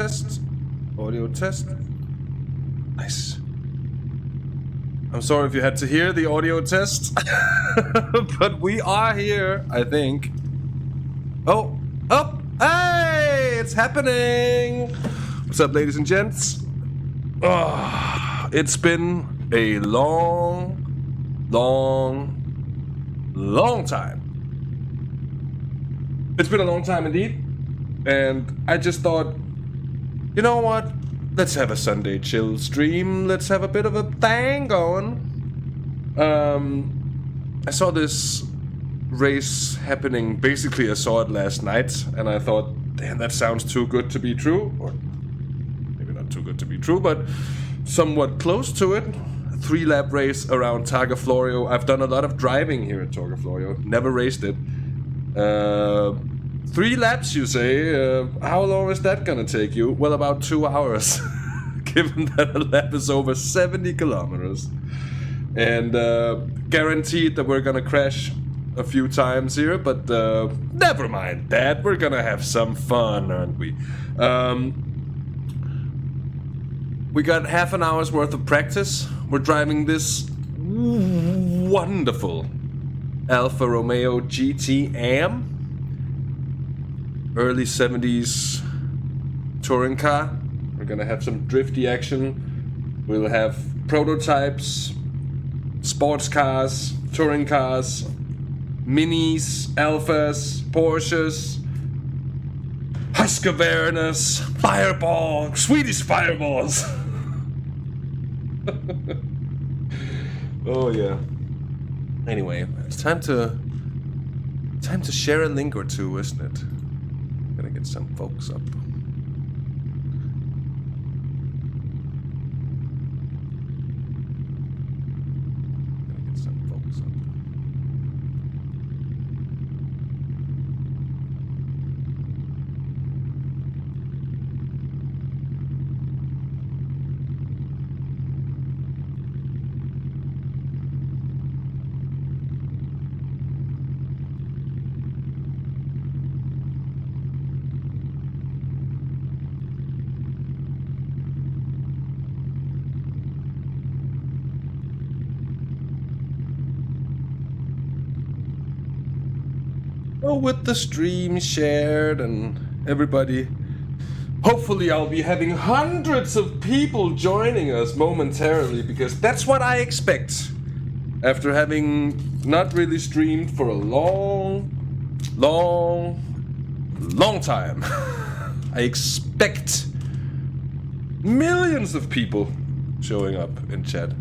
Test. Audio test. Nice. I'm sorry if you had to hear the audio test. But we are here, I think. Oh! Hey! It's happening! What's up, ladies and gents? Oh, it's been a long time. It's been a long time indeed. And I just thought, you know what? Let's have a Sunday chill stream. Let's have a bit of a thing going. I saw this race happening. Basically, I saw it last night, and I thought, damn, that sounds too good to be true. Or maybe not too good to be true, but somewhat close to it. A 3-lap race around Targa Florio. I've done a lot of driving here at Targa Florio. Never raced it. 3 laps, you say? How long is that gonna take you? Well, about 2 hours, given that a lap is over 70 kilometers. And guaranteed that we're gonna crash a few times here, but never mind that. We're gonna have some fun, aren't we? We got half an hour's worth of practice. We're driving this wonderful Alfa Romeo GT Am. Early 70s touring car. We're gonna have some drifty action. We'll have prototypes, sports cars, touring cars, minis, Alphas, Porsches, Husqvarnas, Fireball, Swedish Fireballs. Oh yeah. Anyway, it's time to share a link or two, isn't it? Gonna get some folks up. With the stream shared and everybody, hopefully I'll be having hundreds of people joining us momentarily, because that's what I expect after having not really streamed for a long time. I expect millions of people showing up in chat.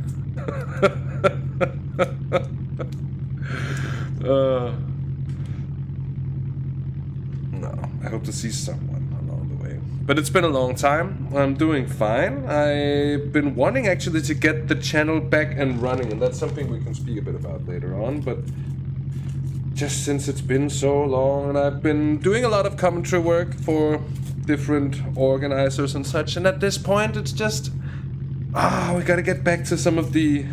No, I hope to see someone along the way. But it's been a long time. I'm doing fine. I've been wanting actually to get the channel back and running, and that's something we can speak a bit about later on. But just since it's been so long, and I've been doing a lot of commentary work for different organizers and such, and at this point it's just, we gotta get back to some of the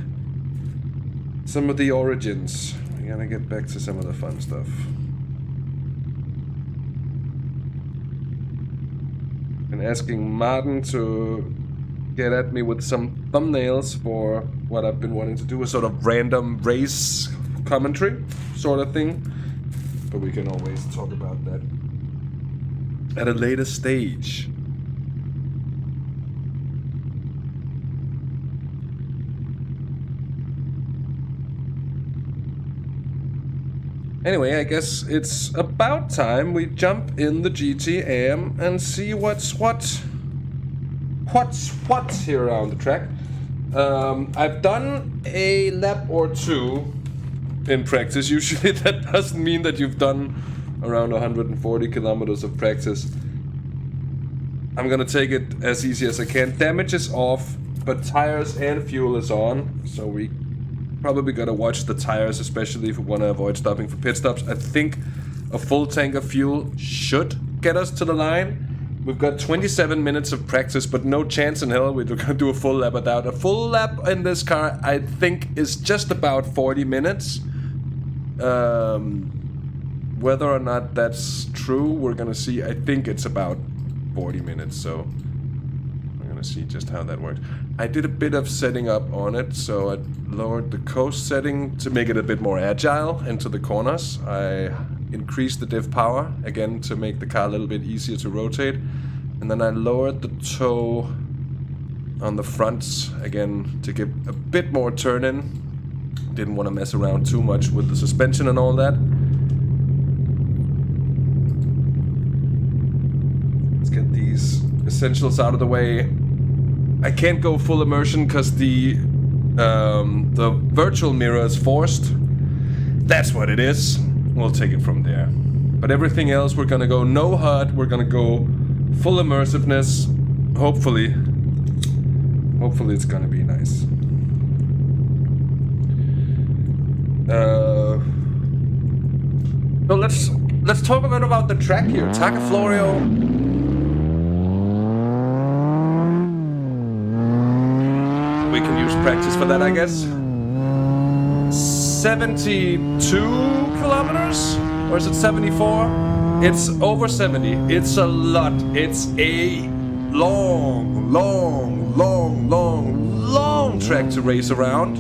origins. We gotta get back to some of the fun stuff. And asking Martin to get at me with some thumbnails for what I've been wanting to do, a sort of random race commentary sort of thing. But we can always talk about that at a later stage. Anyway, I guess it's about time we jump in the GT Am and see what's what here around the track. I've done a lap or two in practice. Usually that doesn't mean that you've done around 140 kilometers of practice. I'm gonna take it as easy as I can. Damage is off, but tires and fuel is on, so we probably gotta watch the tires, especially if we want to avoid stopping for pit stops. I think a full tank of fuel should get us to the line. We've got 27 minutes of practice, but no chance in hell we're gonna do a full lap without. A full lap in this car, I think, is just about 40 minutes. Whether or not that's true, we're gonna see. I think it's about 40 minutes, so we're gonna see just how that works. I did a bit of setting up on it, so I lowered the coast setting to make it a bit more agile into the corners. I increased the diff power, again, to make the car a little bit easier to rotate. And then I lowered the toe on the fronts, again, to give a bit more turn-in. Didn't want to mess around too much with the suspension and all that. Let's get these essentials out of the way. I can't go full immersion because the virtual mirror is forced. That's what it is. We'll take it from there. But everything else, we're gonna go no HUD. We're gonna go full immersiveness. Hopefully it's gonna be nice. So let's talk a bit about the track here. Targa Florio. We can use practice for that, I guess. 72 kilometers? Or is it 74? It's over 70. It's a lot. It's a long track to race around.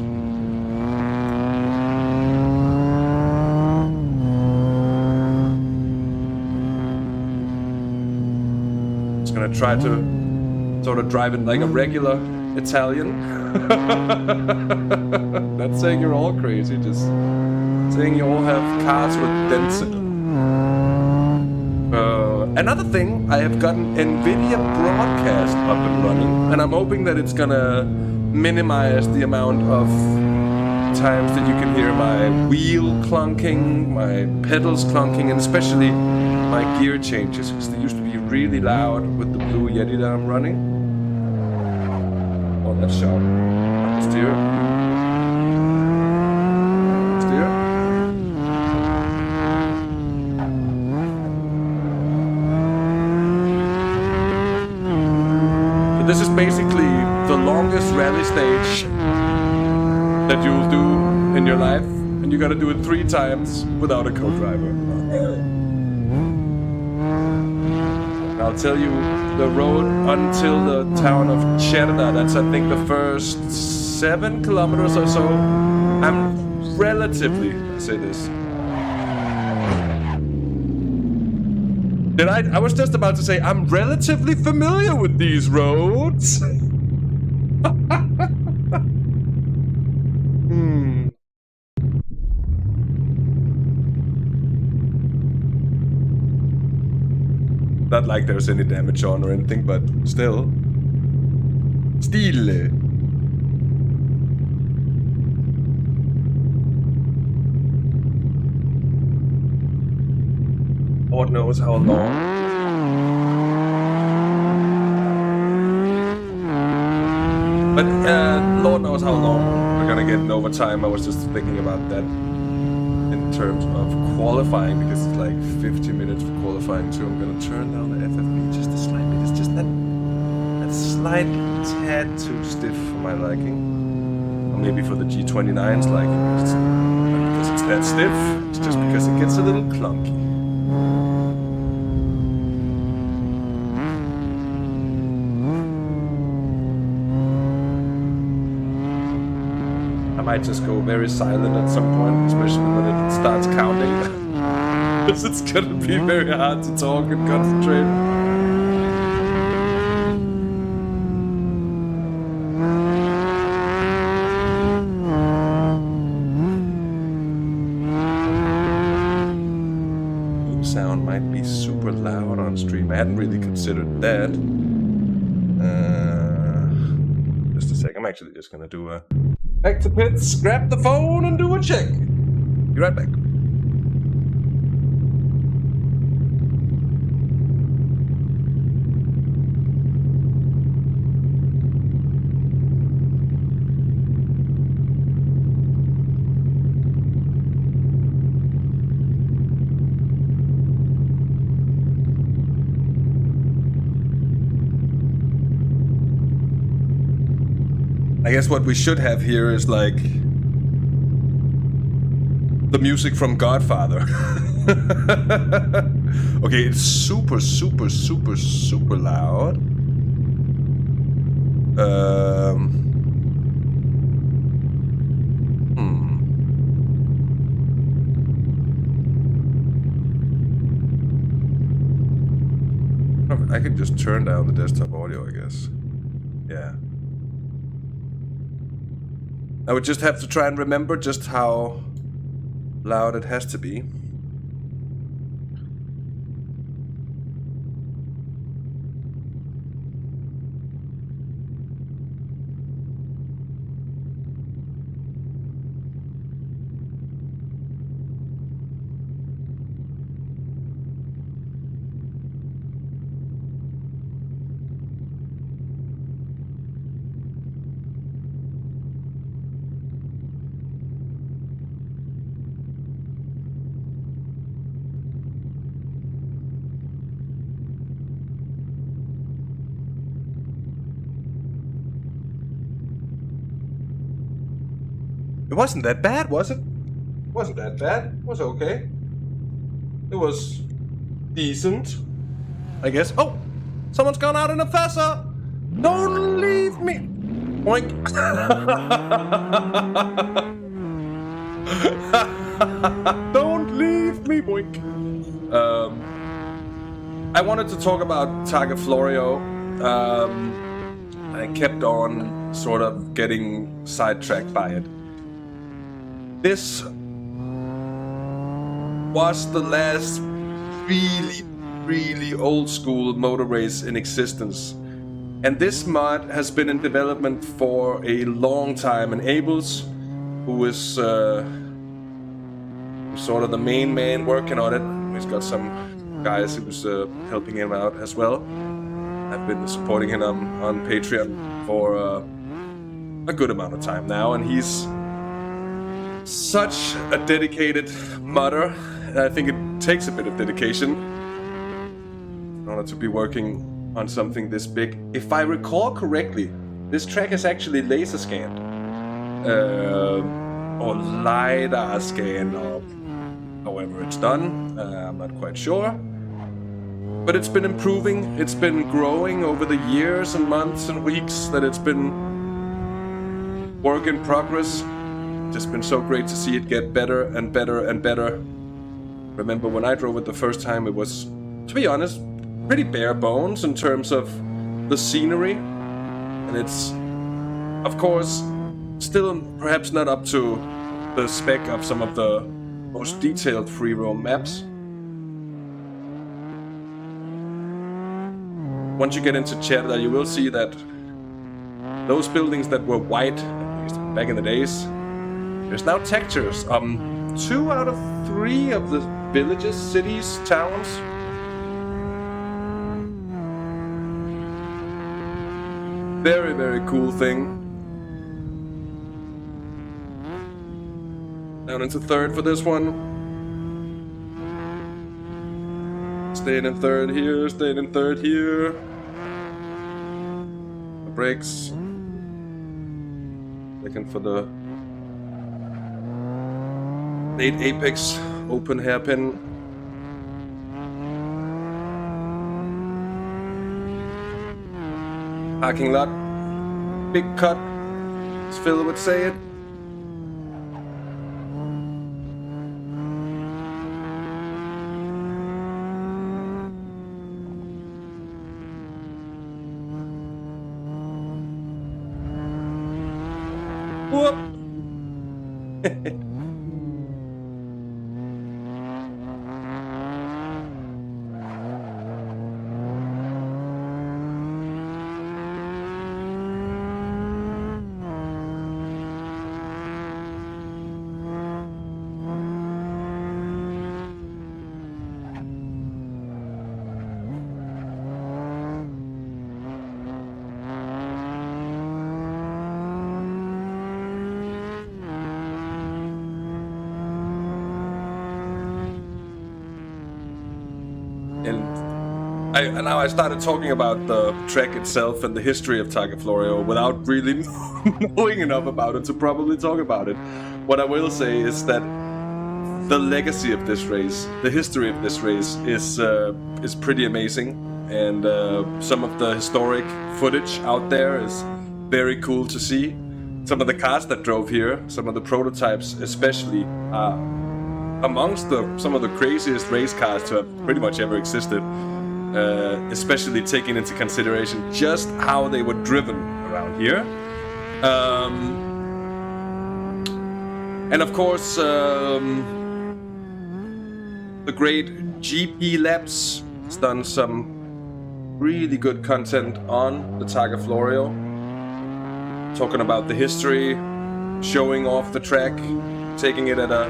Just gonna try to sort of drive it like a regular Italian. Not saying you're all crazy, just saying you all have cars with dents in them. Another thing, I have gotten NVIDIA Broadcast up and running, and I'm hoping that it's gonna minimize the amount of times that you can hear my wheel clunking, my pedals clunking, and especially my gear changes, because they used to be really loud with the Blue Yeti that I'm running. Oh, that's sharp. Steer. Steer. So this is basically the longest rally stage that you'll do in your life, and you gotta do it 3 times without a co-driver. I'll tell you, the road until the town of Cerda, that's I think the first 7 kilometers or so, I'm relatively, say this. I was just about to say, I'm relatively familiar with these roads. Not like there's any damage on or anything, but still. Stile. Lord knows how long. But Lord knows how long we're gonna get in overtime. I was just thinking about that in terms of qualifying, because it's like 50 minutes for qualifying too. I'm gonna turn down the FFP just a slight bit. It's just that slight tad too stiff for my liking. Or maybe for the G29's liking. It's not because it's that stiff, it's just because it gets a little clunky. I might just go very silent at some point, especially when it starts counting. Because it's gonna be very hard to talk and concentrate. Sound might be super loud on stream. I hadn't really considered that. Just a sec. I'm actually just gonna do a back to pits, grab the phone, and do a check. Be right back. I guess what we should have here is like the music from Godfather. Okay, it's super, super, super, super loud. I could just turn down the desktop audio, I guess. Yeah. I would just have to try and remember just how loud it has to be. It wasn't that bad, was it? It wasn't that bad. It was okay. It was decent, I guess. Oh! Someone's gone out in a Fessa! Don't leave me! Boink! Don't leave me, boink! I wanted to talk about Targa Florio. I kept on sort of getting sidetracked by it. This was the last really, really old school motor race in existence. And this mod has been in development for a long time, and Abels, who is sort of the main man working on it, he's got some guys who's helping him out as well. I've been supporting him on Patreon for a good amount of time now, and he's such a dedicated modder. I think it takes a bit of dedication in order to be working on something this big. If I recall correctly, this track is actually laser scanned, or LiDAR scanned, or however it's done. I'm not quite sure. But it's been improving, it's been growing over the years and months and weeks that it's been work in progress. Just been so great to see it get better and better and better. Remember when I drove it the first time, it was, to be honest, pretty bare bones in terms of the scenery. And it's, of course, still perhaps not up to the spec of some of the most detailed free roam maps. Once you get into Cerda, you will see that those buildings that were white, at least back in the days, there's now textures. 2 out of 3 of the villages, cities, towns. Very, very cool thing. Down into 3rd for this one. Staying in 3rd here, staying in 3rd here. The brakes. Looking for the late apex, open hairpin. Parking lot, big cut, as Phil would say it. Whoop! Now I started talking about the track itself and the history of Targa Florio without really knowing enough about it to probably talk about it. What I will say is that the legacy of this race, the history of this race is pretty amazing, and some of the historic footage out there is very cool to see. Some of the cars that drove here, some of the prototypes especially, are amongst some of the craziest race cars to have pretty much ever existed, especially taking into consideration just how they were driven around here. And of course, the great GP Labs has done some really good content on the Targa Florio, talking about the history, showing off the track, taking it at a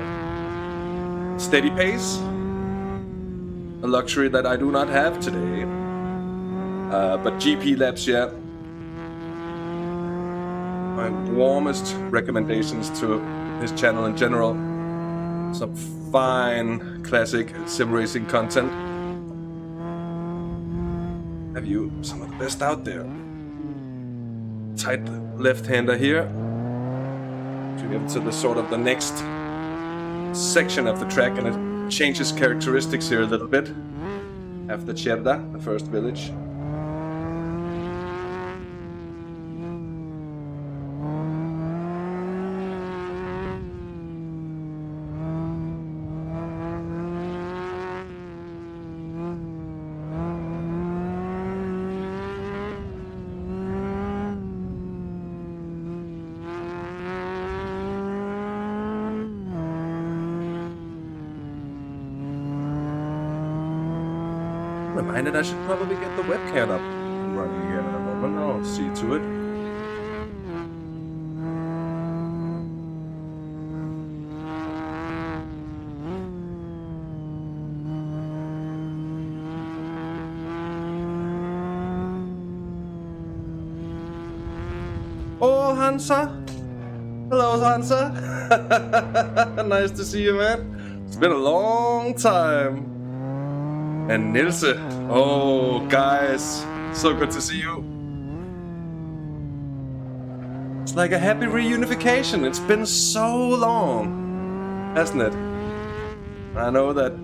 steady pace, a luxury that I do not have today. But GP Labs, yeah, my warmest recommendations to his channel in general. Some fine classic sim racing content. Have you some of the best out there. Tight left-hander here to get to the sort of the next section of the track, and it changes characteristics here a little bit after Cerda, the first village. Reminded I should probably get the webcam up and running again in a moment. I'll see to it. Oh, Hansa! Hello, Hansa! Nice to see you, man. It's been a long time. And Nilse, oh guys, so good to see you. It's like a happy reunification. It's been so long, hasn't it? I know that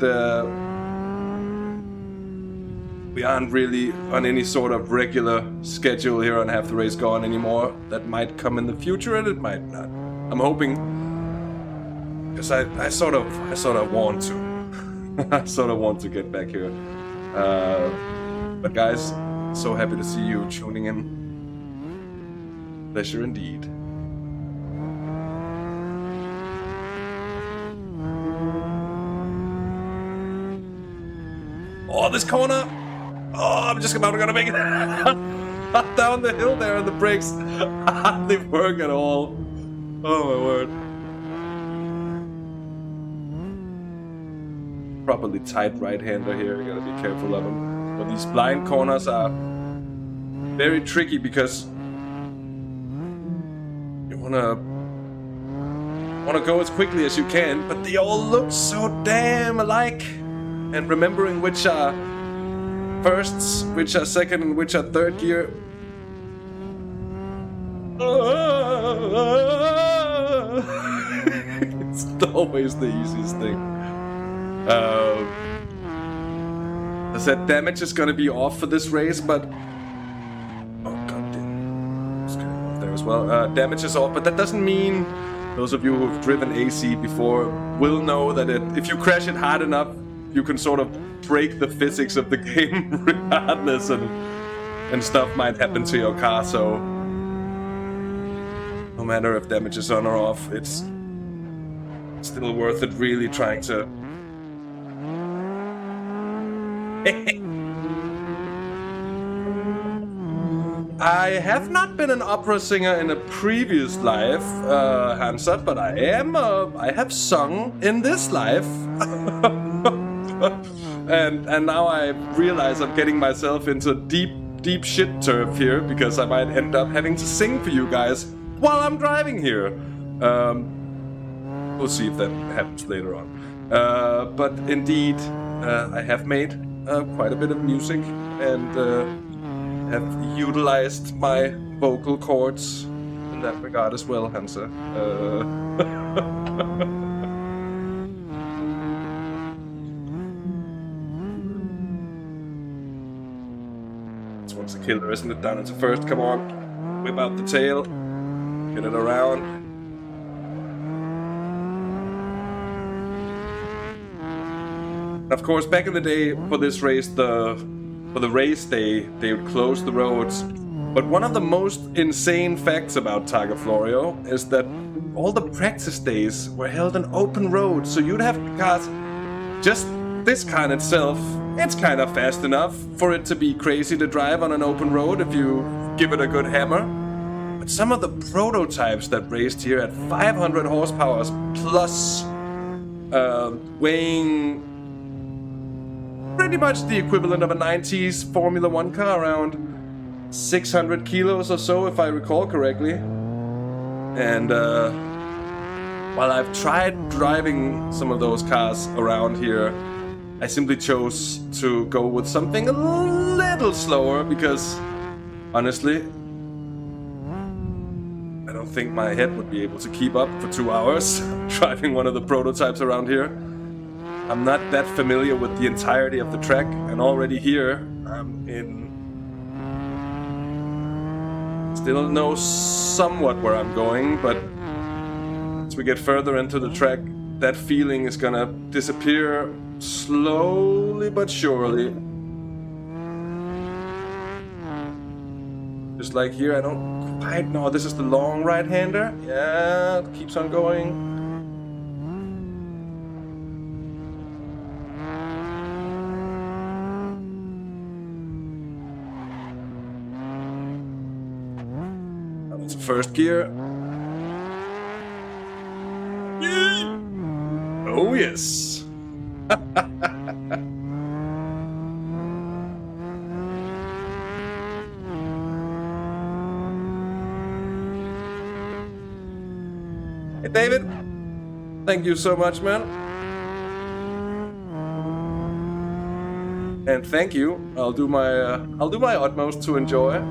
we aren't really on any sort of regular schedule here on Have the Race Gone anymore. That might come in the future and it might not. I'm hoping, because I sort of want to. I sort of want to get back here. But guys, so happy to see you tuning in. Pleasure indeed. Oh, this corner! Oh, I'm just about gonna make it down the hill there, and the brakes hardly work at all. Oh my word. Properly tight right-hander here, you gotta be careful of them. But these blind corners are very tricky because you wanna go as quickly as you can, but they all look so damn alike. And remembering which are firsts, which are second, and which are third gear. It's always the easiest thing. I said damage is gonna be off for this race, but oh god damn, it's going off there as well. Damage is off, but that doesn't mean those of you who have driven AC before will know that if you crash it hard enough, you can sort of break the physics of the game regardless, and stuff might happen to your car. So no matter if damage is on or off, it's still worth it really trying to. I have not been an opera singer in a previous life, Hansa, but I have sung in this life. and now I realize I'm getting myself into deep shit turf here, because I might end up having to sing for you guys while I'm driving here. We'll see if that happens later on. But indeed, I have made quite a bit of music and have utilized my vocal cords in that regard as well, Hansa. This one's a killer, isn't it? Down into first, come on. Whip out the tail. Get it around. Of course, back in the day, for this race, for the race day, they would close the roads. But one of the most insane facts about Targa Florio is that all the practice days were held on open roads, so you'd have cars. Just this car in itself, it's kind of fast enough for it to be crazy to drive on an open road if you give it a good hammer. But some of the prototypes that raced here at 500 horsepower plus, weighing pretty much the equivalent of a 90s Formula 1 car, around 600 kilos or so, if I recall correctly. And while I've tried driving some of those cars around here, I simply chose to go with something a little slower because, honestly, I don't think my head would be able to keep up for 2 hours driving one of the prototypes around here. I'm not that familiar with the entirety of the track, and already here I'm in... Still know somewhat where I'm going, but as we get further into the track, that feeling is gonna disappear slowly but surely. Just like here, I don't quite know. This is the long right-hander. Yeah, it keeps on going. That's first gear. Oh yes. Hey David, thank you so much, man. And thank you. I'll do my utmost to enjoy.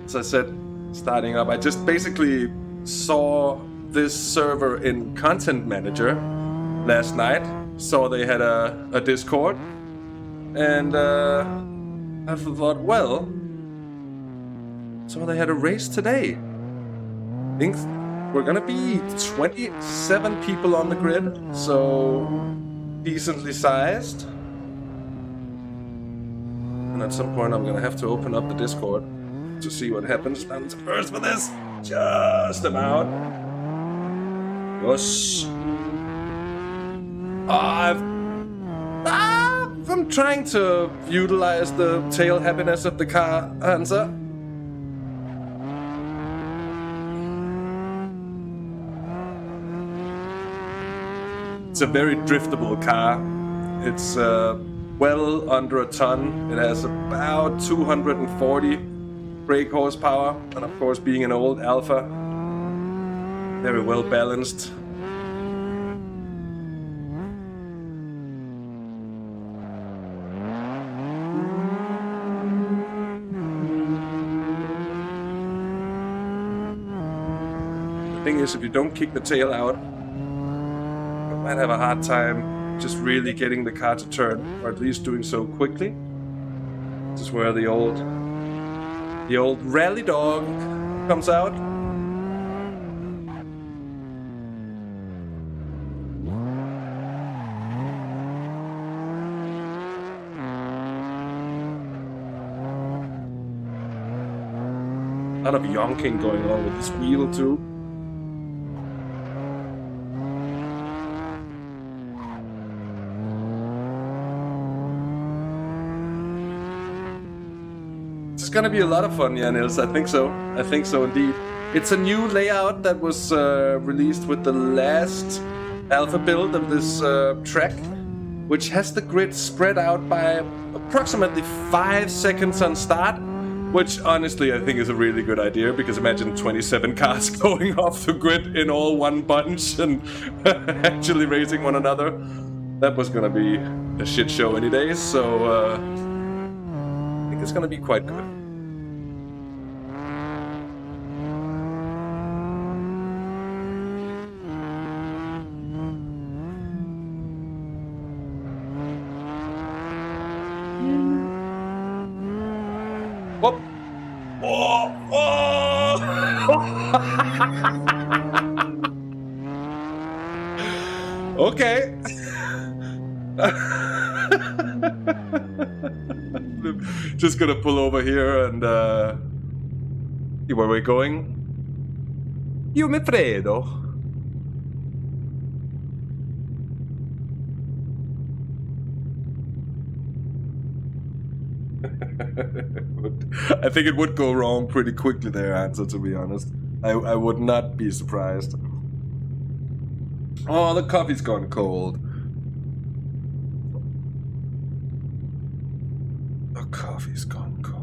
As I said, starting up, I just basically saw this server in Content Manager last night. Saw they had a Discord, and I thought, well, so they had a race today. I think we're gonna be 27 people on the grid, so decently sized. And at some point I'm gonna have to open up the Discord to see what happens. Down to first for this. Just about. Gosh. I'm trying to utilize the tail happiness of the car, Hansa. It's a very driftable car. It's well under a ton. It has about 240 brake horsepower, and of course, being an old Alpha, very well balanced. The thing is, if you don't kick the tail out, you might have a hard time just really getting the car to turn, or at least doing so quickly. This is where the old rally dog comes out. A lot of yonking going on with this wheel too. It's gonna be a lot of fun, yeah, Nils. I think so. I think so indeed. It's a new layout that was released with the last alpha build of this track, which has the grid spread out by approximately 5 seconds on start, which honestly I think is a really good idea, because imagine 27 cars going off the grid in all one bunch and actually racing one another. That was gonna be a shit show any day, so I think it's gonna be quite good. Whoop. Oh, oh. Okay. Just gonna pull over here and see where we're going. Io mi fredo. I think it would go wrong pretty quickly there, Answer, to be honest. I would not be surprised. Oh, the coffee's gone cold. The coffee's gone cold.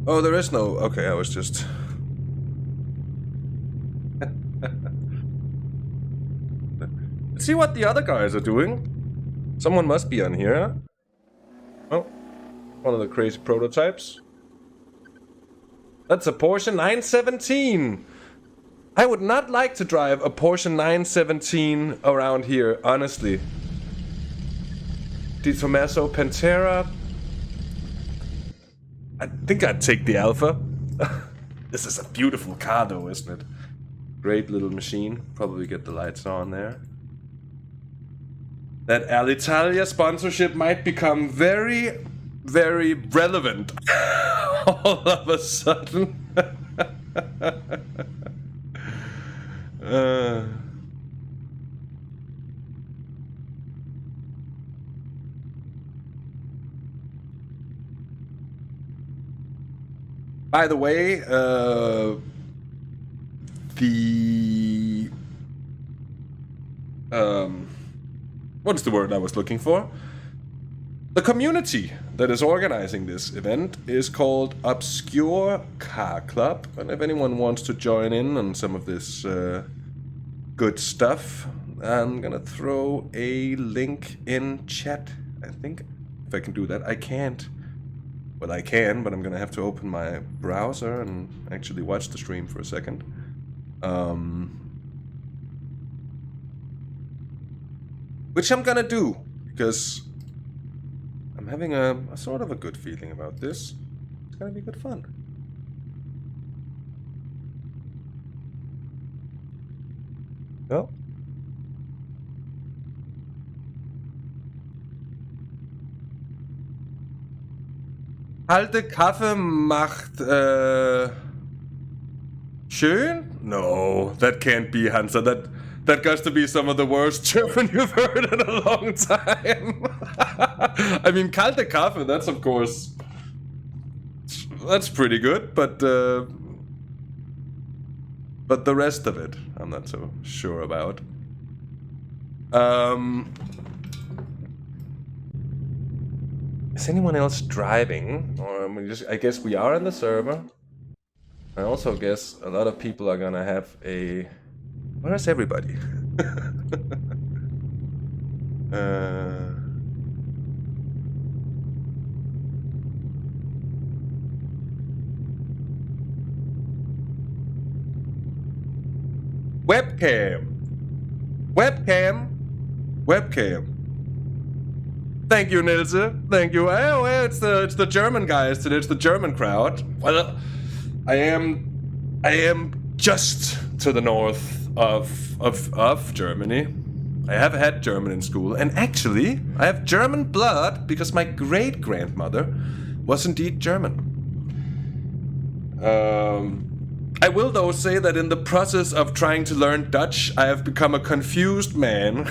Oh, there is no... Okay, I was just... Let's see what the other guys are doing. Someone must be on here. Oh, one of the crazy prototypes. That's a Porsche 917. I would not like to drive a Porsche 917 around here, honestly. Di Tommaso Pantera. I think I'd take the Alpha. This is a beautiful car though, isn't it? Great little machine. Probably get the lights on there. That Alitalia sponsorship might become very, very relevant all of a sudden. By the way, what is the word I was looking for? The community that is organizing this event is called Obscure Car Club, and if anyone wants to join in on some of this good stuff, I'm gonna throw a link in chat. I think if I can do that. I can't. Well, I can, but I'm gonna have to open my browser and actually watch the stream for a second. Which I'm gonna do, because I'm having a sort of a good feeling about this. It's gonna be good fun. Oh. Kalte Kaffee macht schön? No, that can't be, Hansa. That got to be some of the worst German you've heard in a long time. I mean, kalte Kaffee, that's of course... That's pretty good, but the rest of it, I'm not so sure about. Is anyone else driving? Or I guess we are in the server. I also guess a lot of people are gonna have a... Where is everybody? Webcam. Thank you, Nilse. Thank you. Oh, well, it's the German guys today. It's the German crowd. Well, I am just to the north of Germany. I have had German in school, and actually, I have German blood because my great-grandmother was indeed German. I will, though, say that in the process of trying to learn Dutch, I have become a confused man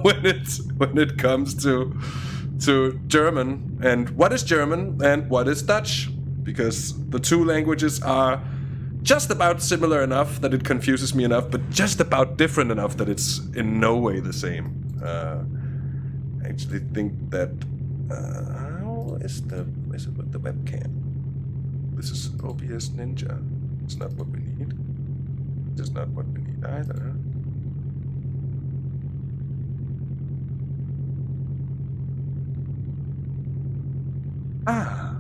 when it comes to German and what is German and what is Dutch, because the two languages are just about similar enough that it confuses me enough, but just about different enough that it's in no way the same. I actually think that how is it with the webcam? This is OBS Ninja. It's not what we need. It's not what we need either. Ah,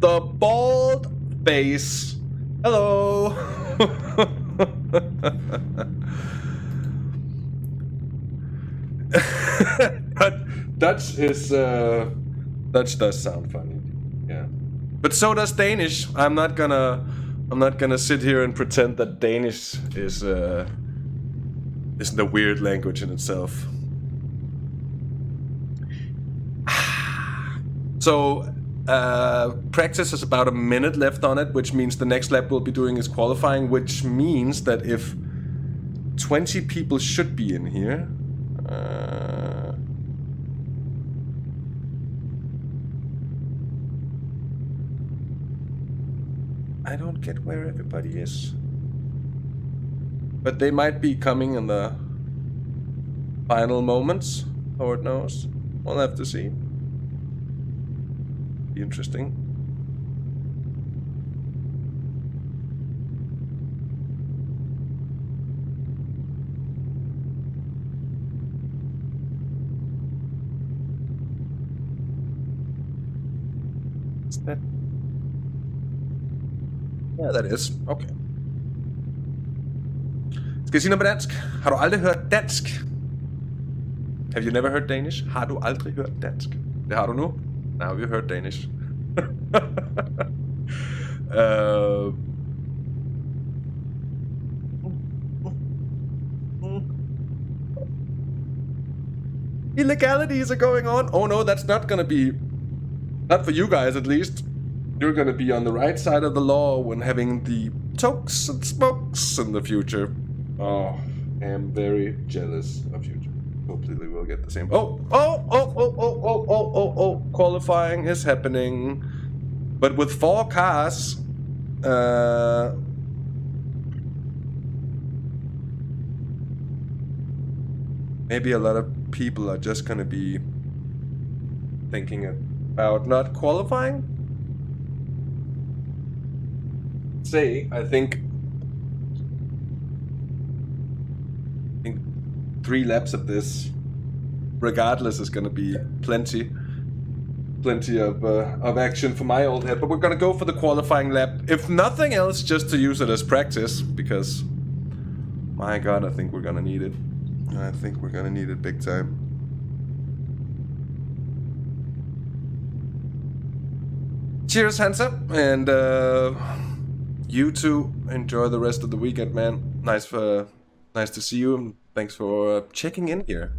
The bald face. Hello. Dutch is Dutch does sound funny, yeah. But so does Danish. I'm not gonna sit here and pretend that Danish is isn't a weird language in itself. So practice is about a minute left on it, which means the next lap we'll be doing is qualifying, which means that if 20 people should be in here. I don't get where everybody is. But they might be coming in the final moments. Lord knows. We'll have to see. Be interesting. Is that? Ja, that is. Okay. Skal jeg sige noget på dansk? Har du aldrig hørt dansk? Have you never heard Danish? Har du aldrig hørt dansk? Det har du nu? Now you've heard Danish. Illegalities are going on. Oh no, that's not gonna be... Not for you guys, at least. You're gonna be on the right side of the law when having the tokes and smokes in the future. Oh, I am very jealous of you. Hopefully we'll get the same. Oh! Qualifying is happening. But with 4 cars... maybe a lot of people are just gonna be thinking about not qualifying. Say, I think 3 laps of this, regardless, is gonna be plenty of action for my old head. But we're gonna go for the qualifying lap, if nothing else, just to use it as practice, because my God, I think we're gonna need it. I think we're gonna need it big time. Cheers, Hansa, and you too. Enjoy the rest of the weekend, man. Nice to see you, and thanks for checking in here.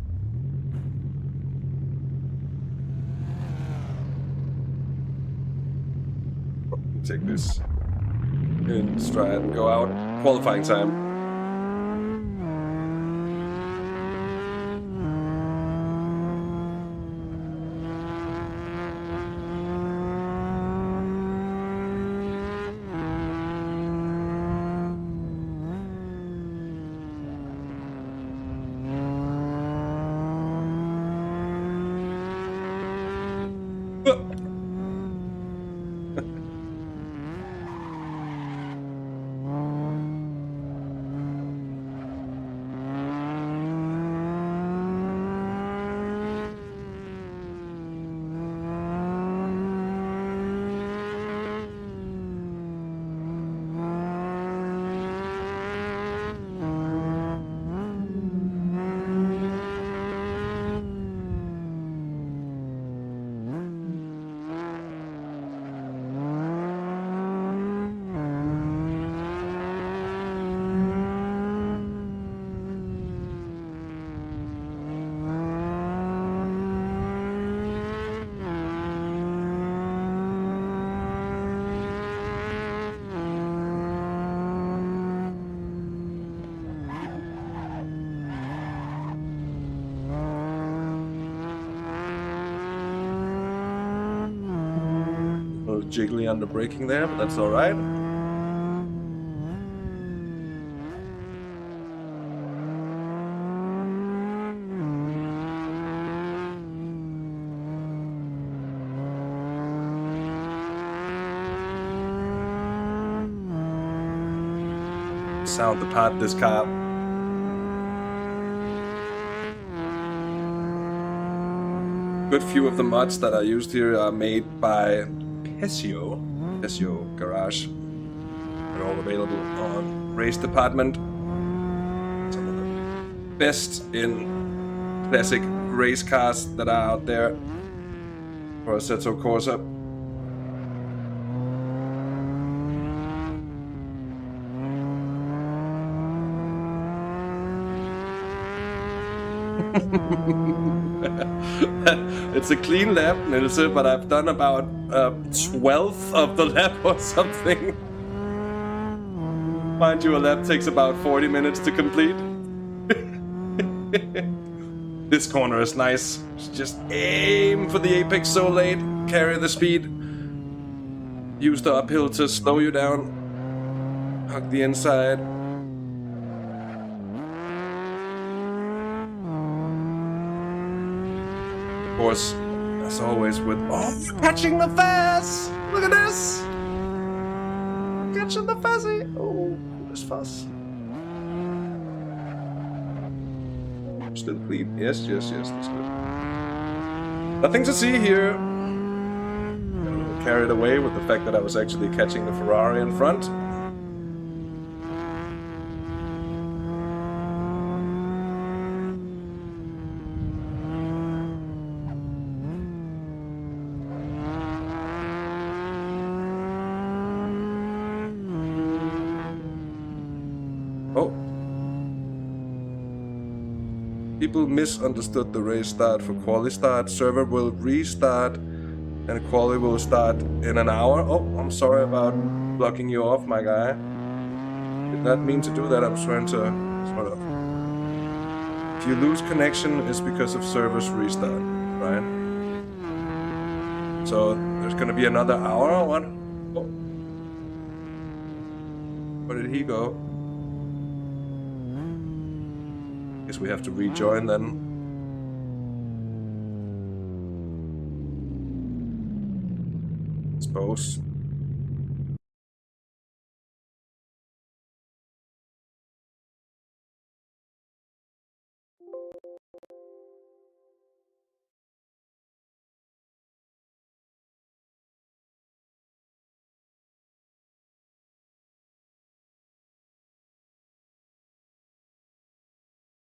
Take this in stride and go out. Qualifying time. Jiggly under braking there, but that's alright. Sound apart this car. Good few of the mods that are used here are made by Pesio. SEO Garage. They're all available on Race Department. Some of the best in classic race cars that are out there for Assetto Corsa. It's a clean lap, Nils, but I've done about 12th of the lap or something. Mind you, a lap takes about 40 minutes to complete. This corner is nice. Just aim for the apex so late, carry the speed. Use the uphill to slow you down. Hug the inside. Of course, as always with... Oh, catching the fuzz! Look at this! Catching the fuzzy! Oh, this fuzz. Still clean. Yes, that's good. Nothing to see here. Got a little carried away with the fact that I was actually catching the Ferrari in front. People misunderstood the race start for quali start. Server will restart and quali will start in an hour. Oh, I'm sorry about blocking you off, my guy. Did not mean to do that. I'm trying to sort of... If you lose connection, it's because of server's restart, right? So there's gonna be another hour or what? Oh. Where did he go? Guess we have to rejoin then. Suppose.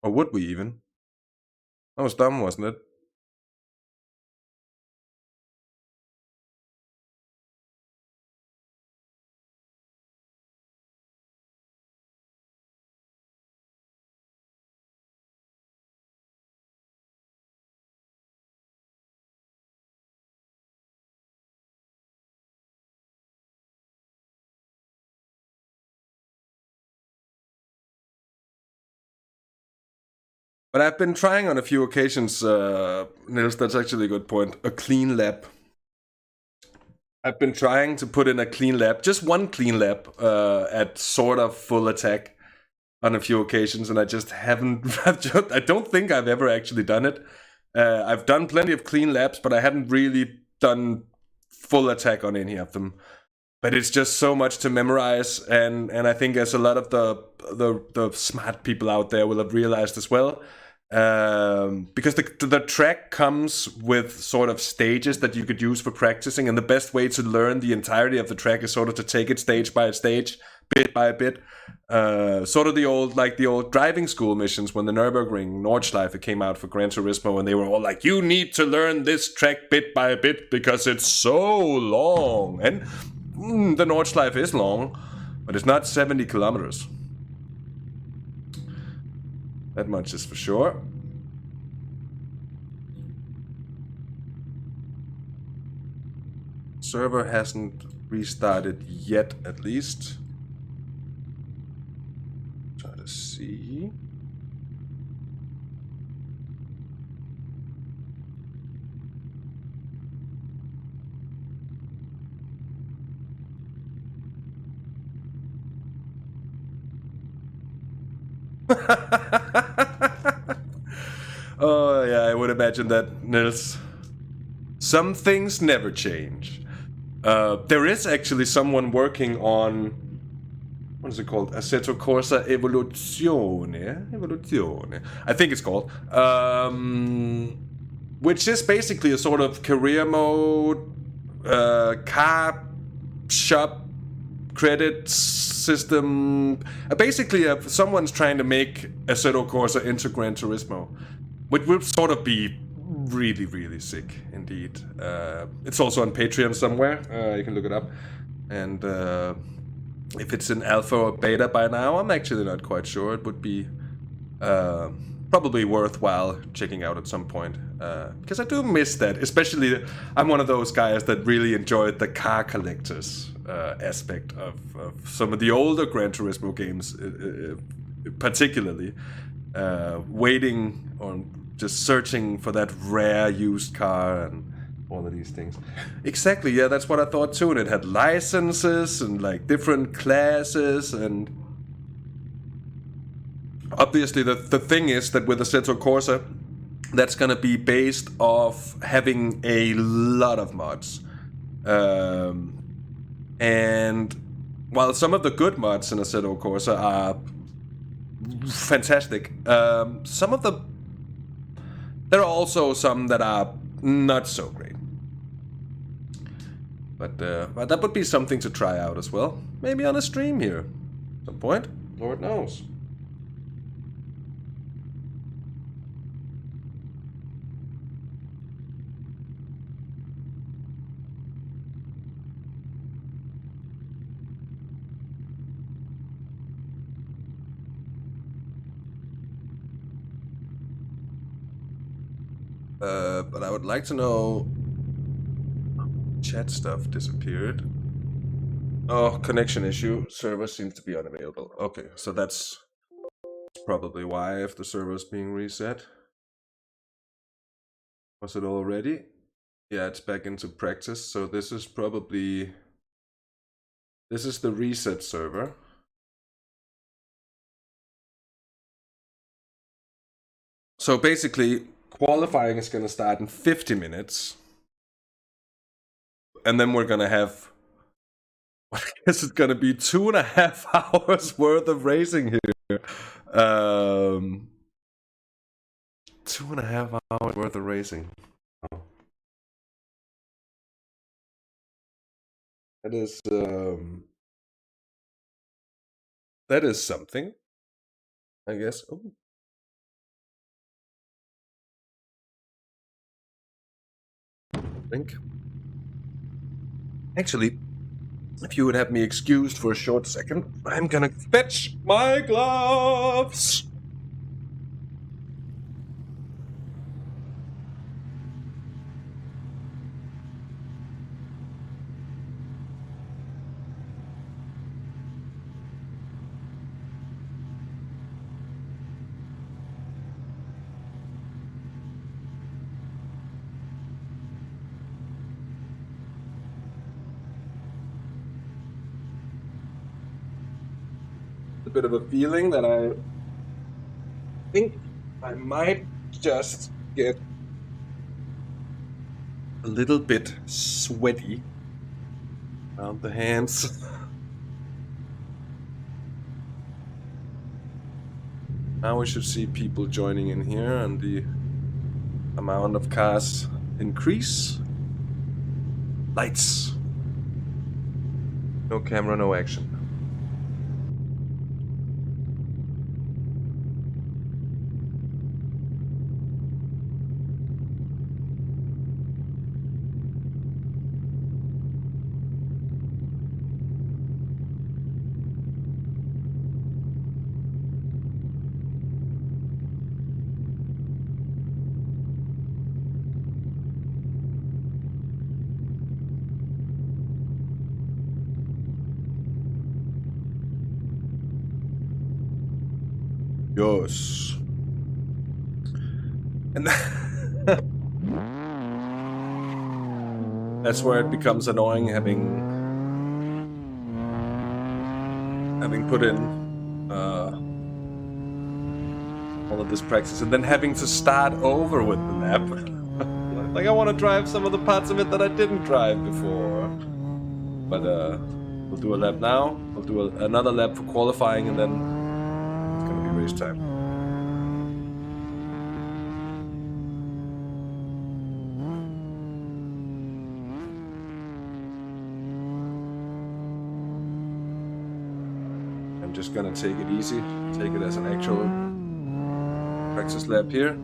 Or would we even? That was dumb, wasn't it? But I've been trying on a few occasions, Nils, that's actually a good point, a clean lap. I've been trying to put in a clean lap, just one clean lap at sort of full attack on a few occasions, and I just haven't, I don't think I've ever actually done it. I've done plenty of clean laps, but I haven't really done full attack on any of them. But it's just so much to memorize, and I think as a lot of the smart people out there will have realized as well, because the track comes with sort of stages that you could use for practicing, and the best way to learn the entirety of the track is sort of to take it stage by stage, bit by bit. Sort of the old driving school missions when the Nürburgring Nordschleife came out for Gran Turismo, and they were all like, you need to learn this track bit by bit because it's so long. And the Nordschleife is long, but it's not 70 kilometers. That much is for sure. Server hasn't restarted yet, at least. Try to see. Oh yeah, I would imagine that, Nils. Some things never change. There is actually someone working on, what is it called? Assetto Corsa Evoluzione. I think it's called. Which is basically a sort of career mode, car shop credit system. Basically, someone's trying to make Assetto Corsa into Gran Turismo, which would sort of be really, really sick indeed. It's also on Patreon somewhere. You can look it up. And if it's in alpha or beta by now, I'm actually not quite sure. It would be probably worthwhile checking out at some point. Because I do miss that. Especially, I'm one of those guys that really enjoyed the car collectors aspect of some of the older Gran Turismo games, particularly. Waiting on just searching for that rare used car and all of these things. Exactly, yeah, that's what I thought too. And it had licenses and like different classes, and obviously the thing is that with Assetto Corsa, that's gonna be based off having a lot of mods. And while some of the good mods in Assetto Corsa are fantastic, there are also some that are not so great. But that would be something to try out as well. Maybe on a stream here at some point. Lord knows. But I would like to know... Chat stuff disappeared. Oh, connection issue. Server seems to be unavailable. Okay, so that's probably why, if the server is being reset. Was it already? Yeah, it's back into practice. So this is probably... This is the reset server. So basically, qualifying is going to start in 50 minutes. And then we're going to have... I guess it's going to be 2.5 hours worth of racing here. 2.5 hours worth of racing. Oh. That is something, I guess. Oh. Think. Actually, if you would have me excused for a short second, I'm gonna fetch my gloves. A bit of a feeling that I think I might just get a little bit sweaty around the hands. Now we should see people joining in here and the amount of cars increase. Lights. No camera, no action. Yes. And that's where it becomes annoying having put in all of this practice and then having to start over with the lap. Like I want to drive some of the parts of it that I didn't drive before. But we'll do a lap now. We'll do another lap for qualifying, and then it's gonna be race time. I'm just gonna take it easy, take it as an actual practice lap here.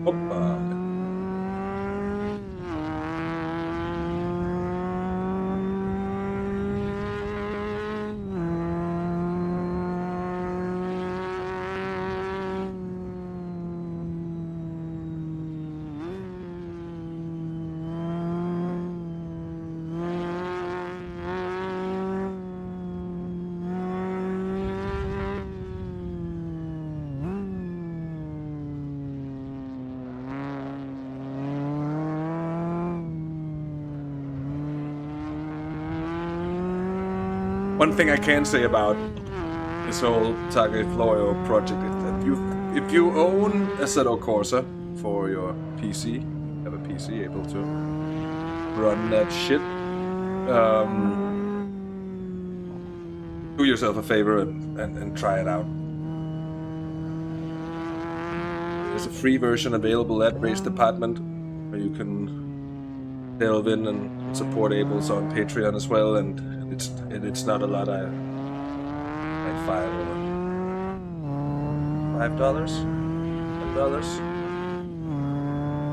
Hoppa. One thing I can say about this whole Targa Florio project is that if you own a Assetto Corsa for your PC, have a PC able to run that shit, do yourself a favor and try it out. There's a free version available at Race Department where you can delve in and support Abel's on Patreon as well, and it's not a lot. Like $5 $10.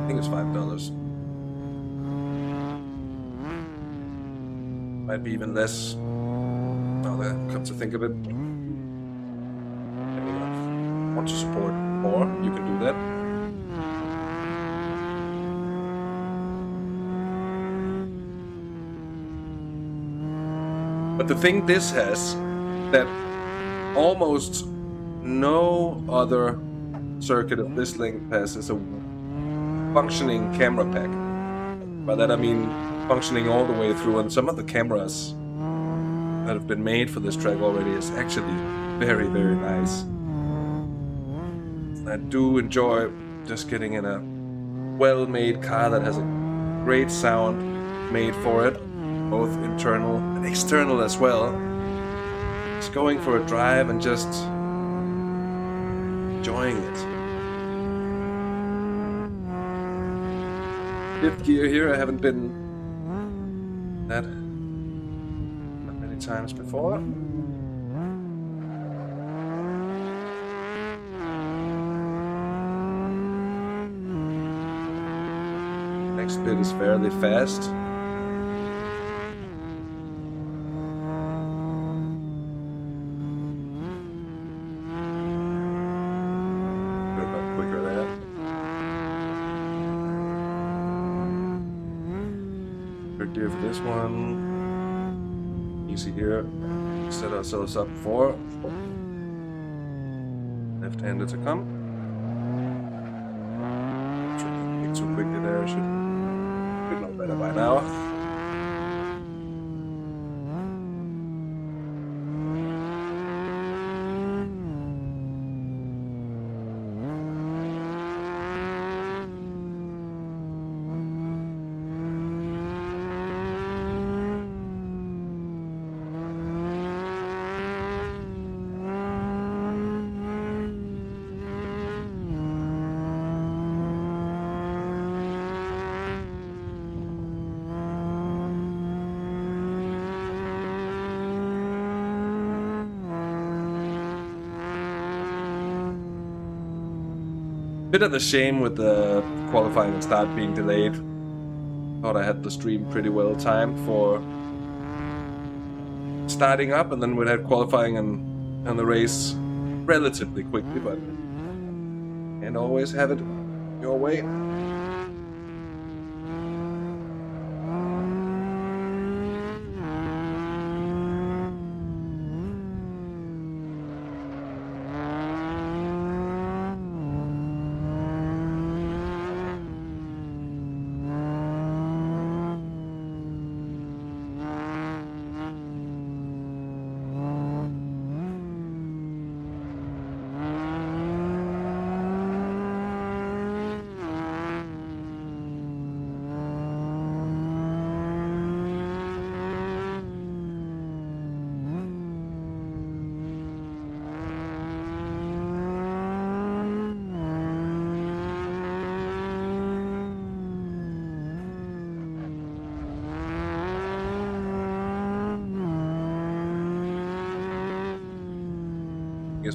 I think it's $5. Might be even less. Now that comes to think of it, if you want to support more, you can do that. But the thing this has that almost no other circuit of this length has is a functioning camera pack. By that I mean functioning all the way through, and some of the cameras that have been made for this track already is actually very, very nice. I do enjoy just getting in a well-made car that has a great sound made for it, both internal and external as well. Just going for a drive and just enjoying it. Fifth gear here, I haven't been that many times before. Next bit is fairly fast. Gear for this one. Easy here. Set ourselves up for left-handed to come. Shouldn't too quickly there. Should know better by now. Bit of a shame with the qualifying and start being delayed. Thought I had the stream pretty well timed for starting up, and then we had qualifying and the race relatively quickly, but can't always have it your way.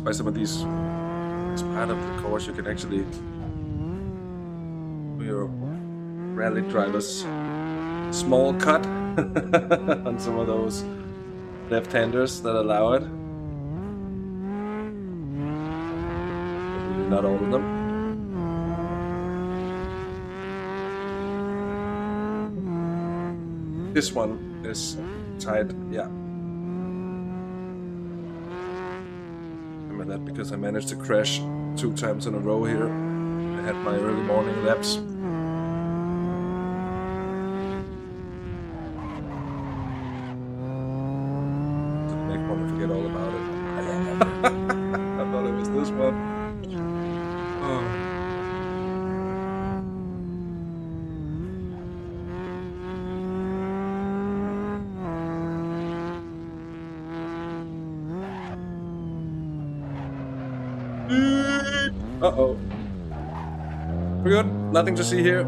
By some of these, as part of the course, you can actually do your rally drivers small cut on some of those left-handers that allow it. Maybe not all of them. This one is tight, yeah. That because I managed to crash 2 times in a row here. I had my early morning laps. Didn't make one forget all about it. I thought it was this one. Oh. Uh-oh. We're good. Nothing to see here.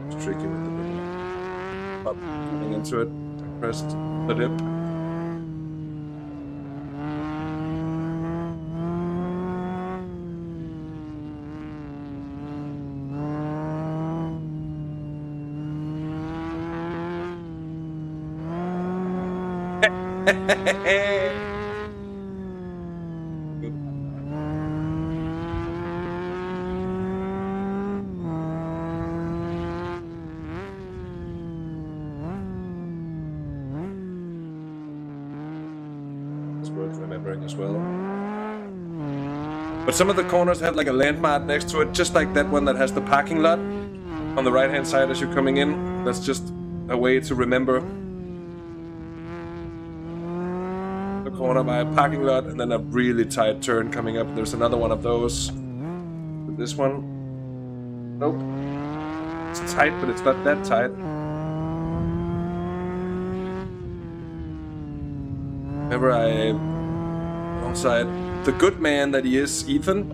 It's tricky with the little up coming into it. I pressed the dip. It's worth remembering as well. But some of the corners have like a landmark next to it, just like that one that has the parking lot on the right hand side as you're coming in. That's just a way to remember corner by a parking lot, and then a really tight turn coming up. There's another one of those. This one, nope. It's tight, but it's not that tight. Remember, alongside the good man that he is, Ethan,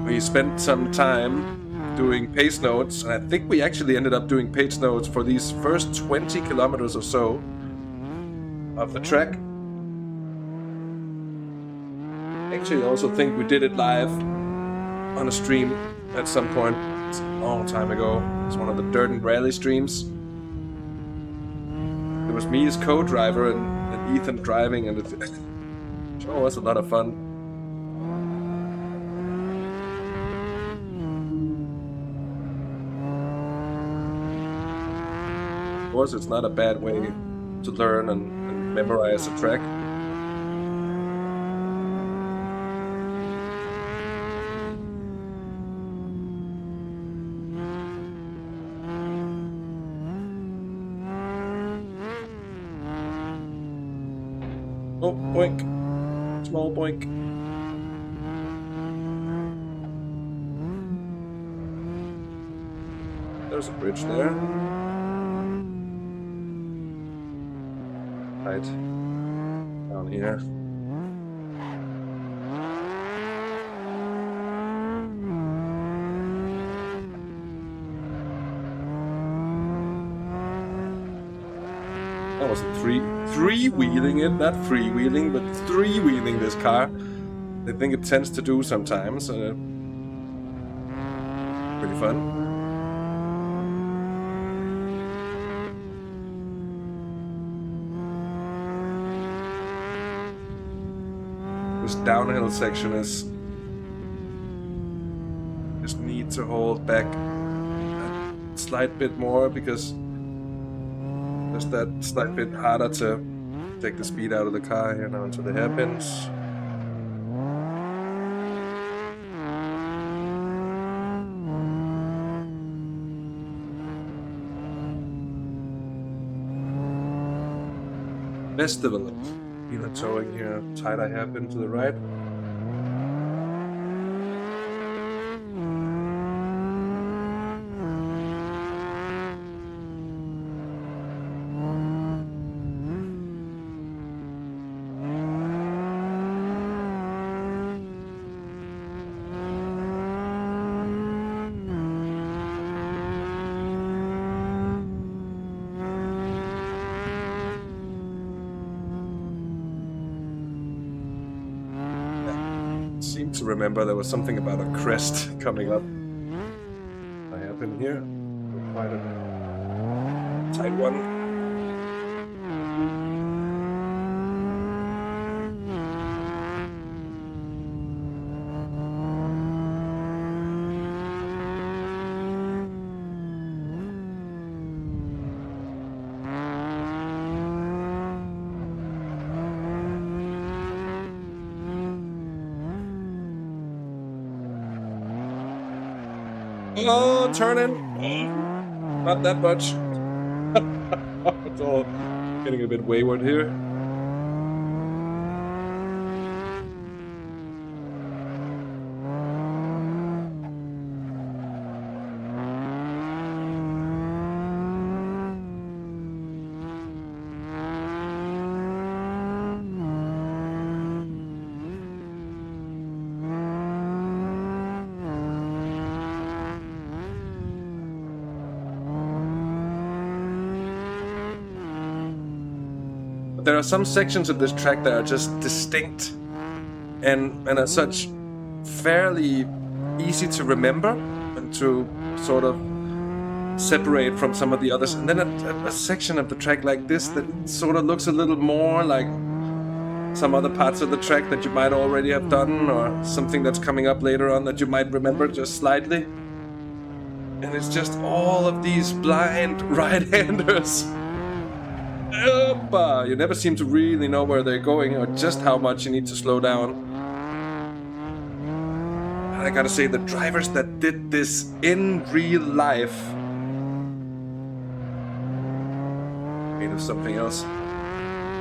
we spent some time doing pace notes, and I think we actually ended up doing pace notes for these first 20 kilometers or so of the track. Actually, I also think we did it live on a stream at some point. It's a long time ago. It's one of the Dirt Rally streams. It was me as co-driver and Ethan driving, and it sure was a lot of fun. Of course, it's not a bad way to learn and memorize the track. Oh, boink. Small boink. There's a bridge there. Right. Down here. Oh, wasn't three-wheeling it, not freewheeling, but three-wheeling this car. I think it tends to do sometimes. Pretty fun. This downhill section is just need to hold back a slight bit more because just that slight bit harder to take the speed out of the car here now into the hairpins. Best developed. Feel it towing here, tighter hairpin to the right. To remember there was something about a crest coming up. I happen here. Quite a tight one. Oh, turning. Not that much. It's all getting a bit wayward here. There are some sections of this track that are just distinct and as such fairly easy to remember and to sort of separate from some of the others. And then a section of the track like this that sort of looks a little more like some other parts of the track that you might already have done, or something that's coming up later on that you might remember just slightly. And it's just all of these blind right-handers. You never seem to really know where they're going or just how much you need to slow down. And I gotta say, the drivers that did this in real life made of something else.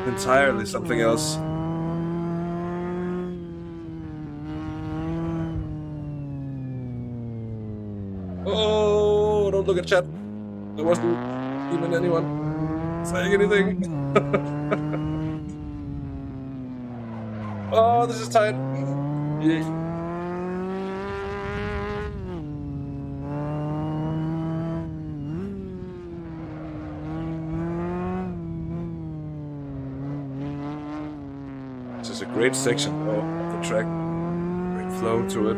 Entirely something else. Oh, don't look at chat. There wasn't even anyone saying anything. Oh, this is tight. Yeah. This is a great section though, of the track. Great flow to it.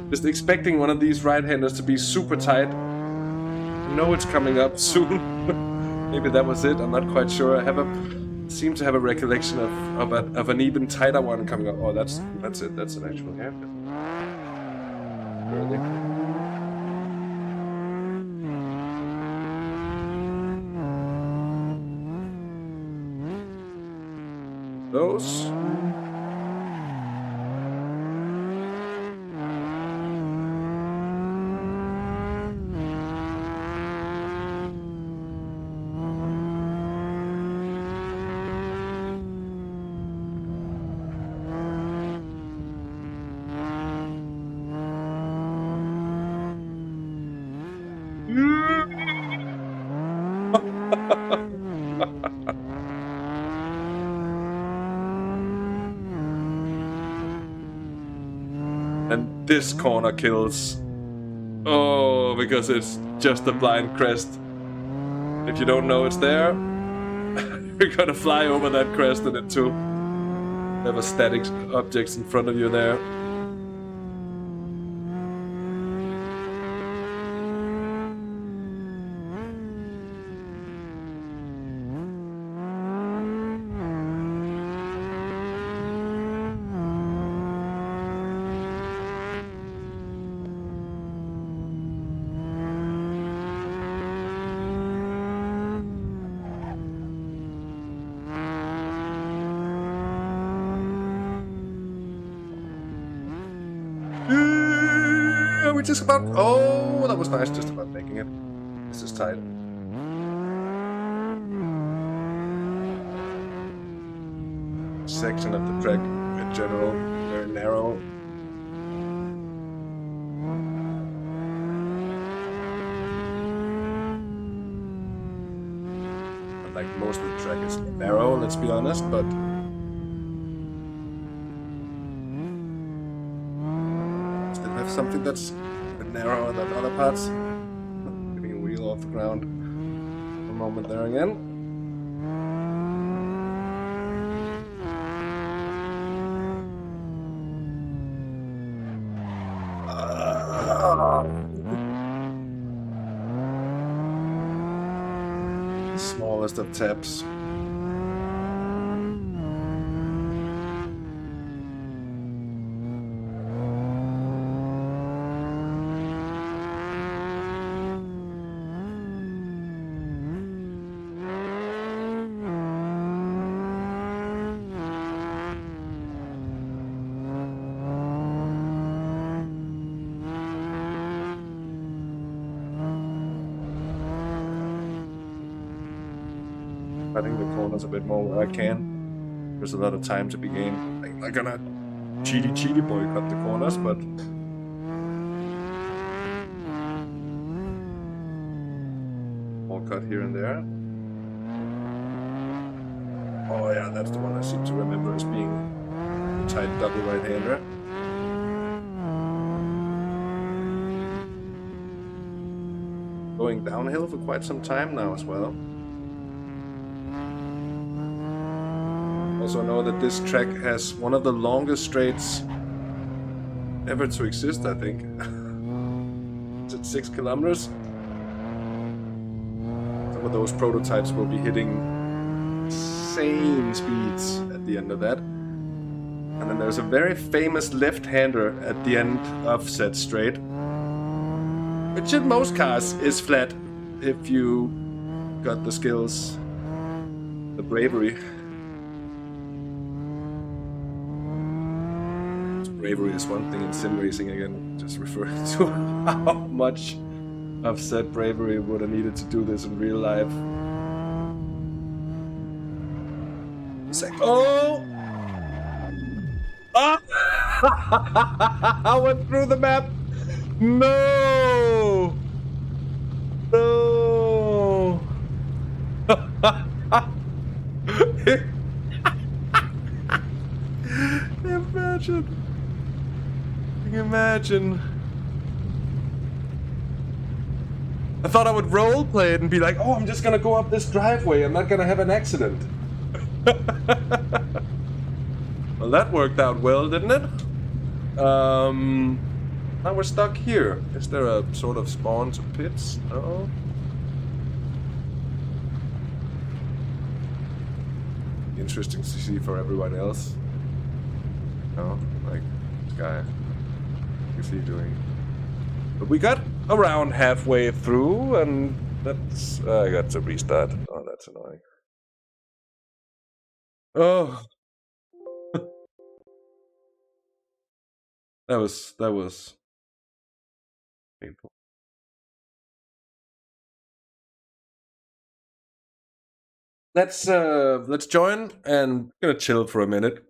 Just expecting one of these right-handers to be super tight. You know it's coming up soon. Maybe that was it. I'm not quite sure. I seem to have a recollection of an even tighter one coming up. Oh, that's it. That's an actual hairpin. Really? Those. And this corner kills. Oh, because it's just a blind crest. If you don't know it's there, you're gonna fly over that crest and it too. There are static objects in front of you there. We just about... Oh, that was nice, just about making it. This is tight. Section of the track in general, very narrow. Like most of the track is narrow, let's be honest, but still have something that's a bit narrower than other parts. Getting a wheel off the ground for a moment there again. Smallest of taps. Cutting the corners a bit more where I can. There's a lot of time to be gained. I'm not gonna cheaty boy cut the corners, but more cut here and there. Oh yeah, that's the one I seem to remember as being a tight double right-hander. Going downhill for quite some time now as well. Also know that this track has one of the longest straights ever to exist, I think. It's at 6 kilometers. Some of those prototypes will be hitting insane speeds at the end of that. And then there's a very famous left-hander at the end of said straight, which in most cars is flat if you got the skills, the bravery. Bravery is one thing in Simracing, again, just referring to how much of said bravery would have needed to do this in real life. Oh! Ah! I went through the map! No! No! Imagine! Imagine. I thought I would roleplay it and be like, oh, I'm just gonna go up this driveway, I'm not gonna have an accident. Well, that worked out well, didn't it? Now we're stuck here. Is there a sort of spawn to pits? No. Interesting to see for everyone else. No, like, this guy. What's he doing? But we got around halfway through, and that's... I got to restart. Oh, that's annoying. Oh. that was painful. Let's join and gonna chill for a minute.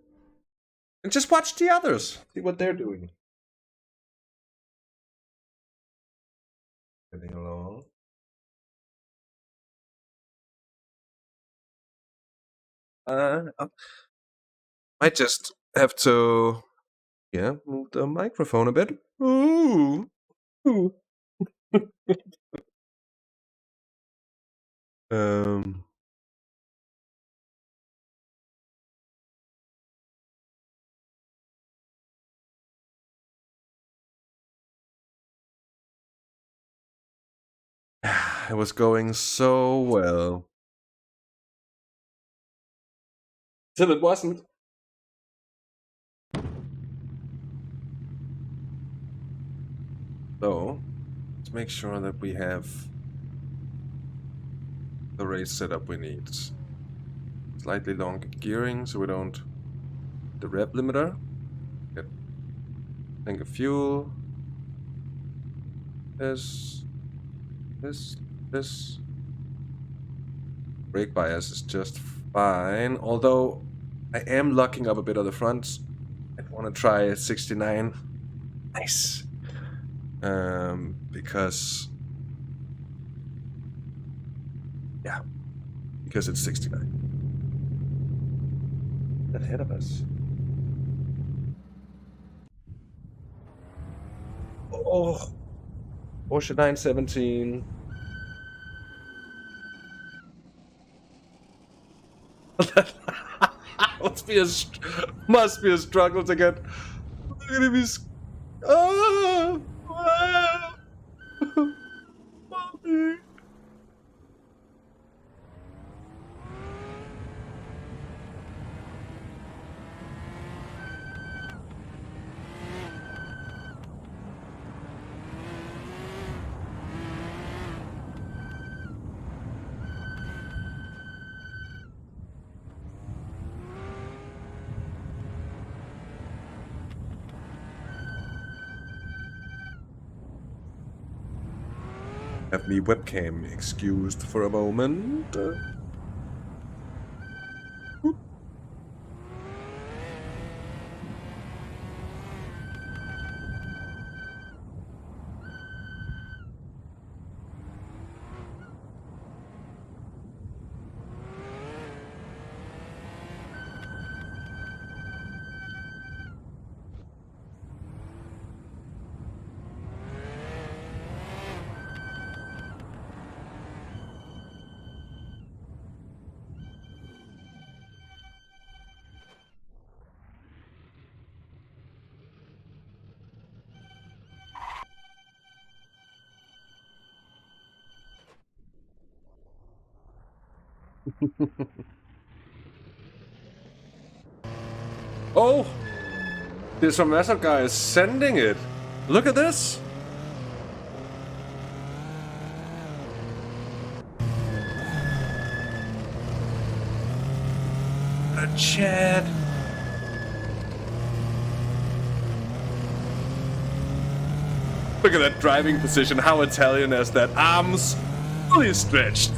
And just watch the others. See what they're doing. Getting along. Might just have to, yeah, move the microphone a bit. Ooh. Ooh. um. It was going so well. Till it wasn't. So, let's make sure that we have the race setup we need. Slightly longer gearing so we don't the rev limiter. Get tank of fuel. This. Brake bias is just fine, although I am locking up a bit on the front. I want to try a 69. Nice. Because it's 69. Ahead of us. Oh, Porsche 917. Must be a struggle to get. Look at him, oh, wow. Have me webcam excused for a moment. Oh! This Master guy is sending it. Look at this! A Chad. Look at that driving position. How Italian is that? Arms fully stretched.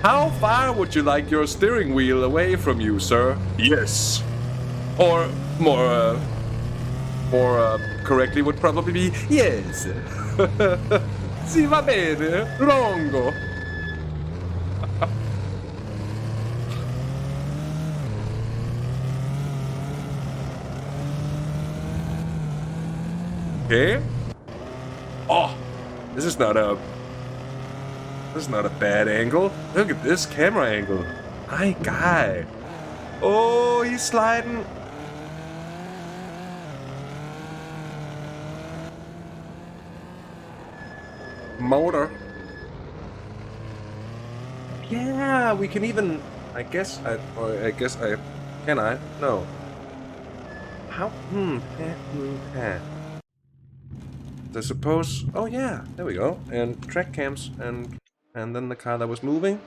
How far would you like your steering wheel away from you, sir? Yes. Or more correctly would probably be yes. Si va bene, longo. Okay. Oh, this is not a bad angle. Look at this camera angle. My guy. Oh, he's sliding. Motor. Yeah, we can even. Can I? No. How? I suppose. Oh yeah, there we go. And track cams and then the car that was moving.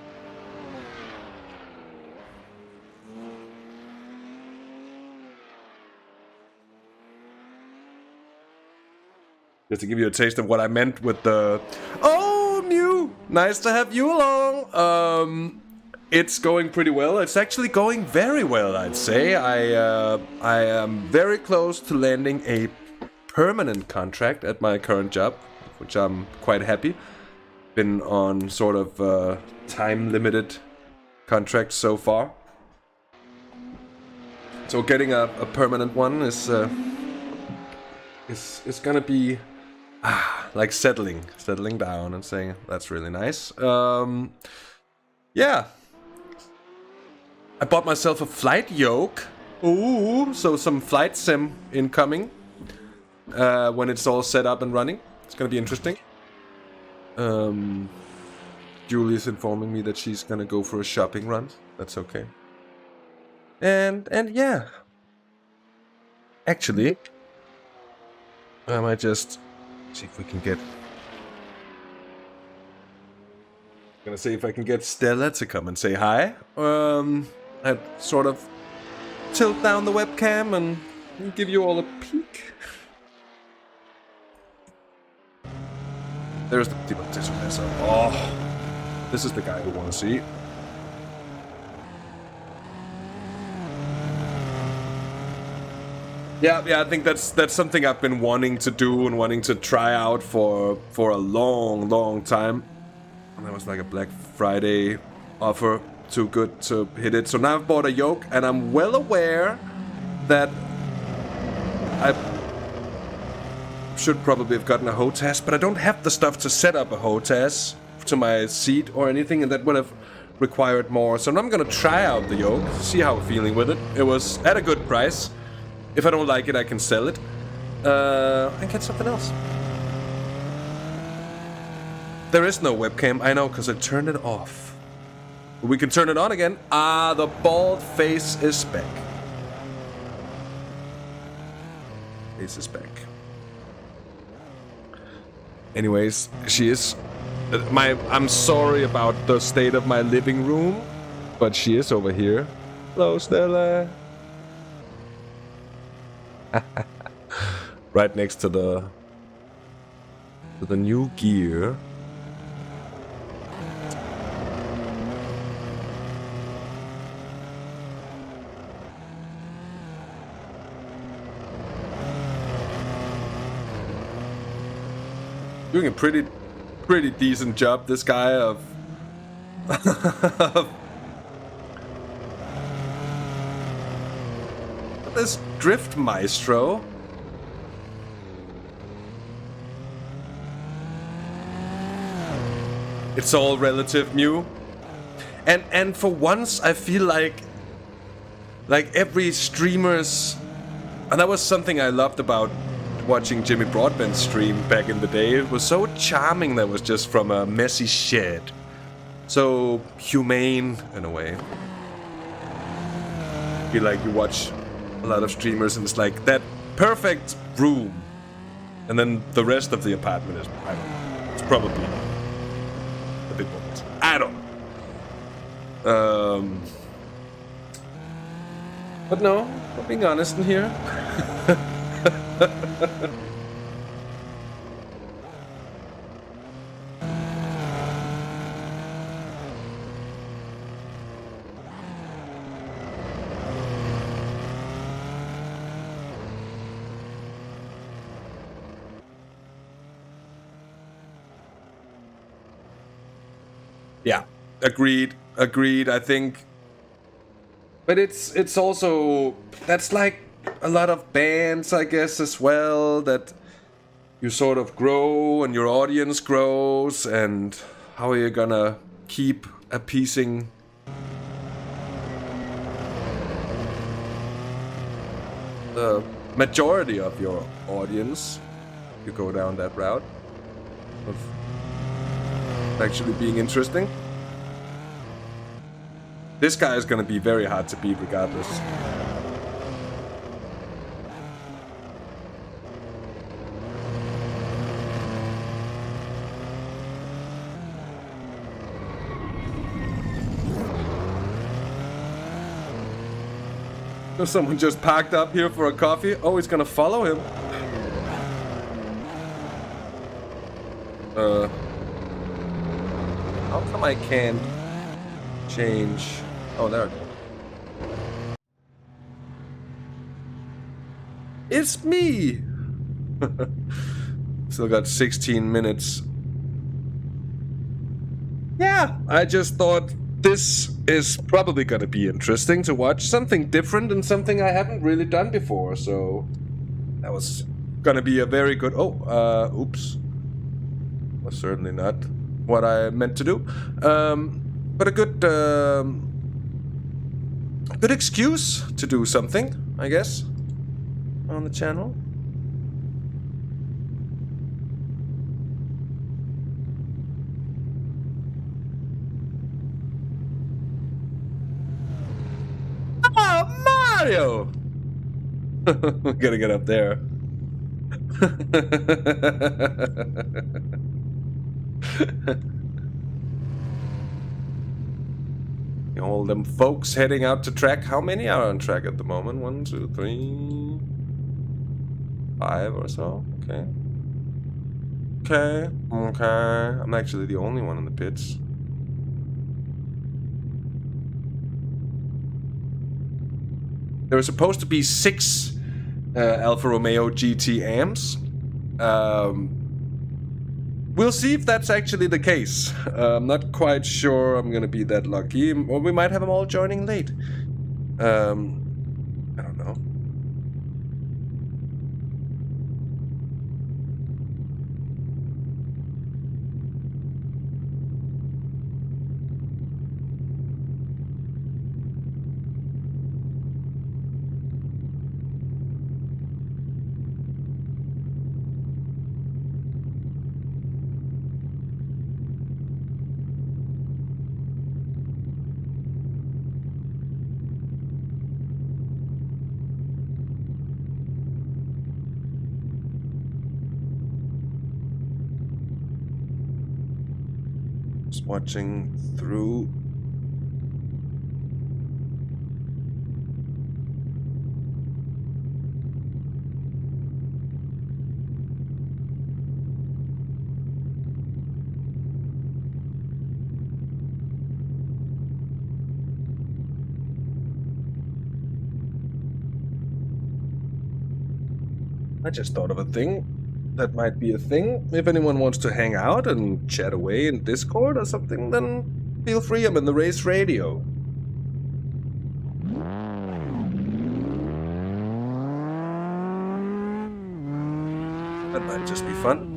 Just to give you a taste of what I meant with the oh Mew, nice to have you along. It's going pretty well. It's actually going very well, I'd say. I am very close to landing a permanent contract at my current job, which I'm quite happy. been on sort of time-limited contracts so far. So getting a permanent one is gonna be like settling down and saying that's really nice. Yeah, I bought myself a flight yoke. Ooh, so some flight sim incoming when it's all set up and running. It's gonna be interesting. Julie's informing me that she's gonna go for a shopping run. That's okay. And yeah. Actually, I might just see if we can get... I'm gonna see if I can get Stella to come and say hi. I'd sort of tilt down the webcam and give you all a peek. There's the Oh, this is the guy we want to see. Yeah, I think that's something I've been wanting to do and wanting to try out for a long time. And that was like a Black Friday offer, too good to hit it. So now I've bought a yoke, and I'm well aware that I should probably have gotten a HOTAS, but I don't have the stuff to set up a HOTAS to my seat or anything, and that would have required more. So now I'm gonna try out the yoke, see how I'm feeling with it. It was at a good price. If I don't like it, I can sell it and get something else. There is no webcam, I know, because I turned it off. We can turn it on again. Ah, the bald face is back. Face is back. Anyways, she is... I'm sorry about the state of my living room, but she is over here. Hello, Stella. Right next to the new gear. Doing a pretty decent job, this guy, of this drift maestro. It's all relative, Mew. And for once I feel like every streamer's, and that was something I loved about watching Jimmy Broadbent stream back in the day. It was so charming, that was just from a messy shed. So humane in a way. I feel like you watch a lot of streamers and it's like that perfect room, and then the rest of the apartment is, I don't know, it's probably a bit more. I don't know. But no, we're being honest in here. Yeah, agreed, I think. But it's also, that's like a lot of bands, I guess, as well, that you sort of grow and your audience grows, and how are you gonna keep appeasing the majority of your audience? You go down that route of actually being interesting. This guy is gonna be very hard to beat regardless. If someone just parked up here for a coffee, oh, he's gonna follow him. How come I can't change? Oh, there we go. It's me! Still got 16 minutes yeah, I just thought this is probably gonna be interesting to watch. Something different and something I haven't really done before, so that was gonna be a very good... Oh, oops. Was certainly not what I meant to do. But a good excuse to do something, I guess, on the channel. Oh, Mario! We're gonna get up there. All them folks heading out to track. How many are on track at the moment? 1, 2, 3, 5 or so. Okay. Okay. I'm actually the only one in the pits. There were supposed to be 6 Alfa Romeo GT AMs. We'll see if that's actually the case. I'm not quite sure I'm gonna be that lucky, or we might have them all joining late. I don't know. Just watching through. I just thought of a thing. That might be a thing. If anyone wants to hang out and chat away in Discord or something, then feel free. I'm in the race radio. That might just be fun.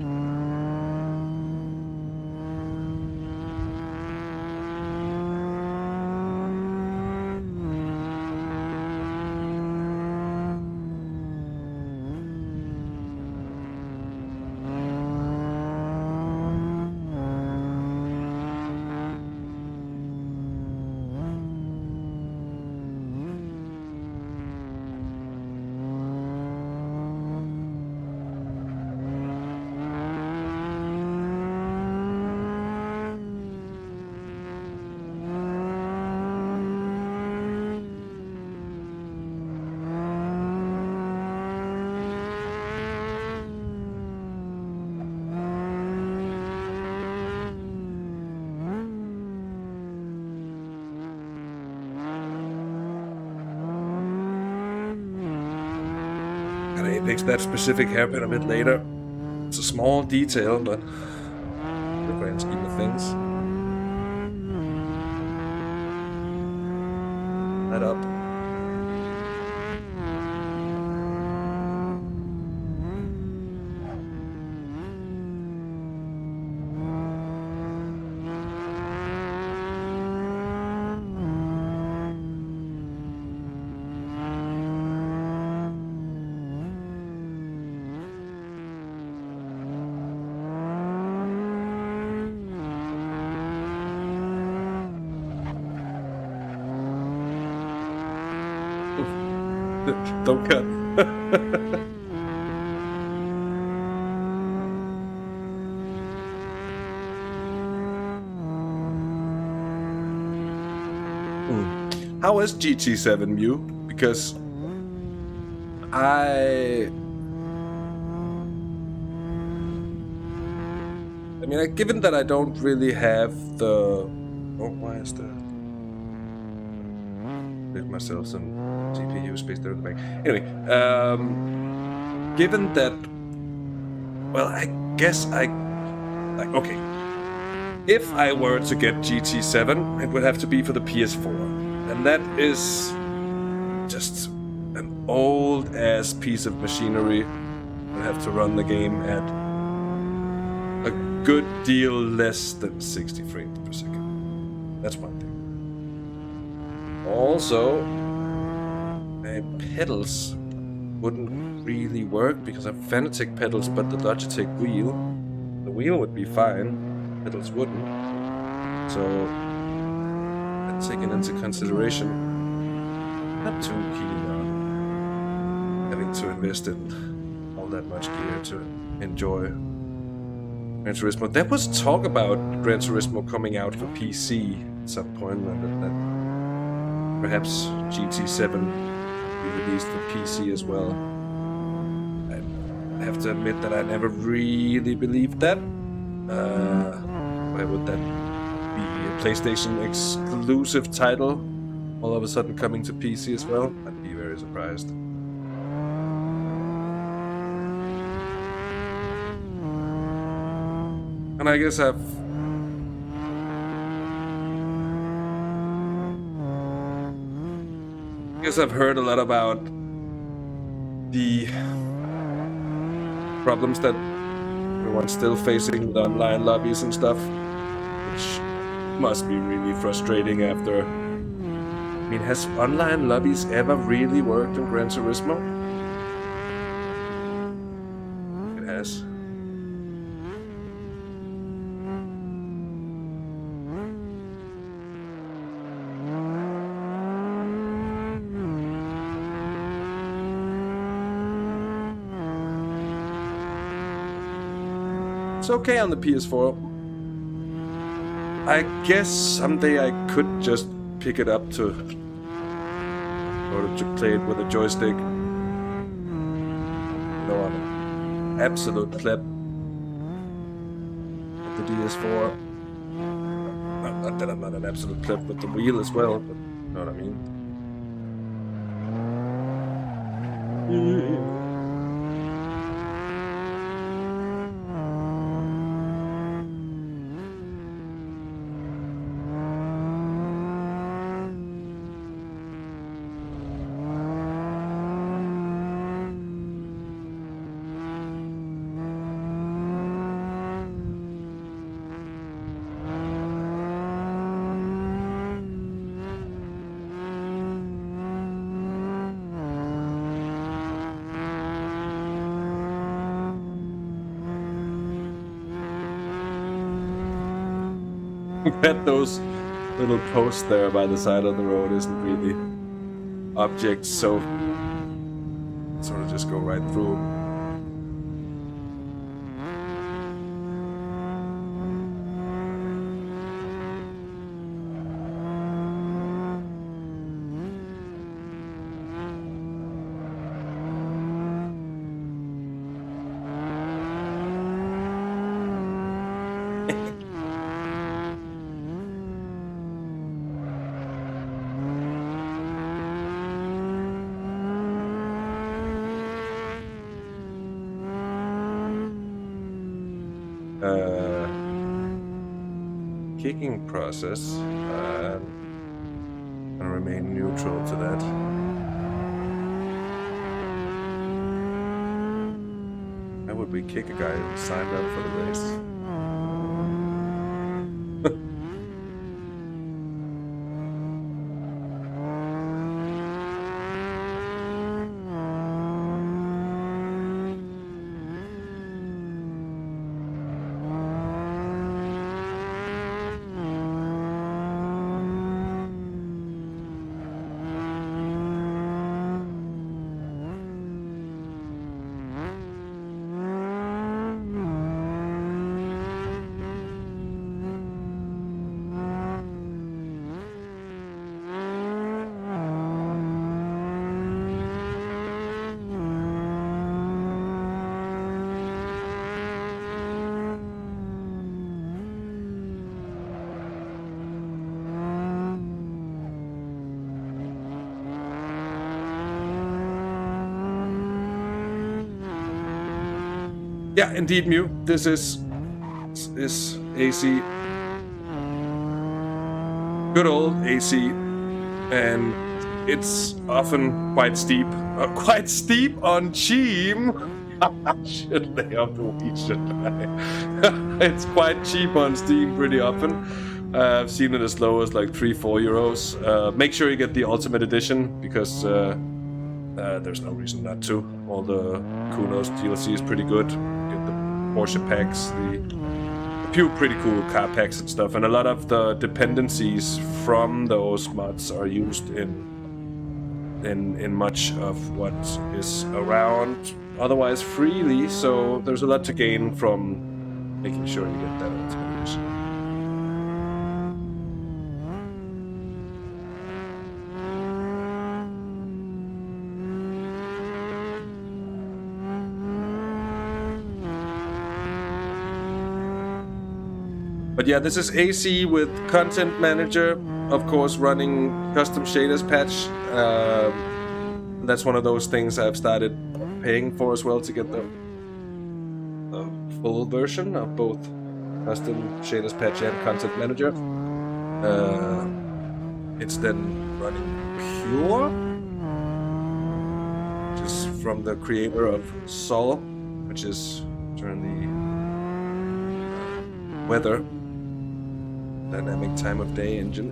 Apex that specific hairpin a bit later. It's a small detail, but the grand scheme of things. That up. Don't cut. How is GT7 Mew? Because I mean, given that I don't really have the... Oh, why is the... Give myself some CPU space there at the back. Anyway, given that... Well, I guess I... Like, okay. If I were to get GT7, it would have to be for the PS4. And that is just an old-ass piece of machinery. I have to run the game at a good deal less than 60 frames per second. That's one thing. Also, my pedals wouldn't really work because I have Fanatec pedals, but the Logitech wheel. The wheel would be fine, pedals wouldn't. So, that's taken into consideration. Not too keen on having to invest in all that much gear to enjoy Gran Turismo. There was talk about Gran Turismo coming out for PC at some point, and that perhaps GT7 be released for PC as well. I have to admit that I never really believed that. Why would that be a PlayStation exclusive title all of a sudden coming to PC as well? I'd be very surprised. And I guess I've heard a lot about the problems that everyone's still facing with online lobbies and stuff, which must be really frustrating after... I mean, has online lobbies ever really worked in Gran Turismo? It has. It's okay on the PS4. I guess someday I could just pick it up to in order to play it with a joystick. No, I'm an absolute pleb with the DS4. Not that I'm not an absolute pleb with the wheel as well, but you know what I mean. That those little posts there by the side of the road isn't really objects, so sort of just go right through them. Kicking process and remain neutral to that. How would we kick a guy who signed up for the race? Yeah, indeed, Mew. This is AC good old AC, and it's often quite steep. Quite steep on cheap. Should lay off the weed, shouldn't I? It's quite cheap on Steam pretty often. I've seen it as low as like 3-4 euros. Make sure you get the Ultimate Edition, because there's no reason not to. All the Kunos DLC is pretty good. Get the Porsche packs, a few pretty cool car packs and stuff, and a lot of the dependencies from those mods are used in much of what is around otherwise freely, so there's a lot to gain from making sure you get that Ultimate Edition. But yeah, this is AC with Content Manager, of course, running custom shaders patch. That's one of those things I've started paying for as well, to get the full version of both custom shaders patch and Content Manager. It's then running Pure, which is from the creator of Sol, which is during the weather dynamic time of day engine,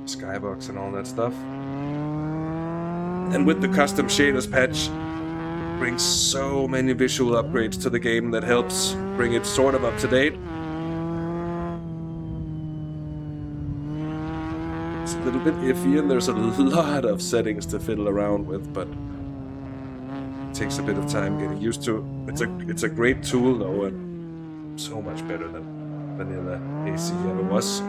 skybox and all that stuff. And with the custom shaders patch, brings so many visual upgrades to the game that helps bring it sort of up to date. It's a little bit iffy, and there's a lot of settings to fiddle around with, but it takes a bit of time getting used to. It's a great tool though, and so much better than vanilla AC ever was.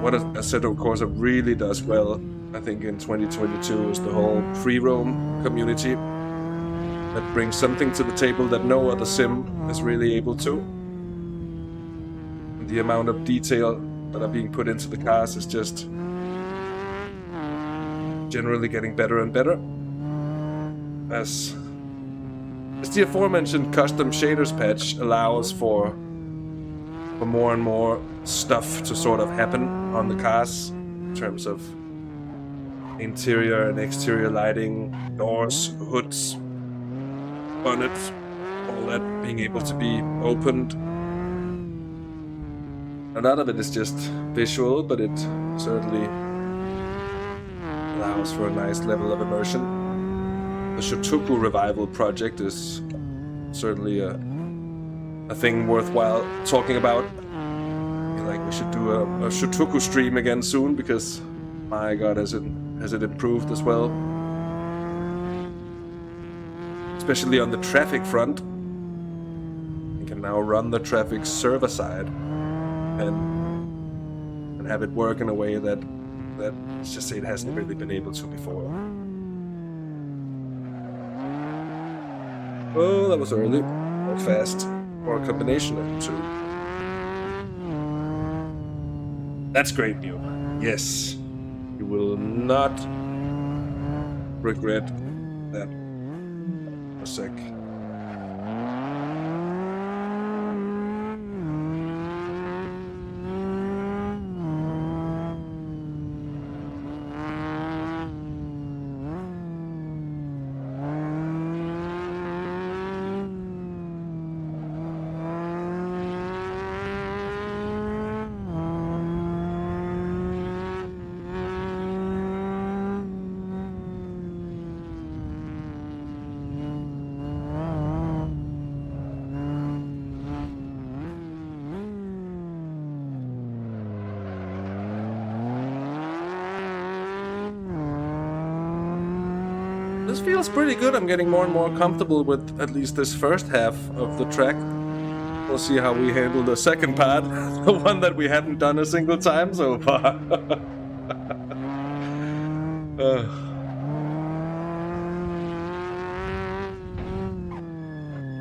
What Assetto Corsa really does well, I think, in 2022 is the whole free roam community. That brings something to the table that no other sim is really able to. And the amount of detail that are being put into the cars is just generally getting better and better. As the aforementioned custom shaders patch allows for more and more stuff to sort of happen on the cars in terms of interior and exterior lighting, doors, hoods, bonnets, all that being able to be opened. A lot of it is just visual, but it certainly allows for a nice level of immersion. The Shotoku Revival project is certainly a thing worthwhile talking about. I feel like we should do a Shotoku stream again soon, because my god, has it improved as well. Especially on the traffic front. You can now run the traffic server side and have it work in a way that let's just say it hasn't really been able to before. Oh, that was early or fast, or a combination of the two. That's great news. Yes, you will not regret that. A sec. This feels pretty good. I'm getting more and more comfortable with at least this first half of the track. We'll see how we handle the second part, the one that we haven't done a single time so far.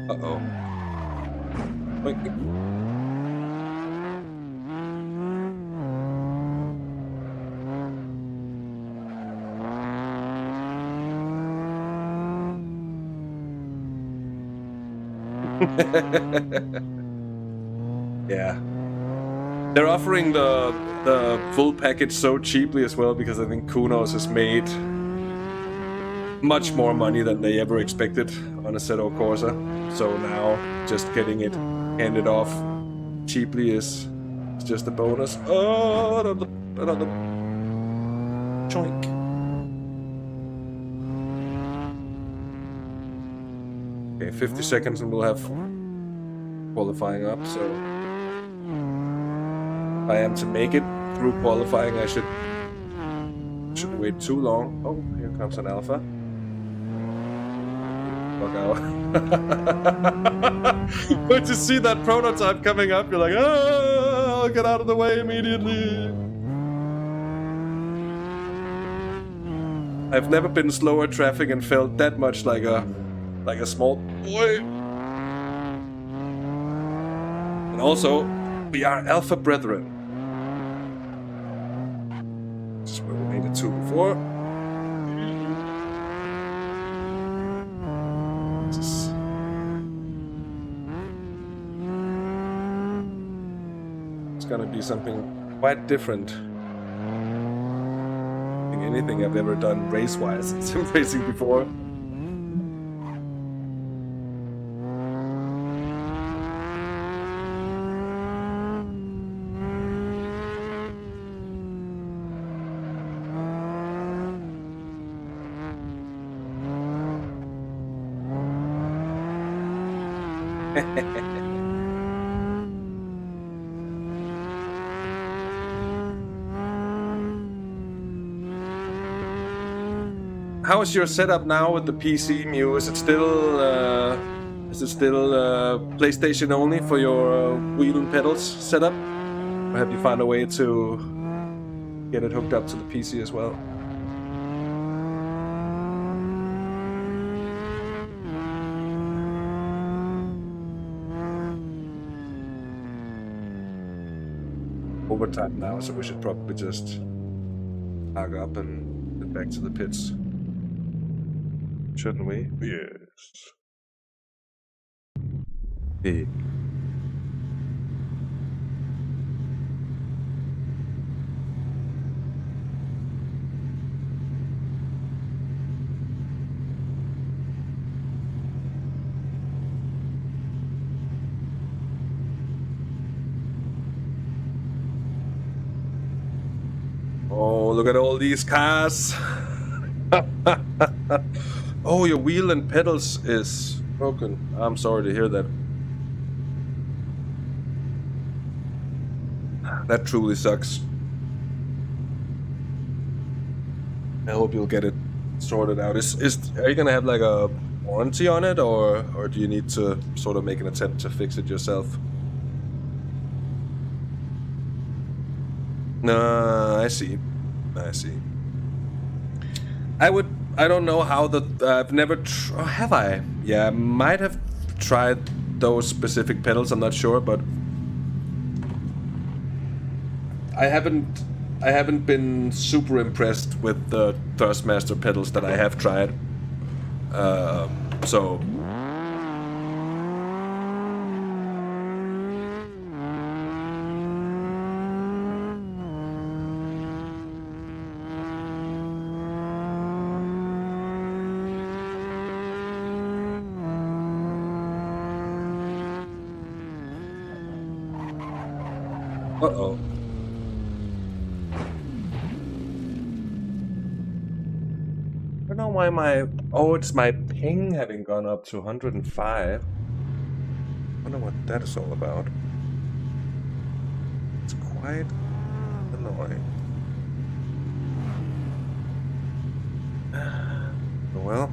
Uh-oh. Yeah. They're offering the full package so cheaply as well, because I think Kunos has made much more money than they ever expected on Assetto Corsa. So now just getting it handed off cheaply is just a bonus. Oh, another choink. Okay, 50 seconds and we'll have qualifying up, so if I am to make it through qualifying, I shouldn't wait too long. Oh, here comes an alpha. Fuck out. When you see that prototype coming up, you're like, oh, I'll get out of the way immediately. I've never been slower traffic and felt that much like a small boy. And also, we are alpha brethren. This is where we made it to before. It's gonna be something quite different than anything I've ever done race-wise in Simracing before. How is your setup now with the PC, Mew? Is it still PlayStation only for your wheel and pedals setup, or have you found a way to get it hooked up to the PC as well? Overtime now, so we should probably just hug up and get back to the pits. Shouldn't we? Yes. Hey. Oh, look at all these cars. Oh, your wheel and pedals is broken. I'm sorry to hear that. That truly sucks. I hope you'll get it sorted out. Are you gonna have like a warranty on it, or do you need to sort of make an attempt to fix it yourself? No, I see. I don't know how I've never have I? Yeah, I might have tried those specific pedals, I'm not sure, but I haven't been super impressed with the Thrustmaster pedals that I have tried. So uh-oh. I don't know why it's my ping having gone up to 105. I wonder what that is all about. It's quite annoying. Well.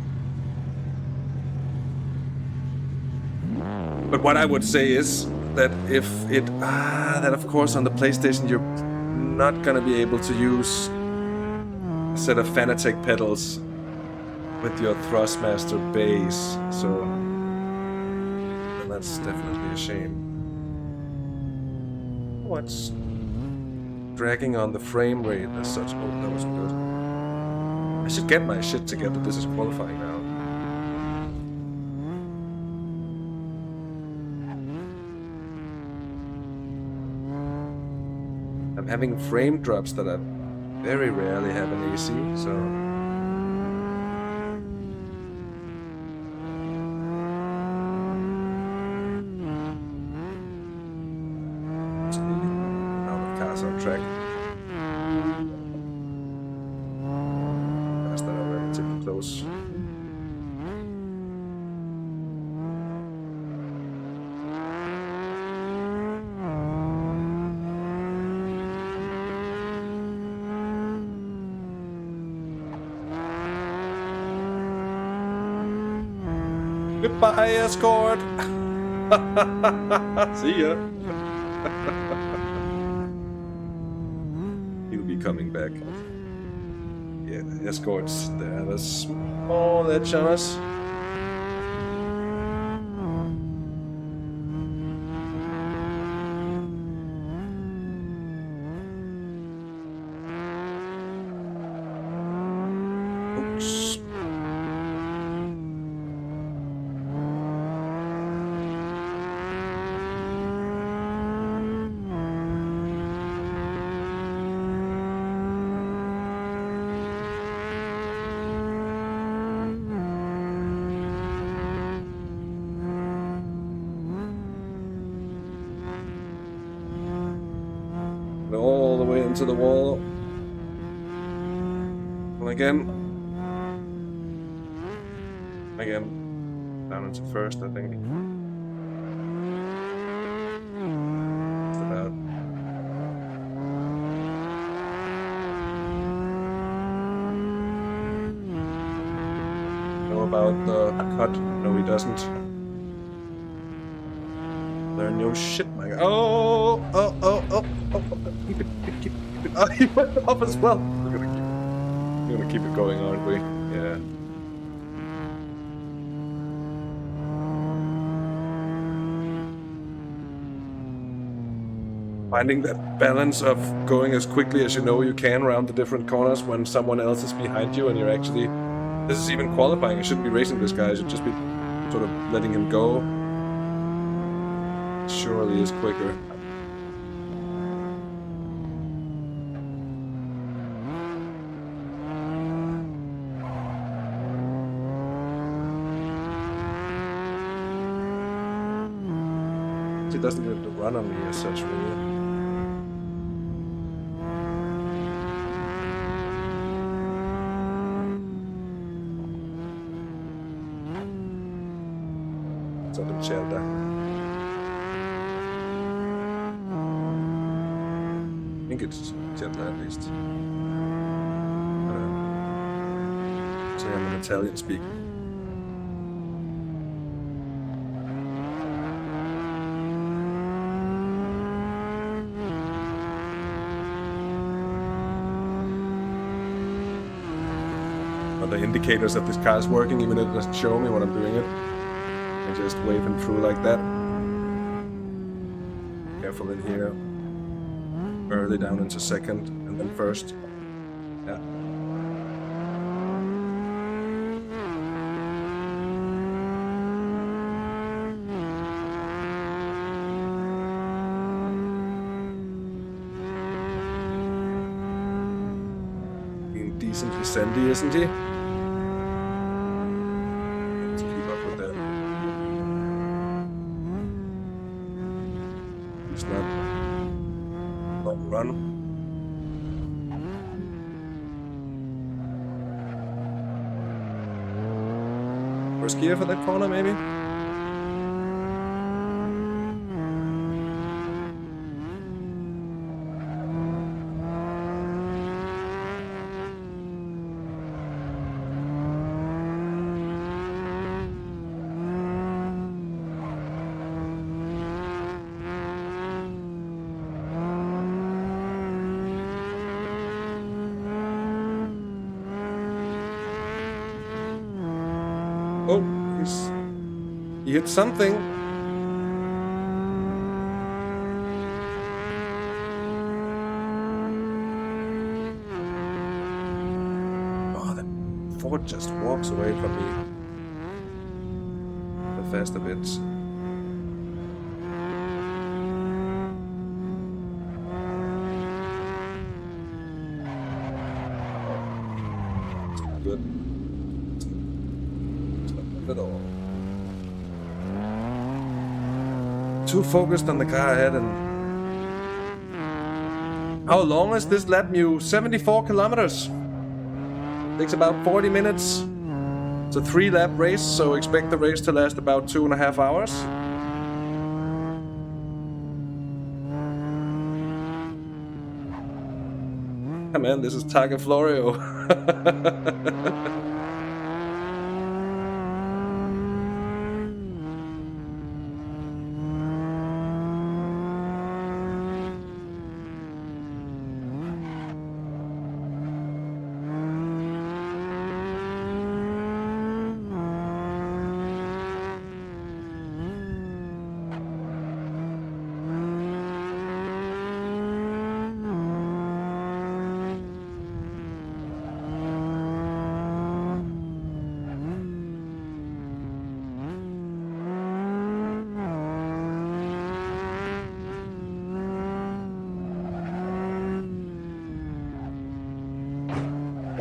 But what I would say is that if it that of course on the PlayStation you're not gonna be able to use a set of Fanatec pedals with your Thrustmaster bass, so that's definitely a shame. what's dragging on the frame rate as such? Oh, that was good. I should get my shit together. This is qualifying now. I'm having frame drops that I very rarely have in AC, so... Now the car's on track. Cars that are relatively close. Goodbye, escort! See ya! He'll be coming back. Yeah, the escorts, they have a small edge on us. Oops. All the way into the wall. Well, again, down into first, I think. Just about. Know about the cut? No, he doesn't. Learn your shit, my guy. Oh! Keep it. Oh, he went off as well. We're gonna keep it going, aren't we? Yeah. Finding that balance of going as quickly as you know you can around the different corners when someone else is behind you and you're actually... This is even qualifying. You shouldn't be racing this guy. You should just be sort of letting him go. Surely is quicker. He doesn't have to run on me as such, really. Så de kände. I think it's Jetta at least. So I'm an Italian speaker. The indicators that this car is working, even if it doesn't show me when I'm doing it. I just wave him through like that. Careful in here. Early down into second, and then first. Yeah. Being decently sandy, isn't he? Run. First gear for that corner, maybe? Oh, he hit something. What just walks away from me? The faster bits. Good. At all. Too focused on the car ahead. And how long is this lap, Mew? 74 kilometers. Takes about 40 minutes. It's a 3-lap race, so expect the race to last about 2.5 hours. Come on, this is Targa Florio.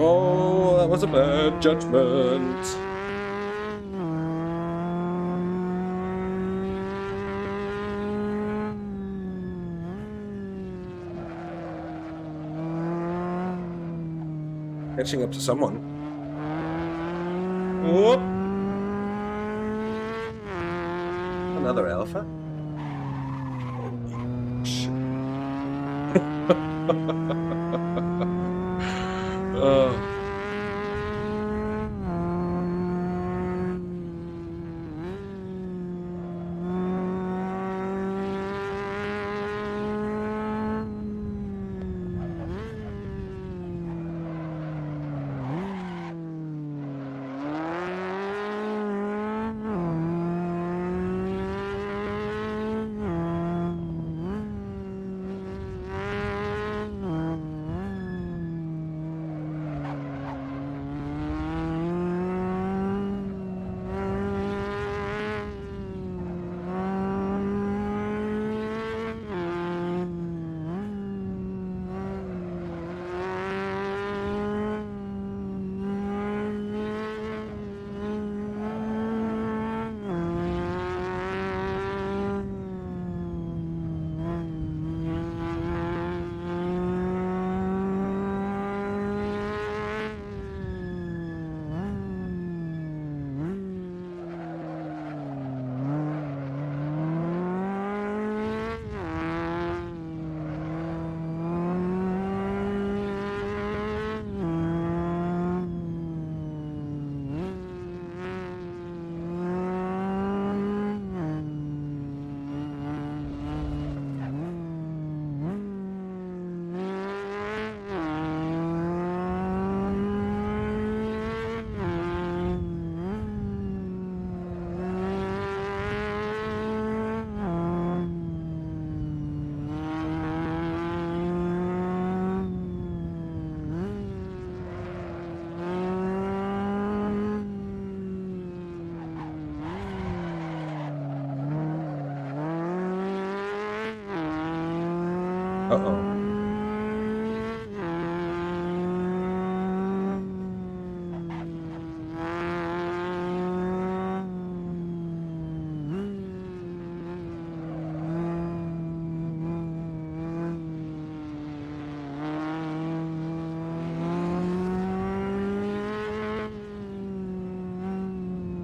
Oh, that was a bad judgment. Catching up to someone. Whoop. Another alpha? Oh, shit. Uh-oh.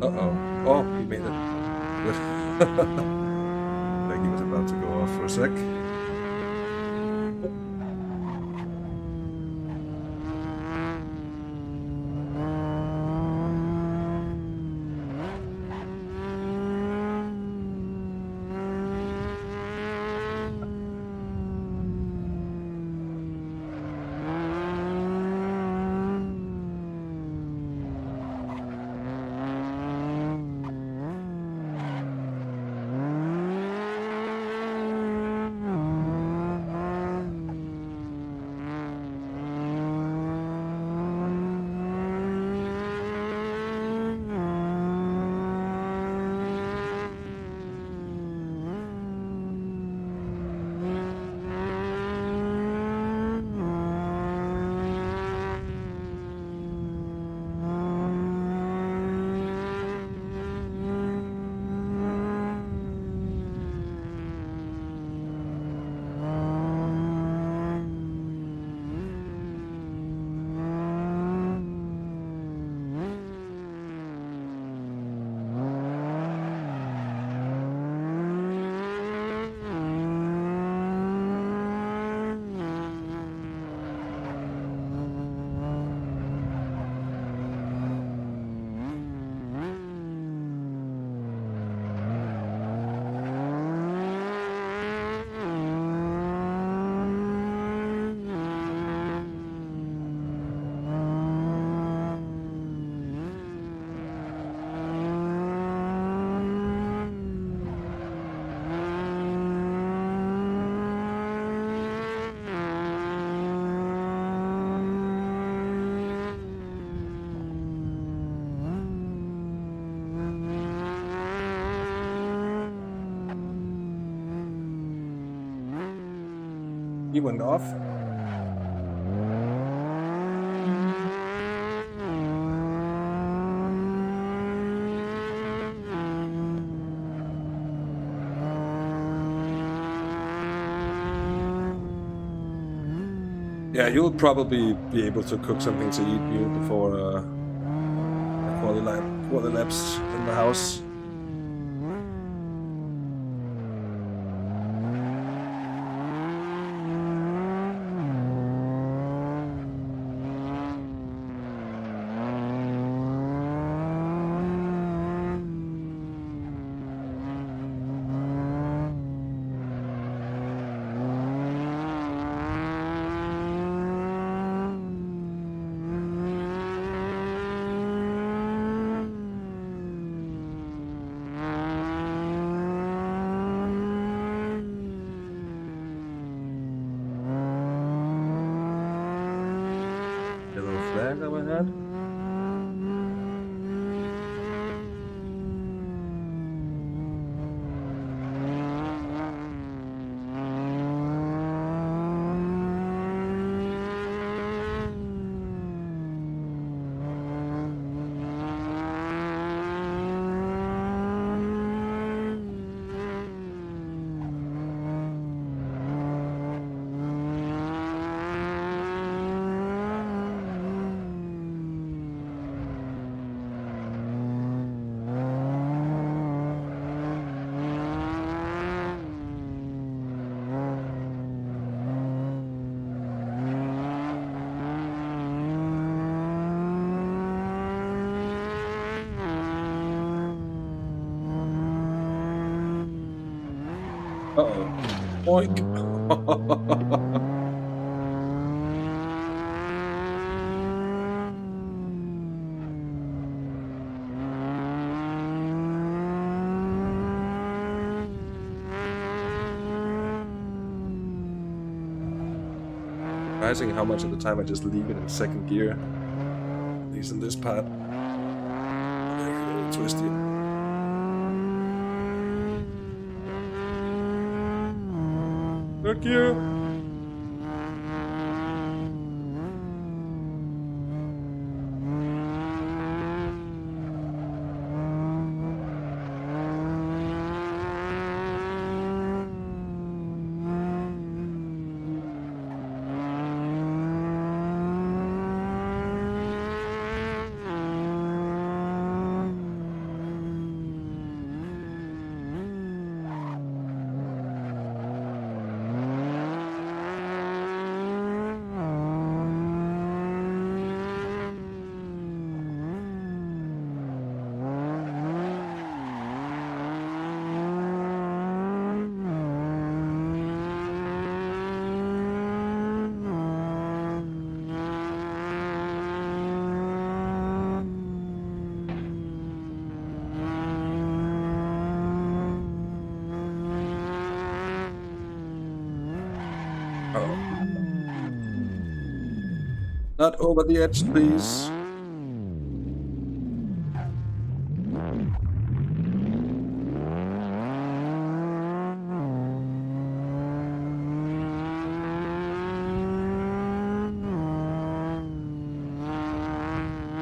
Uh-oh. Oh, he made it. Good. Like he was about to go off for a sec. He went off. Yeah, you'll probably be able to cook something to eat you before the quali laps in the house. Yellow flag overhead. Uh-oh. Oink. Surprising how much of the time I just leave it in second gear. At least in this part. Very a little twisty. Fuck you! Not over the edge, please.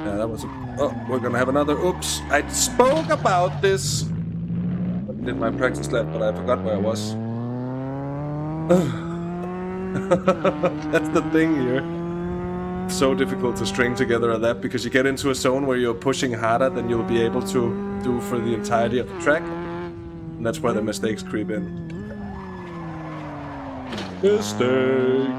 Yeah, that was a... Oh, we're gonna have another... Oops. I spoke about this. I did my practice lap, but I forgot where I was. That's the thing here. So difficult to string together a lap because you get into a zone where you're pushing harder than you'll be able to do for the entirety of the track. And that's where the mistakes creep in. Mistake!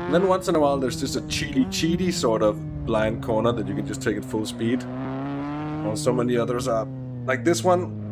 And then once in a while there's just a cheaty sort of blind corner that you can just take at full speed. While so many others are like this one.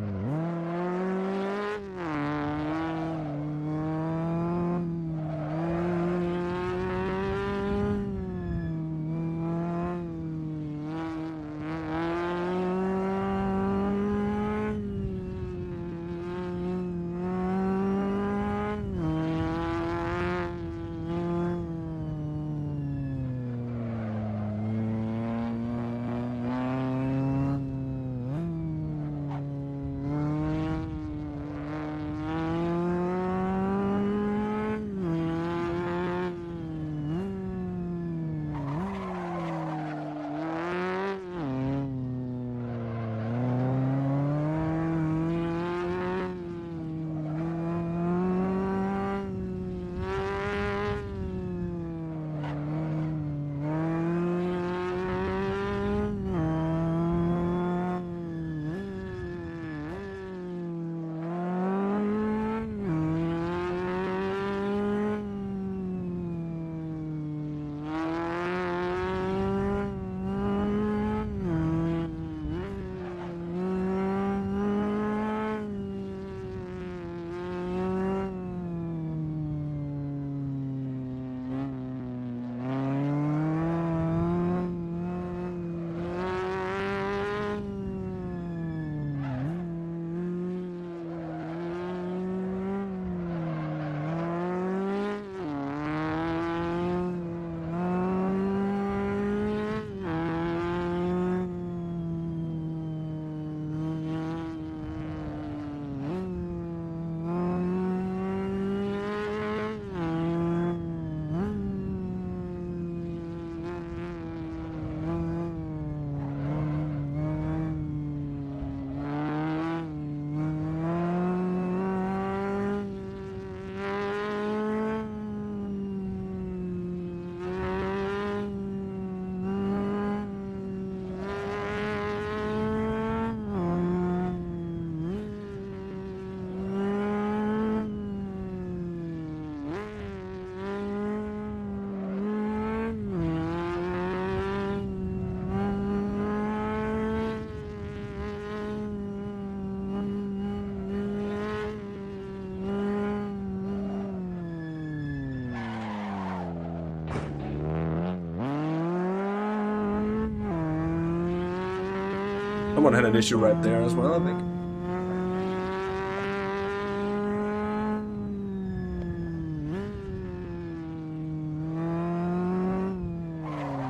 Someone had an issue right there as well, I think.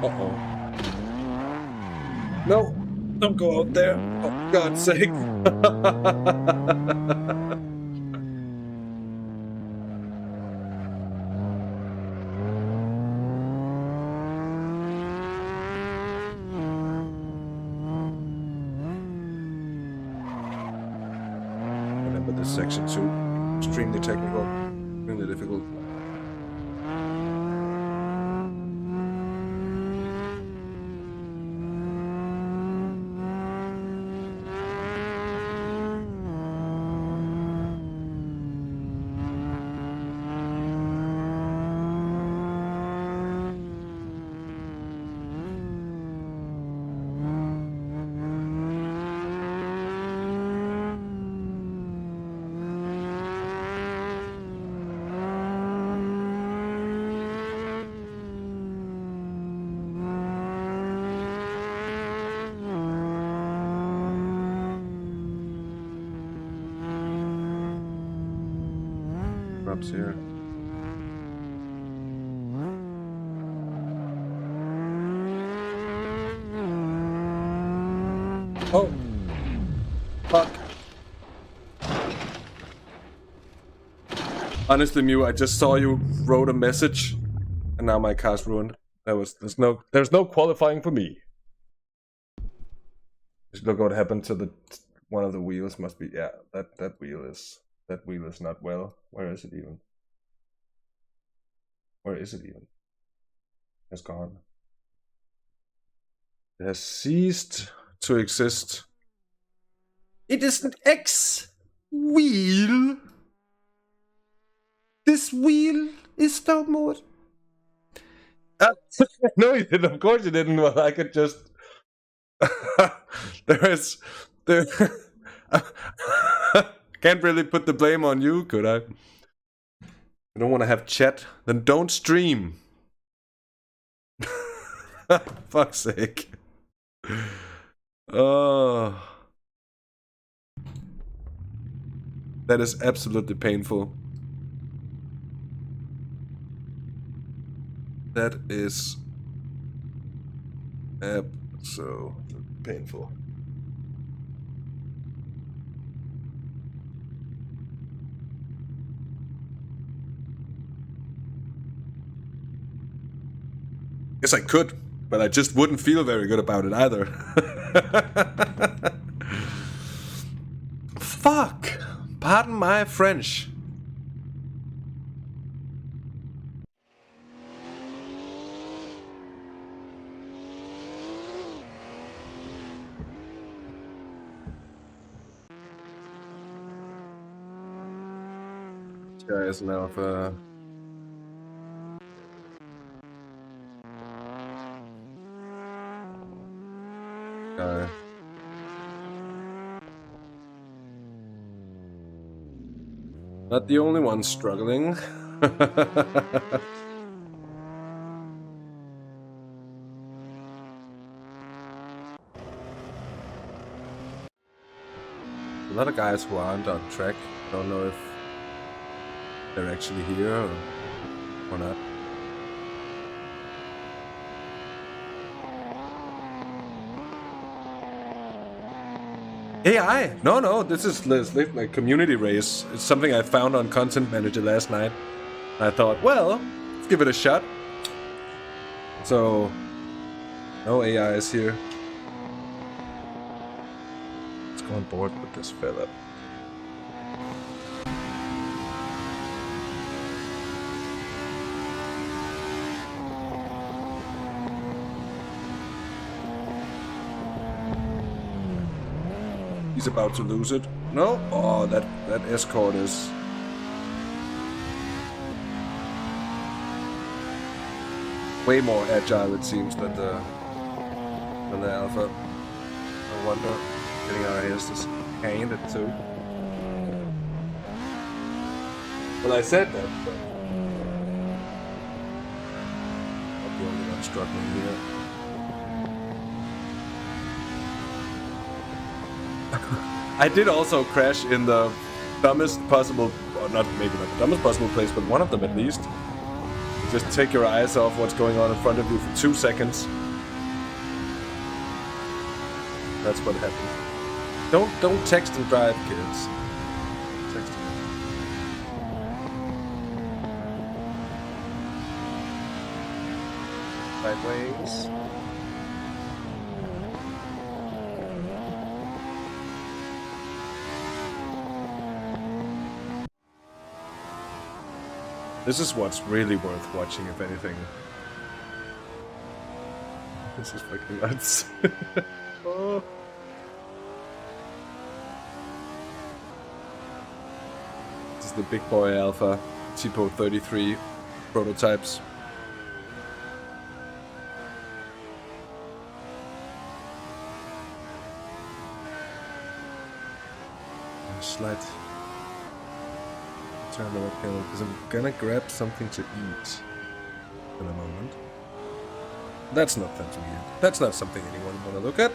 Uh-oh. No, don't go out there. Oh, God's sake. Remember this section too. Extremely technical, extremely difficult. Here. Oh, fuck. Honestly, Mew, I just saw you wrote a message, and now my car's ruined. There's no qualifying for me. Just look what happened to one of the wheels. Must be that wheel is not well. Where is it even? Where is it even? It's gone. It has ceased to exist. It is an X wheel. This wheel is no more. No, you didn't. Of course you didn't. Well, I could just. There. Can't really put the blame on you, could I? I don't want to have chat. Then don't stream. Fuck's sake. Oh. That is absolutely painful. That is absolutely painful. Yes, I could, but I just wouldn't feel very good about it either. Fuck! Pardon my French. This guy is an alpha. Not the only one struggling. A lot of guys who aren't on track. Don't know if they're actually here or not. AI! No, this is like community race. It's something I found on Content Manager last night. I thought, well, let's give it a shot. So, no AI is here. Let's go on board with this fella. He's about to lose it. No? Oh, that escort is... way more agile, it seems, than the Alpha. No wonder. Getting our ears just handed too. Well, I said that, but... not the only one struggling here. I did also crash in the dumbest possible, or not maybe not the dumbest possible place, but one of them at least. Just take your eyes off what's going on in front of you for 2 seconds. That's what happened. Don't text and drive, kids. Text and sideways. This is what's really worth watching, if anything. This is fucking nuts. Oh. This is the Big Boy Alpha Tipo 33 prototypes. Slide. Turn the webcam because I'm gonna grab something to eat in a moment. That's not that weird. That's not something anyone wanna look at.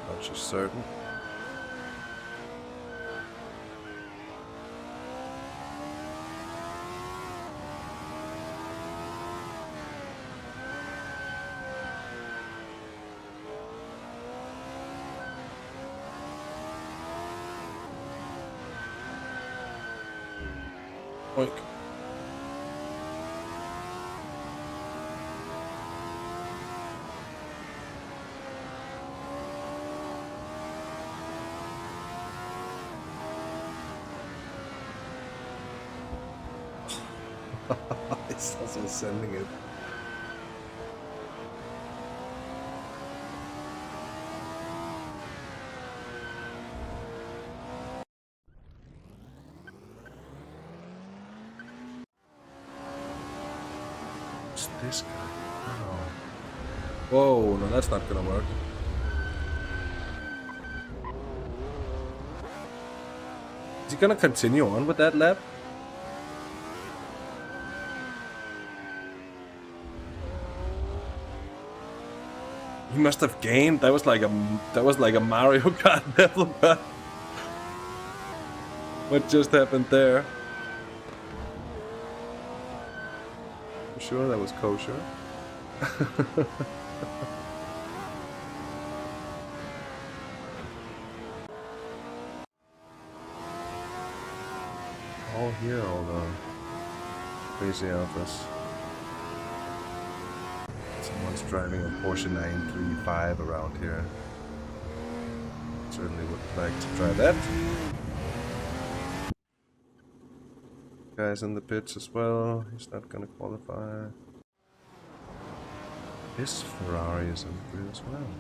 Not just certain. Oink. It's also sending it. This guy. Oh. Whoa, no, that's not gonna work. Is he gonna continue on with that lap? He must have gained. That was like a Mario Kart level. What just happened there? Sure, that was kosher. All here, all the crazy alphas. Someone's driving a Porsche 935 around here. Certainly would like to try that. Guys in the pits as well. He's not gonna qualify. This Ferrari is in the grid as well.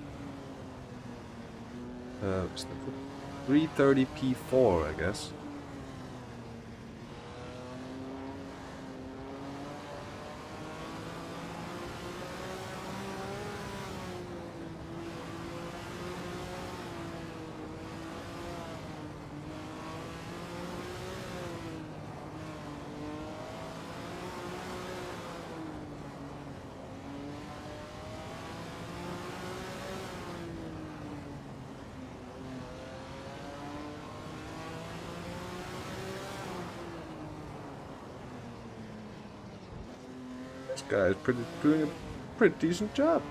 Is that the 330 P4, I guess. This guy is doing a pretty decent job.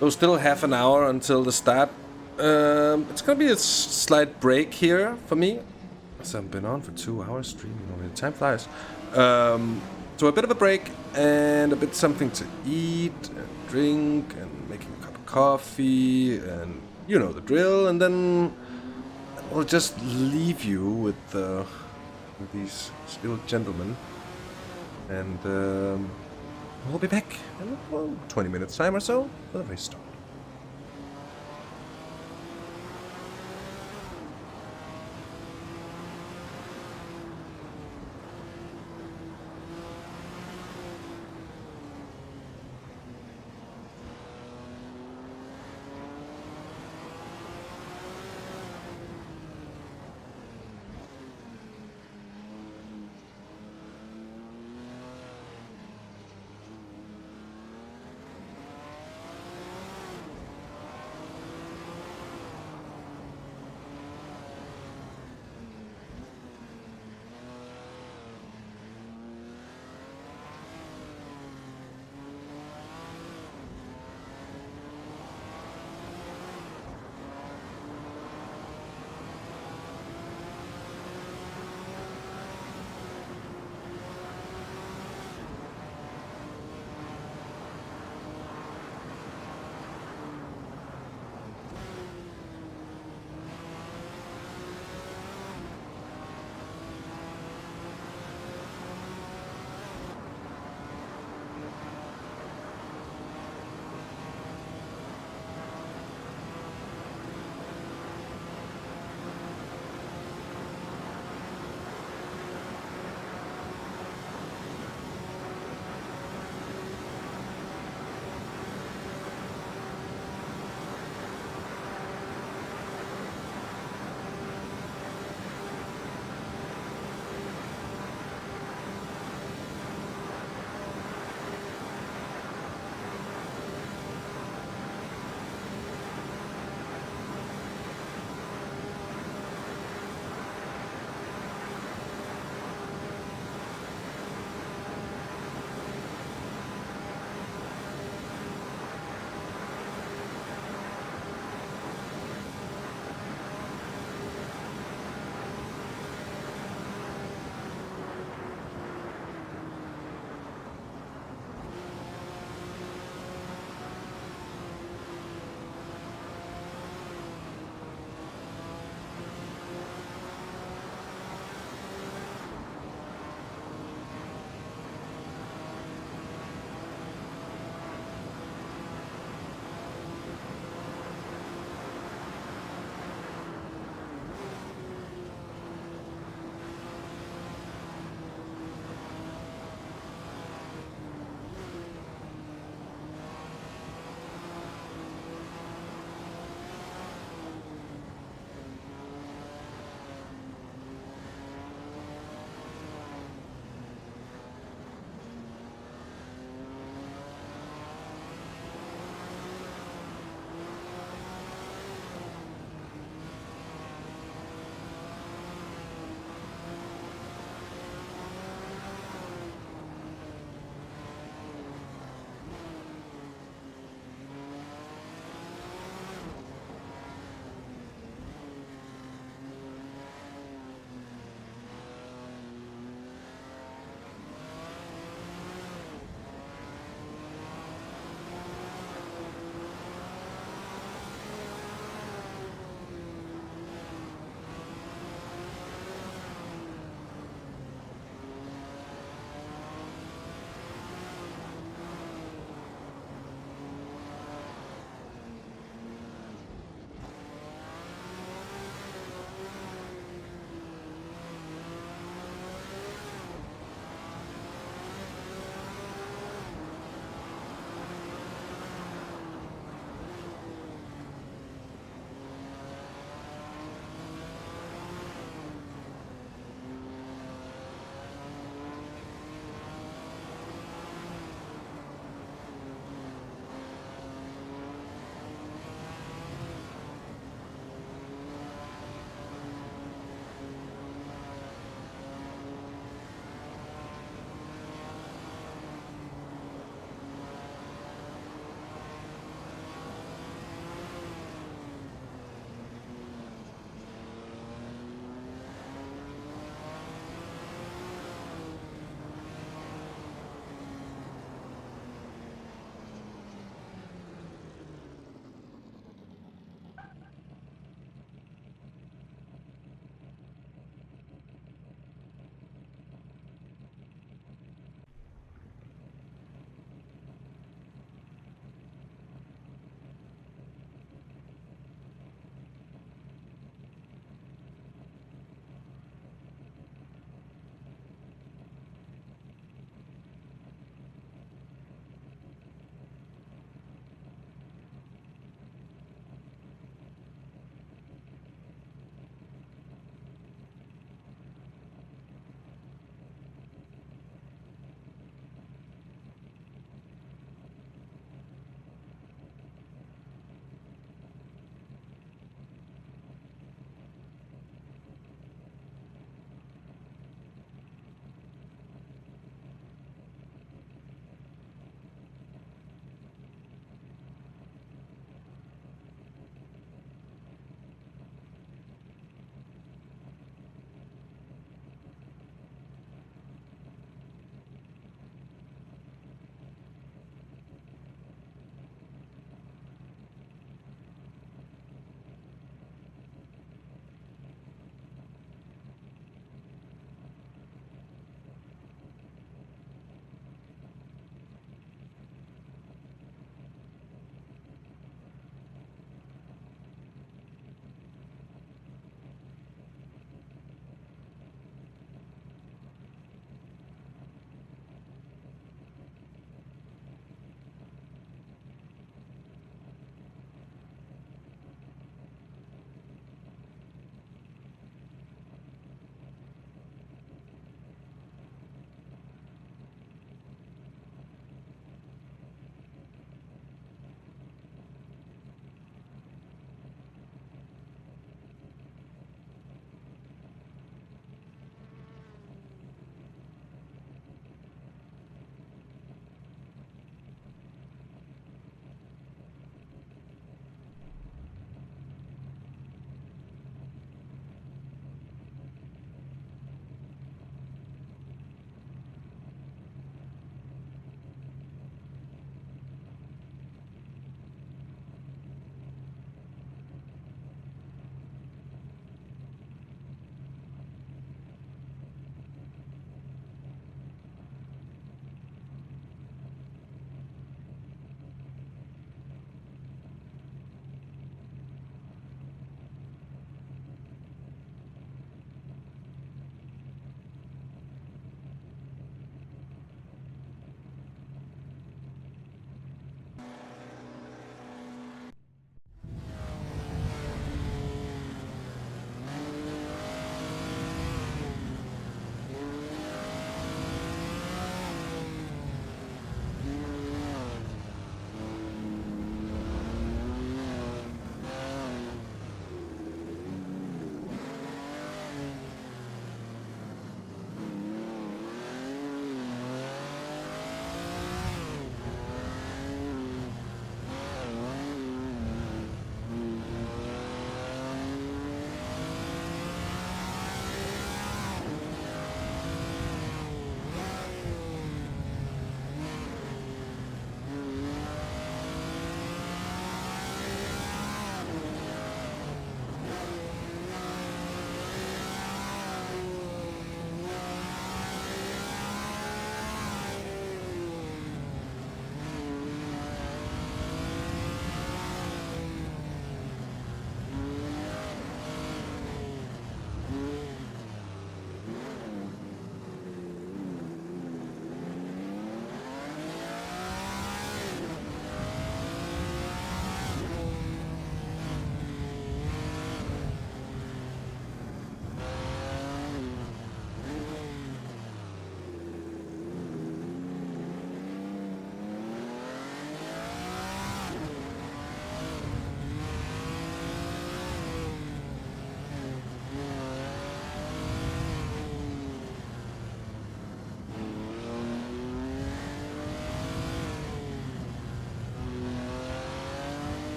So still half an hour until the start. It's gonna be a slight break here for me. So I've been on for 2 hours streaming already. Time flies. So a bit of a break and a bit something to eat and drink and making a cup of coffee and you know the drill. And then I'll just leave you with these skilled gentlemen. And we'll be back in 20 minutes time or so for the race start.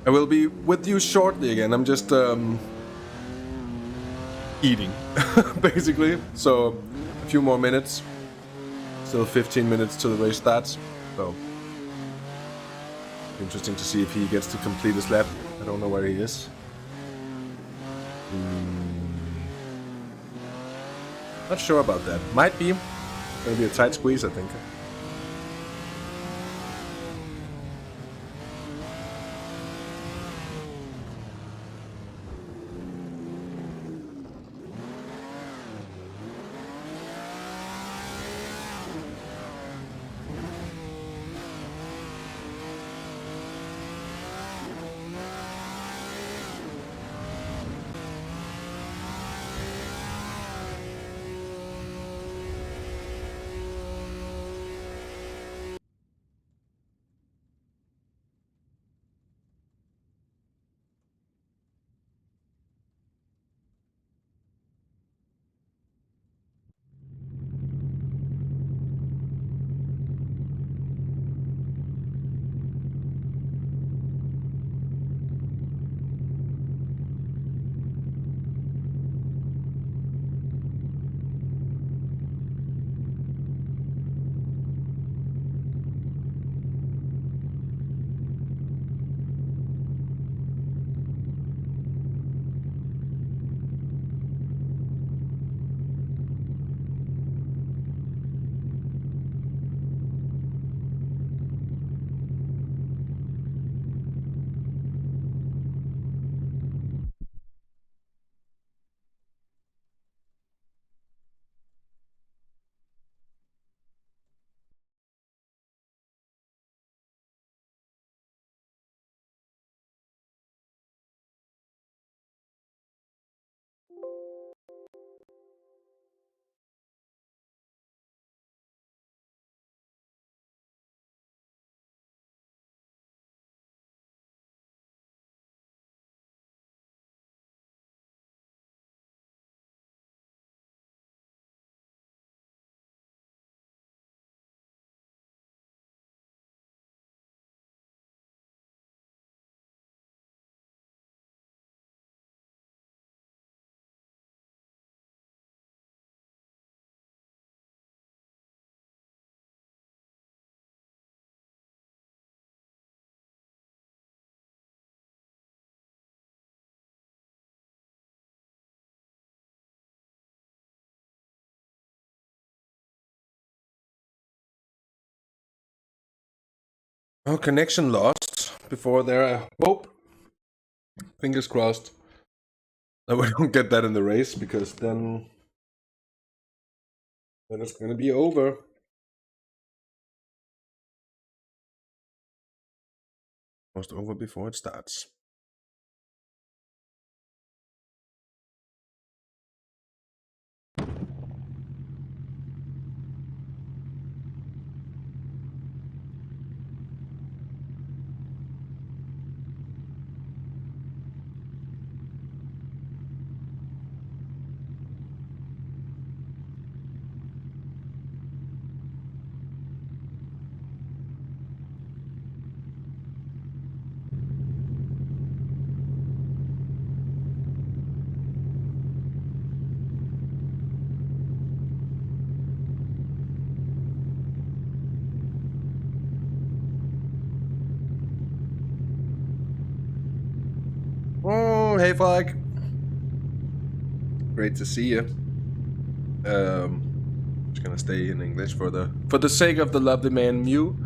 I will be with you shortly again. I'm just eating, basically. So a few more minutes. Still 15 minutes till the race starts. So interesting to see if he gets to complete his lap. I don't know where he is. Not sure about that. Might be. Gonna be a tight squeeze, I think. Oh, connection lost before there. I hope. Fingers crossed that we don't get that in the race, because then it's gonna be over. Almost over before it starts. Oh, hey, Flag. Great to see you. Just gonna stay in English for the sake of the lovely man Mew.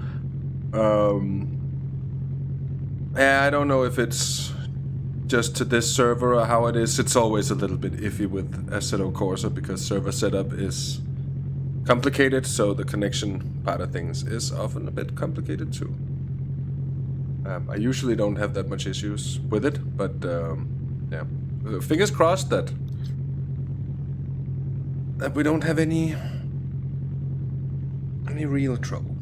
Yeah, I don't know if it's just to this server or how it is. It's always a little bit iffy with Assetto Corsa because server setup is complicated, so the connection part of things is often a bit complicated too. I usually don't have that much issues with it, but yeah, fingers crossed that we don't have any real trouble.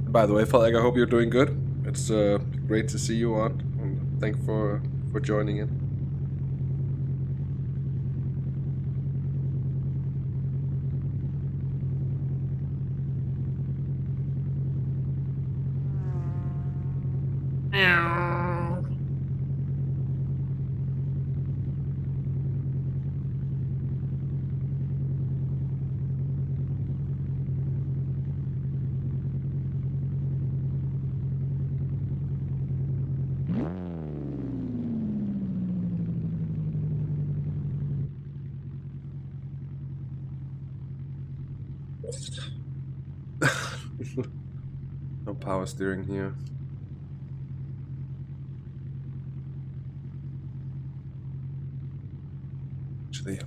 By the way, Falk, I hope you're doing good. It's great to see you on, and thanks for joining in. No power steering here. Actually,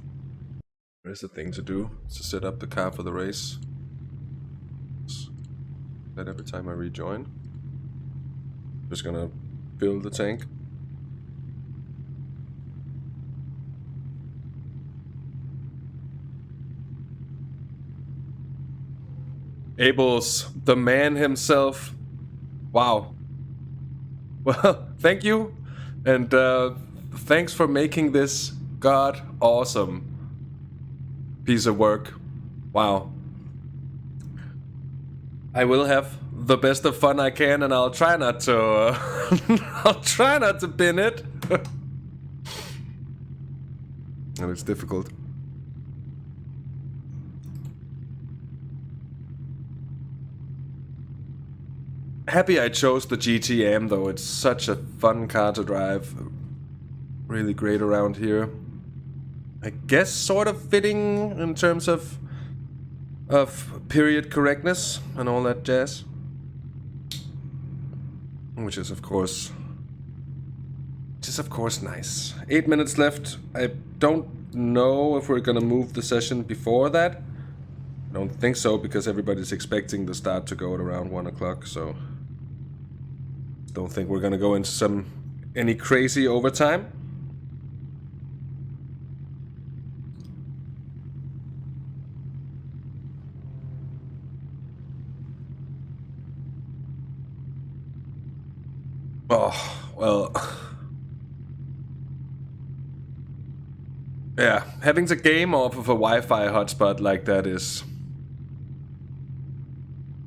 there's a thing to do. It's to set up the car for the race. That every time I rejoin. Just gonna fill the tank. Abel's the man himself. Wow. Well, thank you. And thanks for making this god awesome piece of work. Wow. I will have the best of fun I can, and I'll try not to I'll try not to bin it. And it's difficult. Happy I chose the GTM though. It's such a fun car to drive. Really great around here. I guess sort of fitting in terms of period correctness and all that jazz. Which is of course nice. 8 minutes left. I don't know if we're gonna move the session before that. I don't think so, because everybody's expecting the start to go at around 1 o'clock, so don't think we're gonna go into any crazy overtime. Oh, well. Yeah, having the game off of a Wi-Fi hotspot like that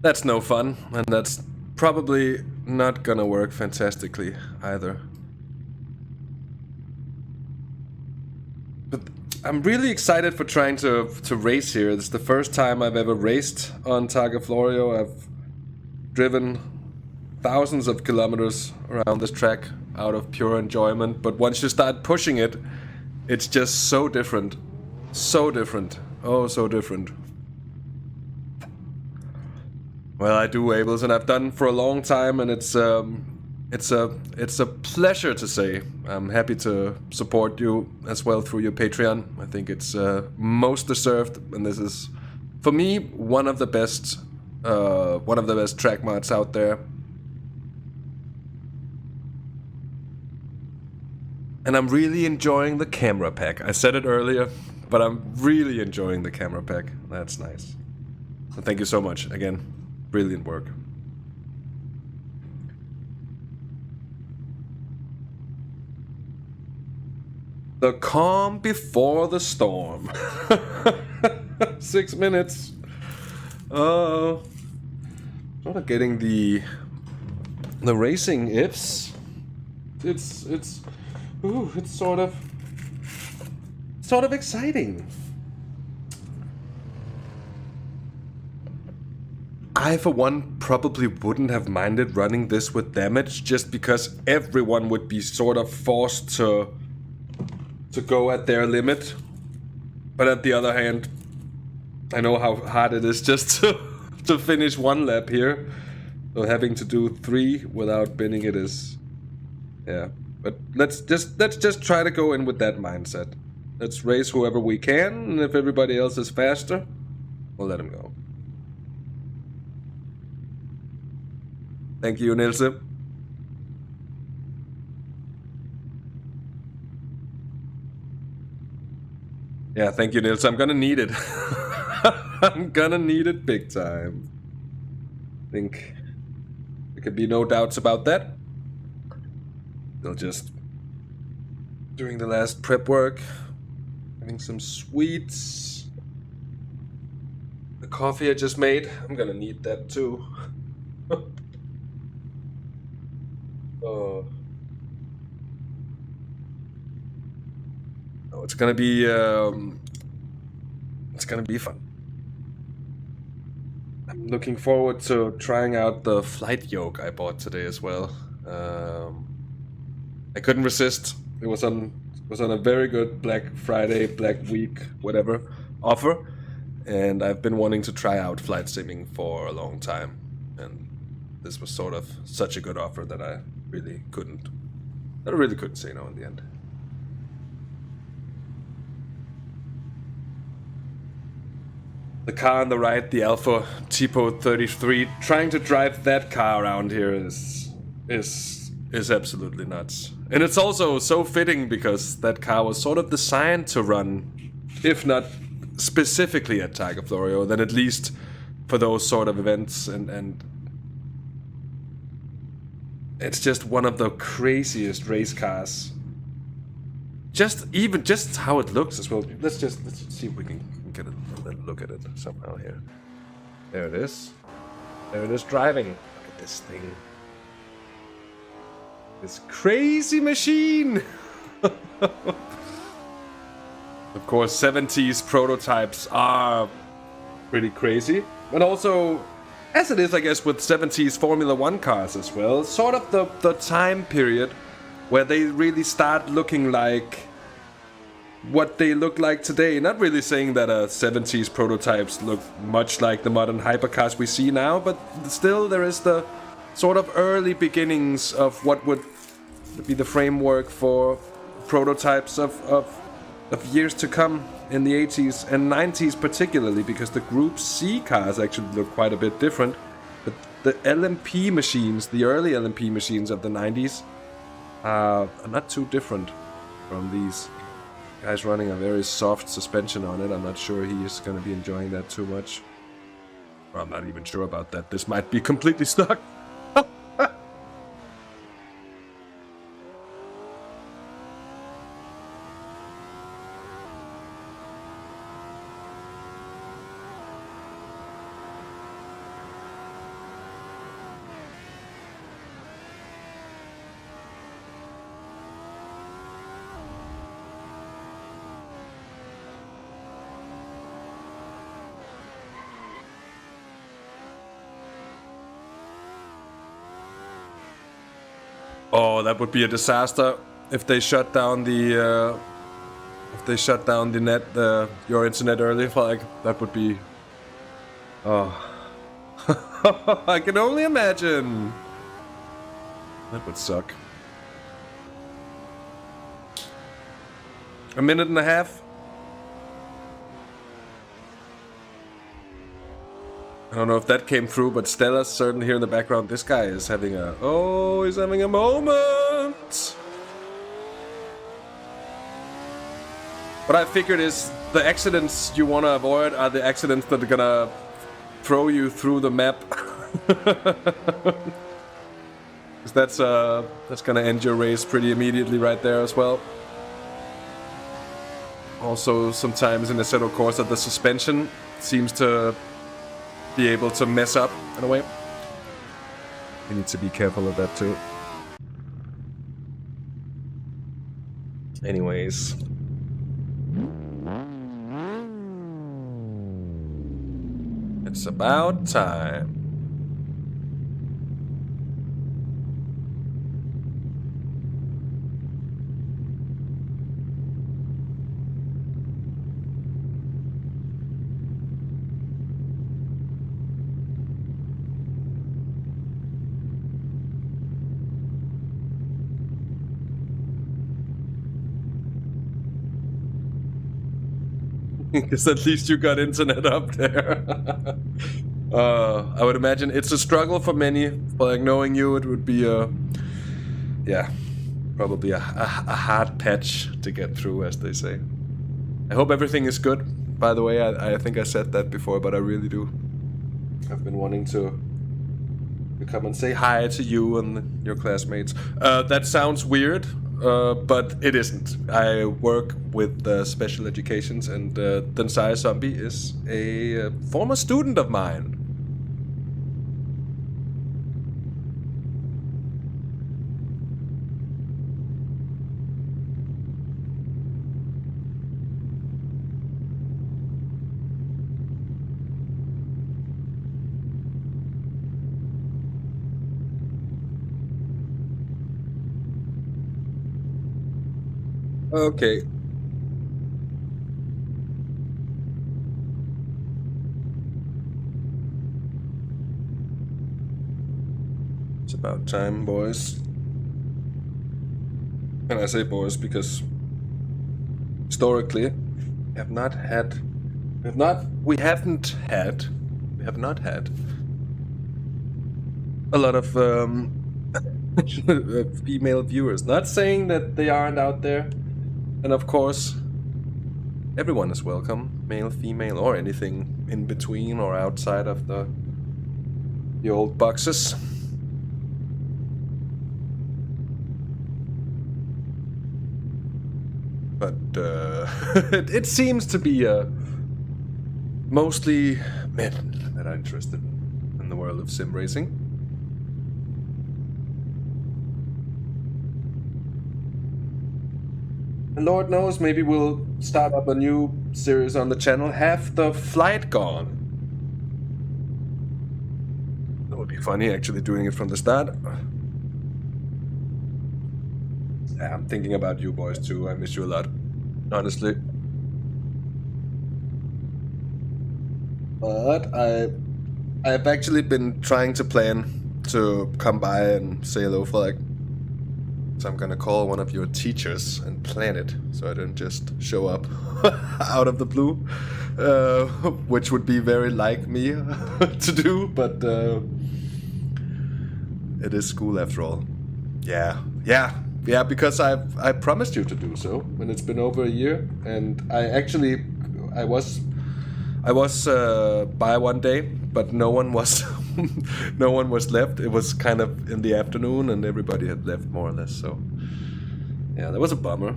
that's no fun, and that's probably not gonna work fantastically either. But I'm really excited for trying to race here. It's the first time I've ever raced on Targa Florio. I've driven thousands of kilometers around this track out of pure enjoyment, but once you start pushing it, it's just so different. So different. Oh, so different. Well, I do Abels, and I've done for a long time, and it's a pleasure to say. I'm happy to support you as well through your Patreon. I think it's most deserved, and this is, for me, one of the best track mods out there. And I'm really enjoying the camera pack. I said it earlier, but I'm really enjoying the camera pack. That's nice. So thank you so much again. Brilliant work. The calm before the storm. 6 minutes. Sort of getting the racing ifs. It's sort of exciting. I, for one, probably wouldn't have minded running this with damage, just because everyone would be sort of forced to go at their limit. But at the other hand, I know how hard it is just to finish one lap here. So having to do 3 without binning it is, yeah. But let's just try to go in with that mindset. Let's race whoever we can, and if everybody else is faster, we'll let him go. Thank you, Nilse. Yeah, thank you, Nils. I'm gonna need it. I'm gonna need it big time. I think there could be no doubts about that. Still just doing the last prep work, having some sweets. The coffee I just made, I'm gonna need that too. Oh, oh it's gonna be fun. I'm looking forward to trying out the flight yoke I bought today as well. I couldn't resist. It was on a very good Black Friday, Black Week, whatever offer, and I've been wanting to try out flight simming for a long time, and this was sort of such a good offer that I really couldn't say no in the end. The car on the right, the Alpha Tipo 33, trying to drive that car around here is absolutely nuts. And it's also so fitting because that car was sort of designed to run, if not specifically at Targa Florio, then at least for those sort of events, and it's just one of the craziest race cars. Just how it looks as well. Let's see if we can get a little look at it somehow here. There it is. There it is driving. Look at this thing. This crazy machine! Of course, 70s prototypes are pretty crazy. But also, as it is, I guess, with 70s Formula 1 cars as well, sort of the time period where they really start looking like what they look like today. Not really saying that 70s prototypes look much like the modern hypercars we see now, but still there is the sort of early beginnings of what would be the framework for prototypes of years to come in the 80s and 90s particularly, because the Group C cars actually look quite a bit different. But the LMP machines, the early LMP machines of the 90s, are not too different from these. Guy's running a very soft suspension on it. I'm not sure he's going to be enjoying that too much. Or I'm not even sure about that. This might be completely stuck. Oh, that would be a disaster if they shut down the net, your internet early. Like, that would be. Oh, I can only imagine. That would suck. A minute and a half. I don't know if that came through, but Stella's certainly here in the background. This guy is having a... Oh, he's having a moment! What I figured is the accidents you want to avoid are the accidents that are gonna throw you through the map. Because that's gonna end your race pretty immediately right there as well. Also, sometimes in the Assetto Corsa, the suspension seems to be able to mess up in a way. You need to be careful of that too. Anyways. It's about time. Because at least you got internet up there. I would imagine it's a struggle for many. But like, knowing you, it would be yeah, probably a hard patch to get through, as they say. I hope everything is good. By the way, I think I said that before, but I really do. I've been wanting to come and say hi to you and your classmates. That sounds weird. But it isn't. I work with special educations, and Densai Zombie is a former student of mine. Okay. It's about time, boys. And I say boys because historically we have not had a lot of female viewers. Not saying that they aren't out there. And of course, everyone is welcome, male, female, or anything in between or outside of the old boxes. But it seems to be mostly men that are interested in the world of sim racing. And Lord knows, maybe we'll start up a new series on the channel. Have the flight gone? That would be funny, actually, doing it from the start. Yeah, I'm thinking about you boys too. I miss you a lot, honestly. But I've actually been trying to plan to come by and say hello for like. So I'm gonna call one of your teachers and plan it, so I don't just show up out of the blue, which would be very like me to do, but it is school after all. Yeah, because I promised you to do so when it's been over a year, and I was by one day, but no one was no one was left. It was kind of in the afternoon, and everybody had left more or less. So yeah, that was a bummer.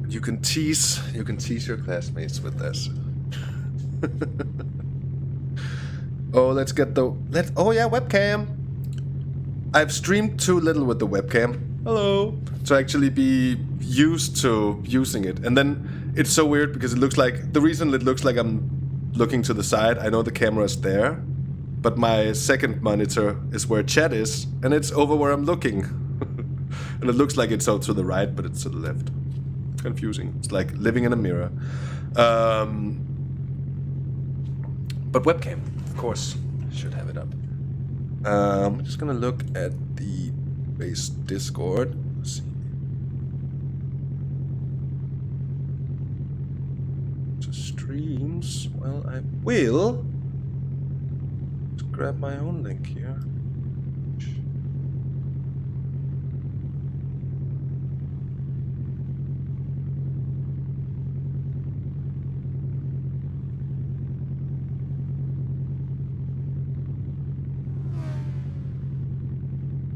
You can tease your classmates with this. Oh, oh yeah, webcam. I've streamed too little with the webcam. Hello. To actually be used to using it. And then it's so weird because it looks like, the reason it looks like I'm looking to the side, I know the camera is there, but my second monitor is where chat is, and it's over where I'm looking. And it looks like it's out to the right, but it's to the left. Confusing. It's like living in a mirror. But webcam, of course, should have it up. I'm just gonna look at the base Discord. Let's see. To streams. Well, I will. Let's grab my own link here.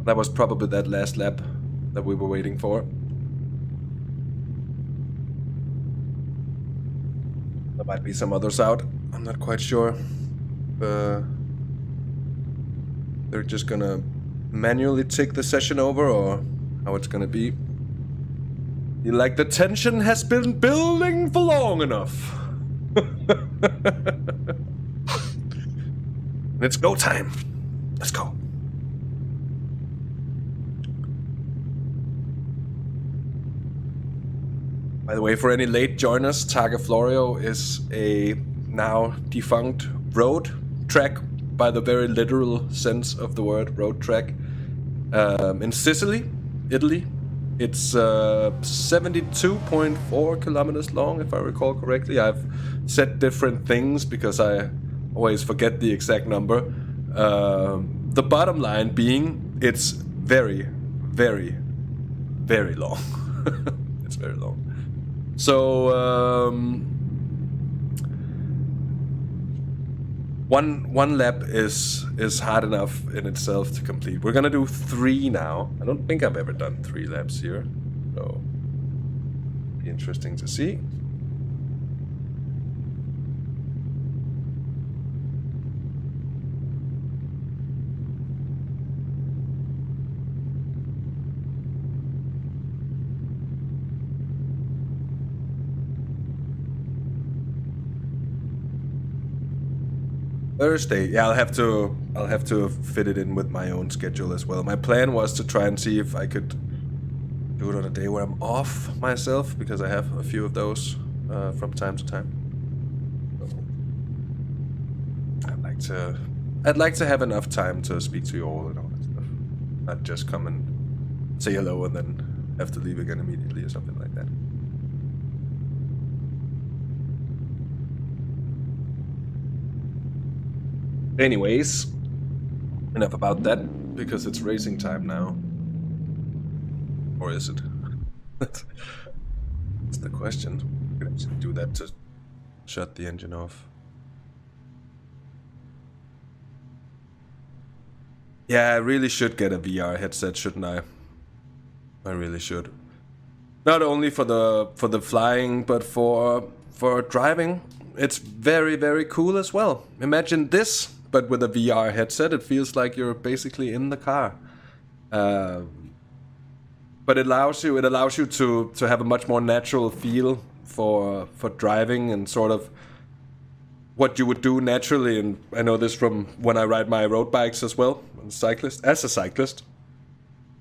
That was probably that last lap that we were waiting for. There might be some others out. I'm not quite sure. They're just gonna manually take the session over, or how it's gonna be. You like the tension has been building for long enough. It's go time. Let's go. By the way, for any late joiners, Targa Florio is a now defunct road track, by the very literal sense of the word, road track, in Sicily, Italy. It's 72.4 kilometers long, if I recall correctly. I've said different things because I always forget the exact number. The bottom line being, it's very, very, very long. It's very long. So one lap is hard enough in itself to complete. We're gonna do 3 now. I don't think I've ever done 3 laps here, so be interesting to see. Thursday. Yeah, I'll have to fit it in with my own schedule as well. My plan was to try and see if I could do it on a day where I'm off myself, because I have a few of those from time to time. I'd like to have enough time to speak to you all and all that stuff. Not just come and say hello and then have to leave again immediately or something like that. Anyways, enough about that, because it's racing time now. Or is it? That's the question. I'm gonna actually do that to shut the engine off. Yeah, I really should get a VR headset, shouldn't I? I really should. Not only for the flying, but for driving. It's very, very cool as well. Imagine this, but with a VR headset. It feels like you're basically in the car. But it allows you to have a much more natural feel for driving, and sort of what you would do naturally. And I know this from when I ride my road bikes as well, as a cyclist,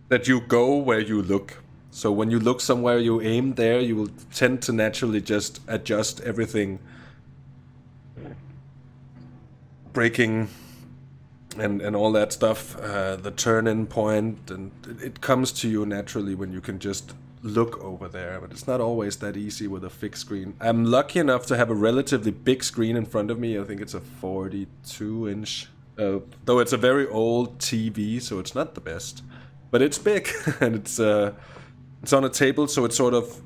that you go where you look. So when you look somewhere, you aim there, you will tend to naturally just adjust everything. Braking and all that stuff, the turn-in point, and it comes to you naturally when you can just look over there. But it's not always that easy with a fixed screen. I'm lucky enough to have a relatively big screen in front of me. I think it's a 42-inch, though it's a very old TV, so it's not the best. But it's big, and it's on a table, so it's sort of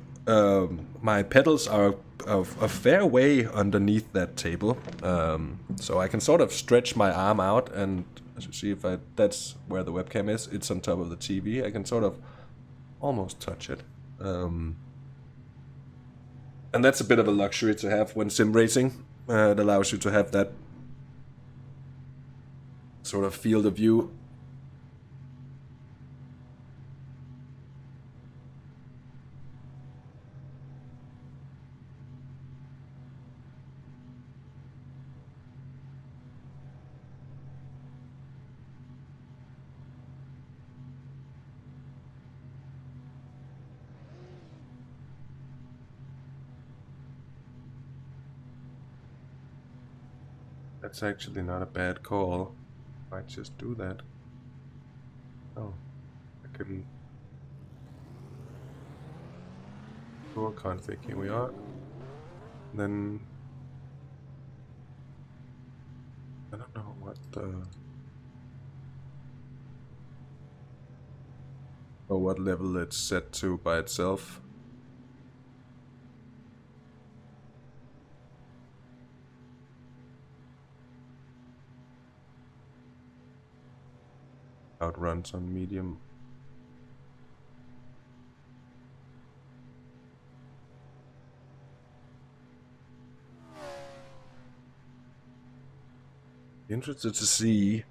my pedals are a fair way underneath that table, so I can sort of stretch my arm out, and as you see, that's where the webcam is. It's on top of the TV. I can sort of almost touch it, and that's a bit of a luxury to have when sim racing. It allows you to have that sort of field of view. That's actually not a bad call. Might just do that. Oh, I can tour config. Here we are. Then I don't know what what level it's set to by itself. Outruns on medium. Interested to see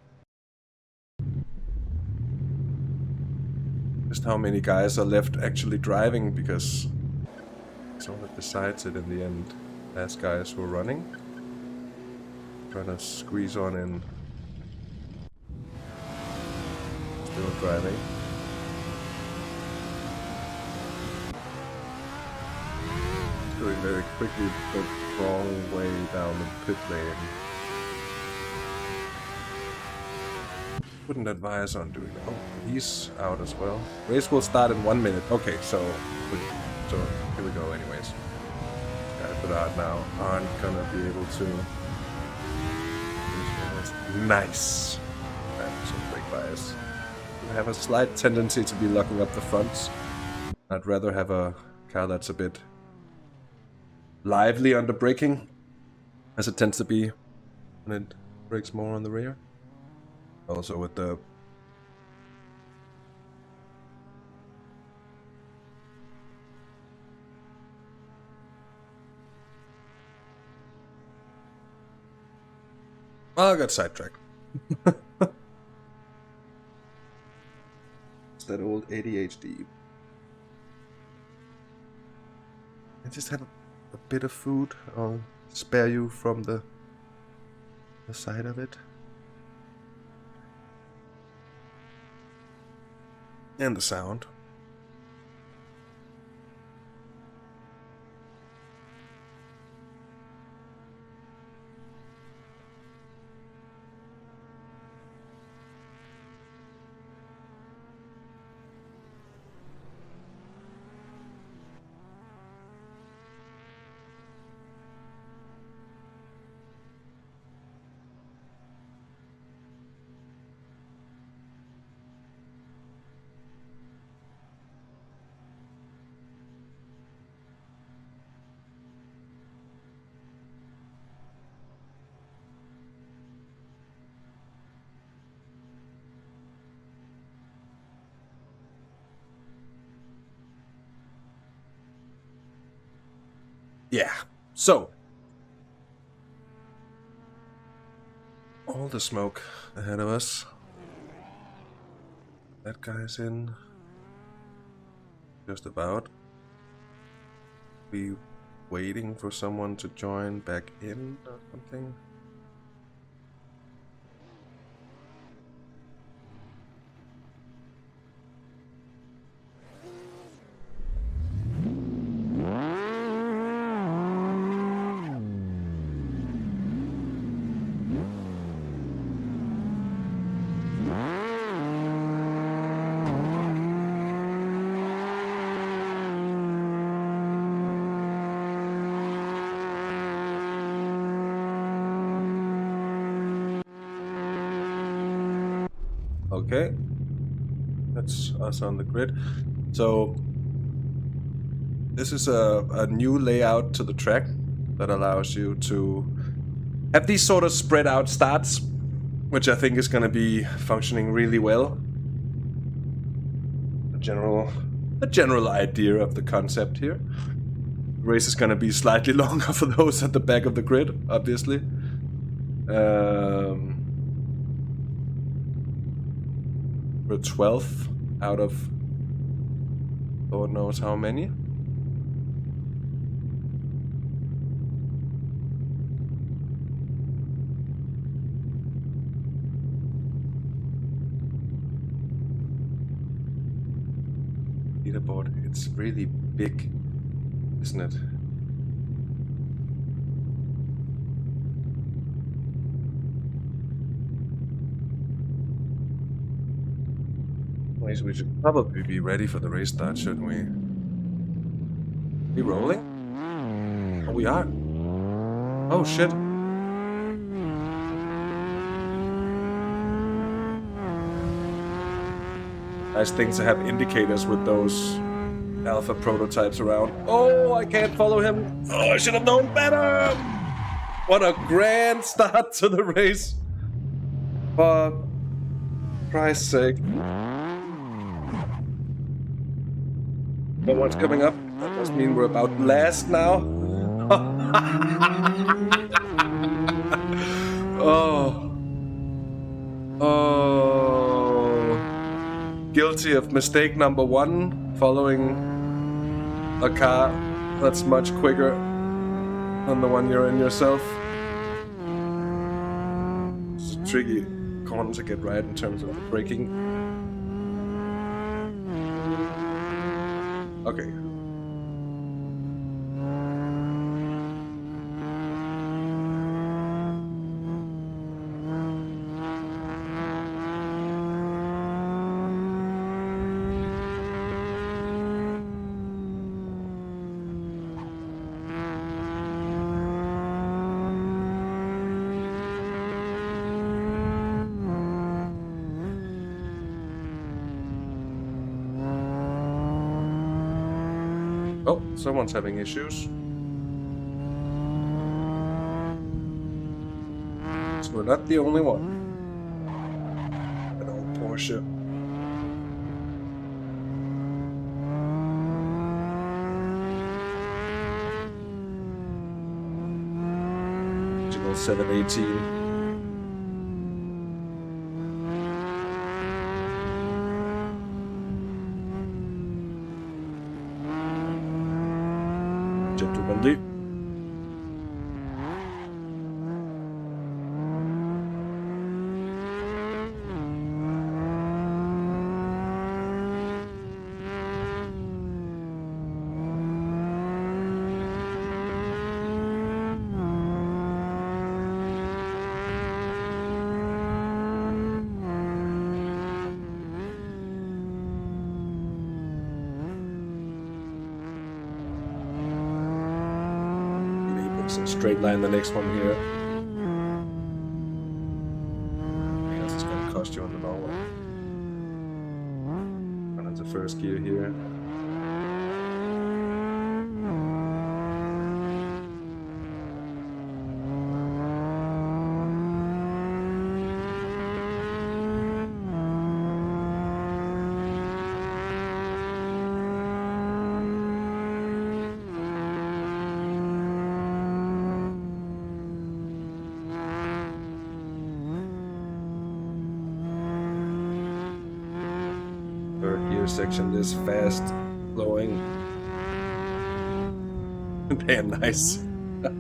just how many guys are left actually driving, because it's all that decides it in the end. Last guys who are running, trying to squeeze on in. Still driving. Going very quickly, but wrong way down the pit lane. Wouldn't advise on doing that. Oh, he's out as well. Race will start in 1 minute. Okay, so here we go. Anyways, guys that are now aren't gonna be able to. Nice. That's some brake bias. I have a slight tendency to be locking up the fronts. I'd rather have a car that's a bit lively under braking, as it tends to be when it brakes more on the rear. Also with the I got sidetracked. It's that old ADHD. I just had a bit of food. I'll spare you from the the side of it. And the sound. Yeah, so all the smoke ahead of us. That guy's in. Just about. We waiting for someone to join back in or something. Okay, that's us on the grid. So this is a new layout to the track that allows you to have these sort of spread out starts, which I think is going to be functioning really well. The general idea of the concept here. The race is going to be slightly longer for those at the back of the grid, obviously. We're 12th out of Lord knows how many. Leaderboard, it's really big, isn't it? We should probably be ready for the race start, shouldn't we? We rolling? Oh, we are. Oh, shit. Nice thing to have indicators with those alpha prototypes around. Oh, I can't follow him. Oh, I should have known better. What a grand start to the race. For Christ's sake. No one's coming up. That must mean we're about last now. Oh. Oh. Guilty of mistake number one, following a car that's much quicker than the one you're in yourself. It's a tricky corner to get right in terms of braking. Okay. Oh, someone's having issues. So we're not the only one. An old Porsche. Original 718. straight line the next one here. I think that's going to cost you on the long one. Run into first gear here. Section this fast flowing. Damn nice. Up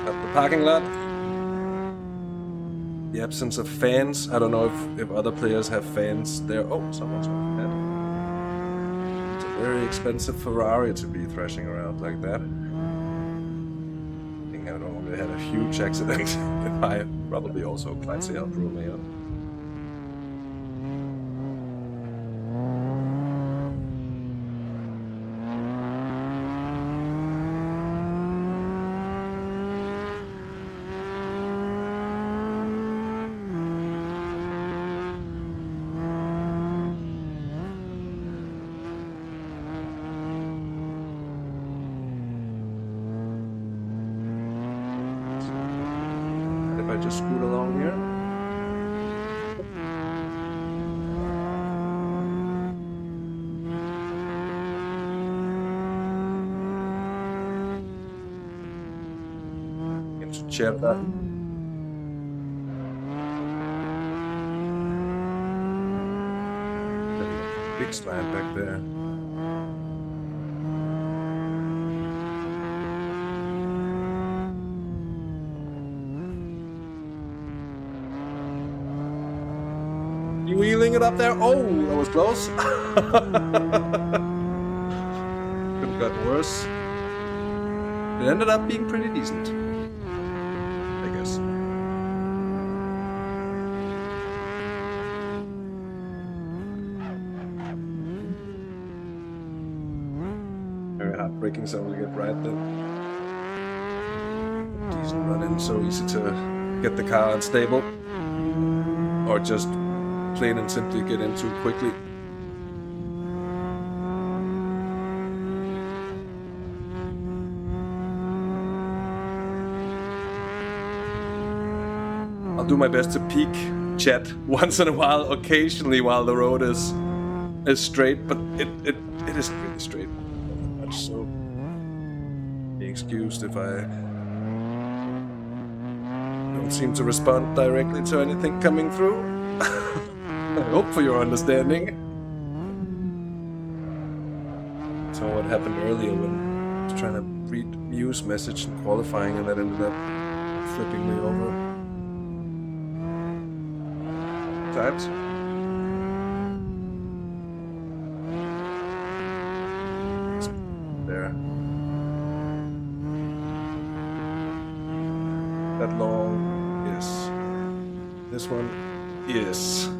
the parking lot. The absence of fans. I don't know if other players have fans there. Oh, someone's on that. Very expensive Ferrari to be thrashing around like that. I think I only had a huge accident. If I probably also quite say out Romeo. I just scoot along here. Into Cerda. Big slide back there. You wheeling it up there? Oh, that was close. Could have gotten worse. It ended up being pretty decent, I guess. Very heartbreaking someone to get right there. Decent run in, so easy to get the car unstable. Or just plain and simply get into quickly. I'll do my best to peek chat once in a while, occasionally while the road is straight, but it isn't really straight much, so be excused if I don't seem to respond directly to anything coming through. I hope for your understanding. So what happened earlier when I was trying to read Mew's message in qualifying and that ended up flipping me over. Times. There. That long, yes. This one, yes.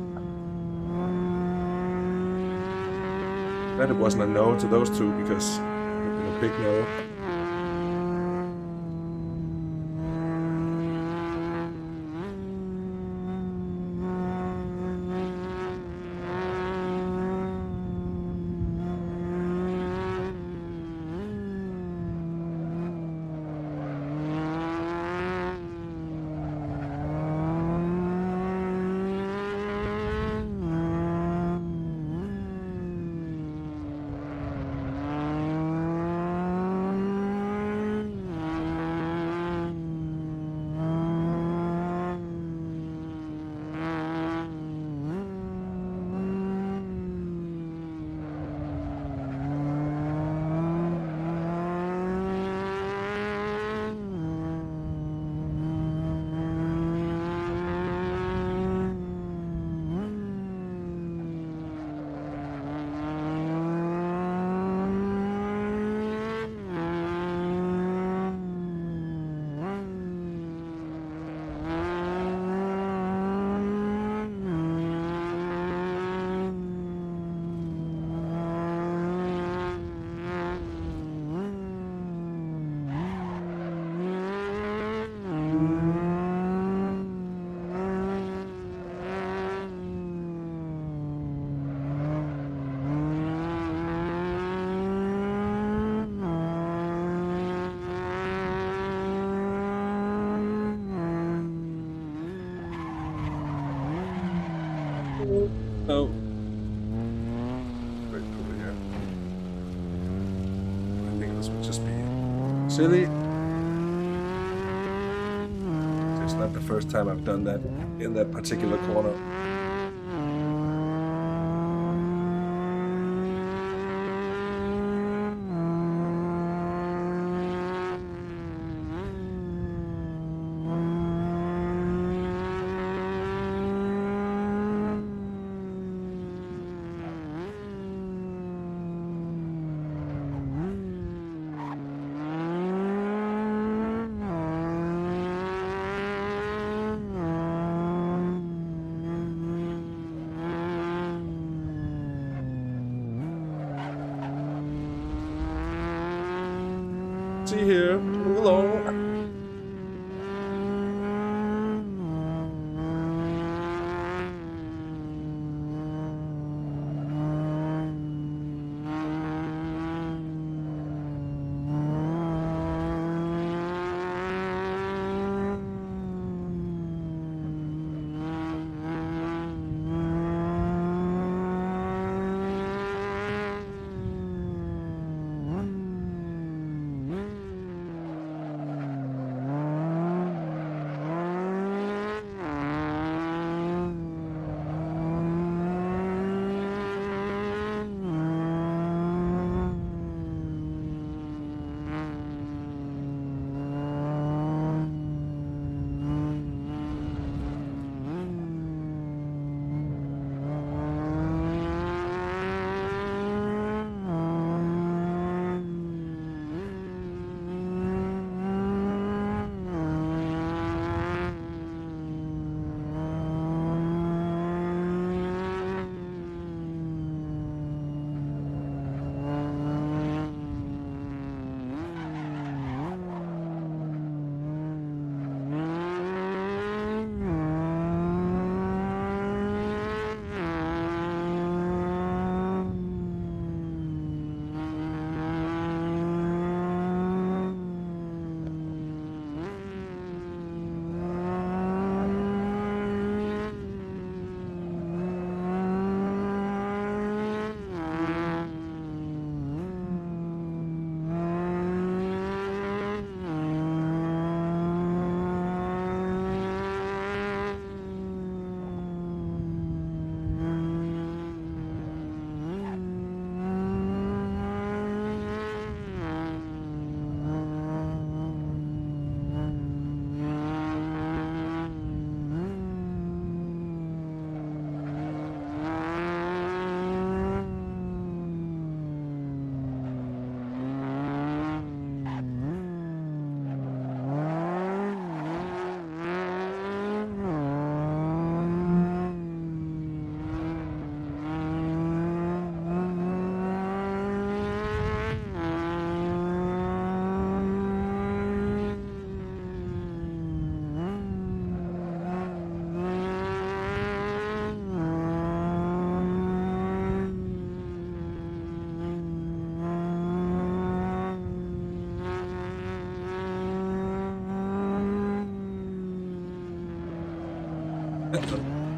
Glad it wasn't a no to those two because it would have been a big no. Oh. Very cool here. I think this would just be silly. It's not the first time I've done that in that particular corner. See here, move along.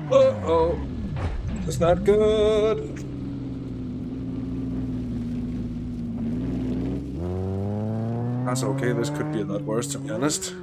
Uh-oh. That's not good. That's okay. This could be a lot worse, to be honest.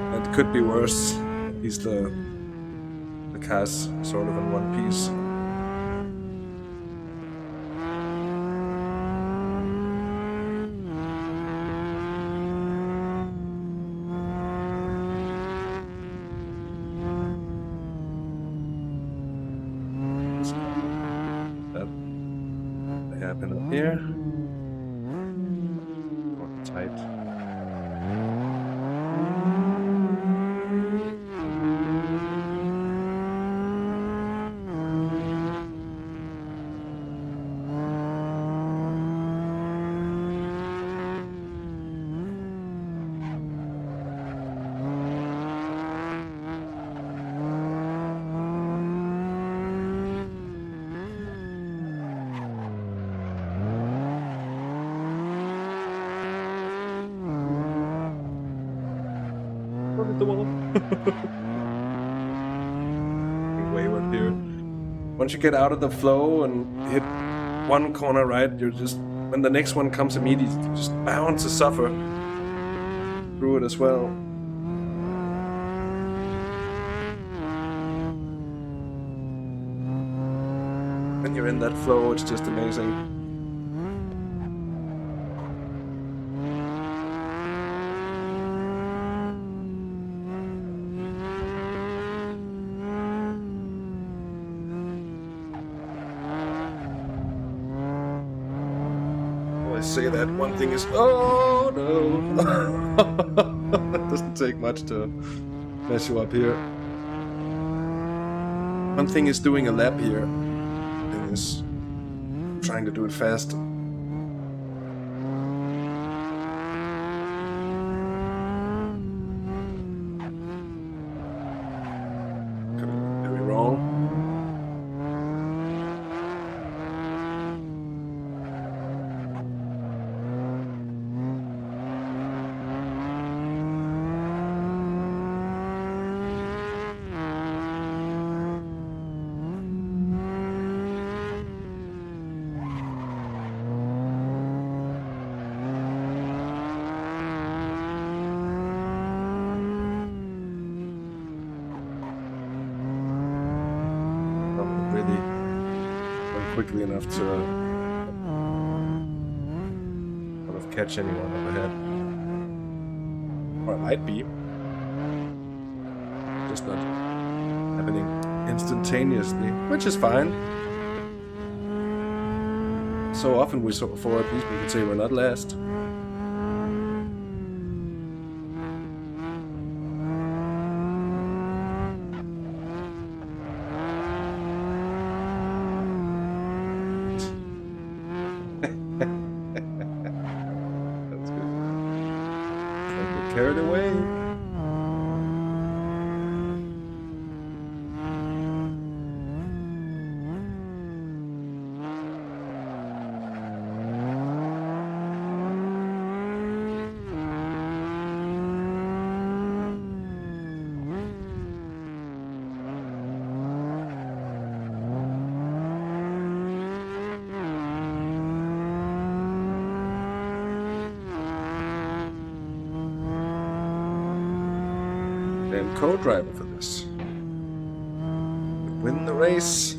It could be worse. At least the car's sort of in one piece. That happened up here. More tight. hit the wall. Wayward here. Once you get out of the flow and hit one corner right, you're just, when the next one comes immediately, you're just bound to suffer through it as well. When you're in that flow, it's just amazing. Say that one thing is, oh no. It doesn't take much to mess you up here. One thing is doing a lap here, and is trying to do it fast. Could be very wrong. Quickly enough to sort of catch anyone overhead. Or it might be. Just not happening instantaneously, which is fine. So often we saw before, at least we could say we're not last. Carried away. And co-driver for this. Win the race. I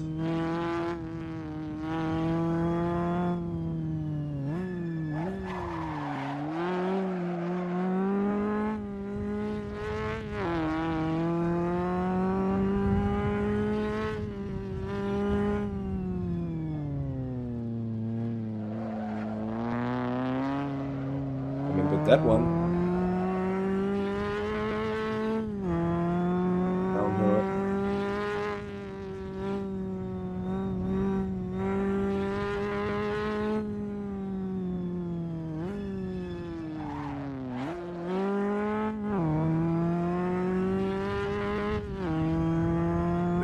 mean, with that one.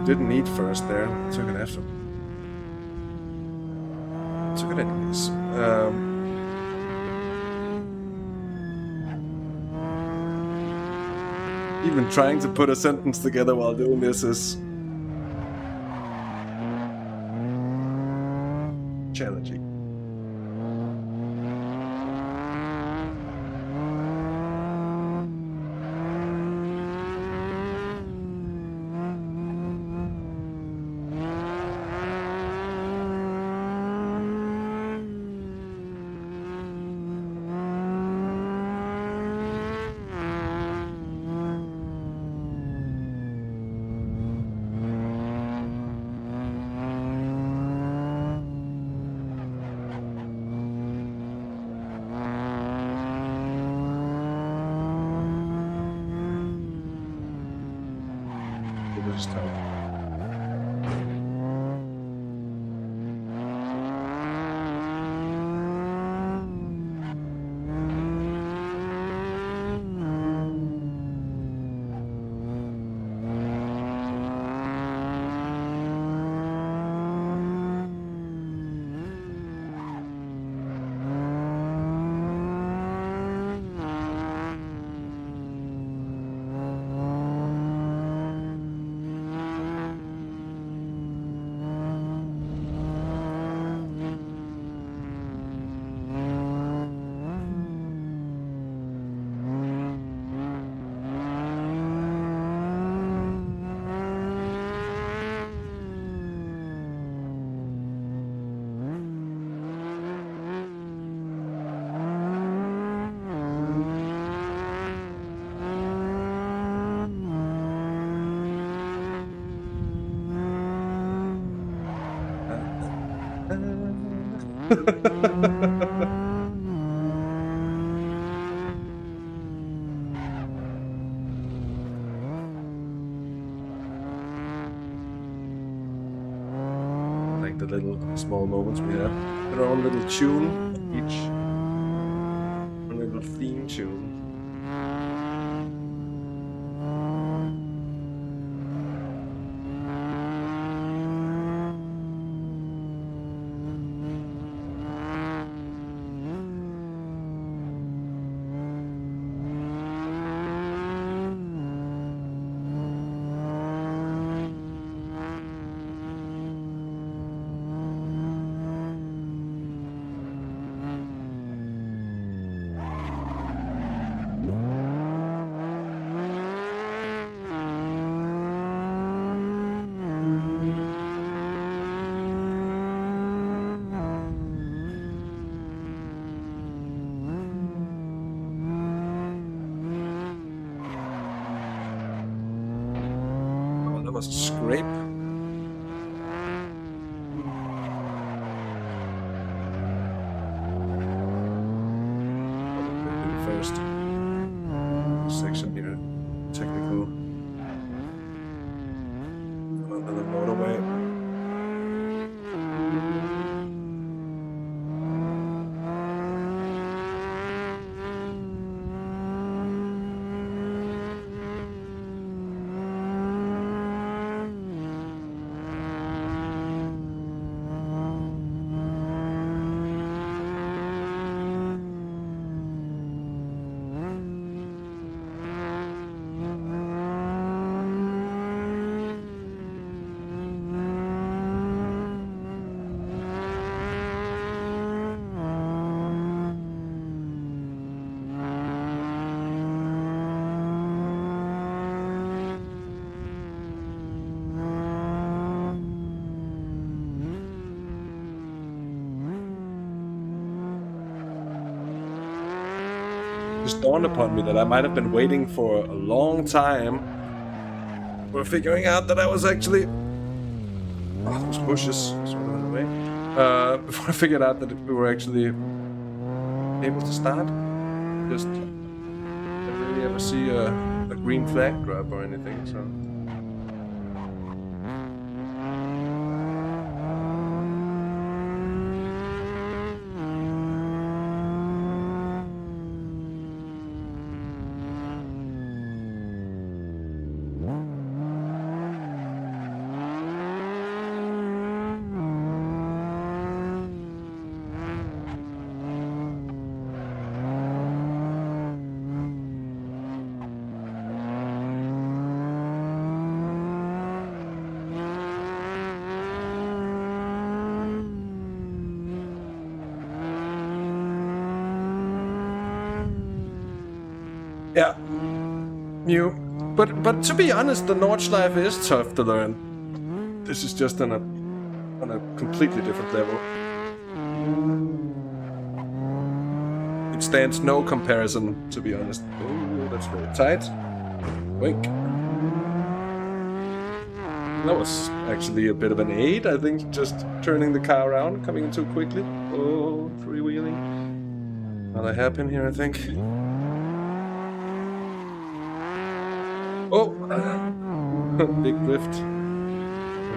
Didn't need first there. Took it after. Took it anyways. Even trying to put a sentence together while doing this is challenging. Like the little small moments we have. Our own little tune, each. A little theme tune. Was a scrape. First section here, technical. Another motorway. Just dawned upon me that I might have been waiting for a long time for figuring out that I was actually... Oh, those bushes sort of in the way. Before I figured out that we were actually able to start. Just didn't really ever see a green flag drop or anything, so... Yeah, new. But to be honest, the Nordschleife is tough to learn. This is just on a completely different level. It stands no comparison, to be honest. Oh, that's very tight. Wake. That was actually a bit of an aid, I think, just turning the car around, coming in too quickly. Oh, freewheeling. Another hairpin here, I think. Oh! Big drift. A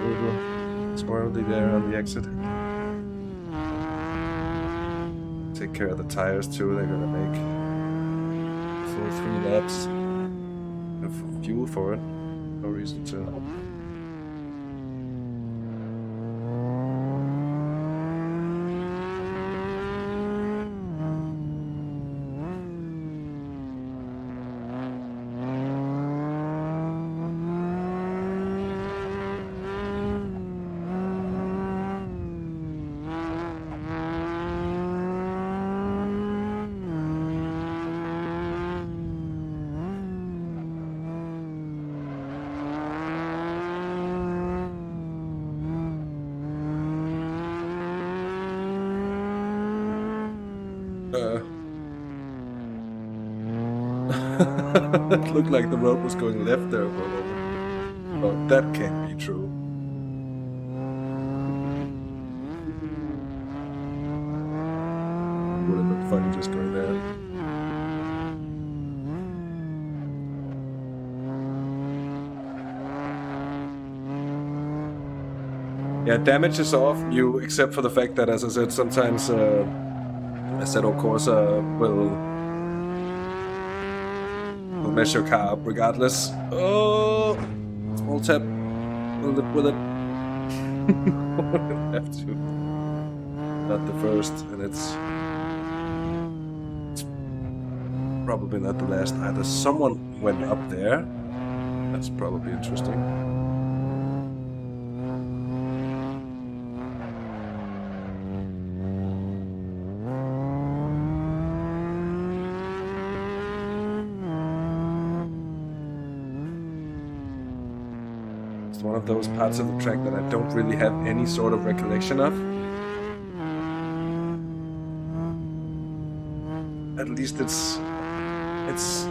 little swirly there on the exit. Take care of the tires too, they're gonna make full 3 laps. Have fuel for it. No reason to. It looked like the road was going left there for a moment. Oh, that can't be true. funny just going there. Yeah, damage is off you, except for the fact that, as I said, sometimes Assetto Corsa will mess your car up regardless. Oh, small tap. We'll live with it. Have to. Not the first, and it's probably not the last either. Someone went up there. That's probably interesting. It's one of those parts of the track that I don't really have any sort of recollection of. At least it's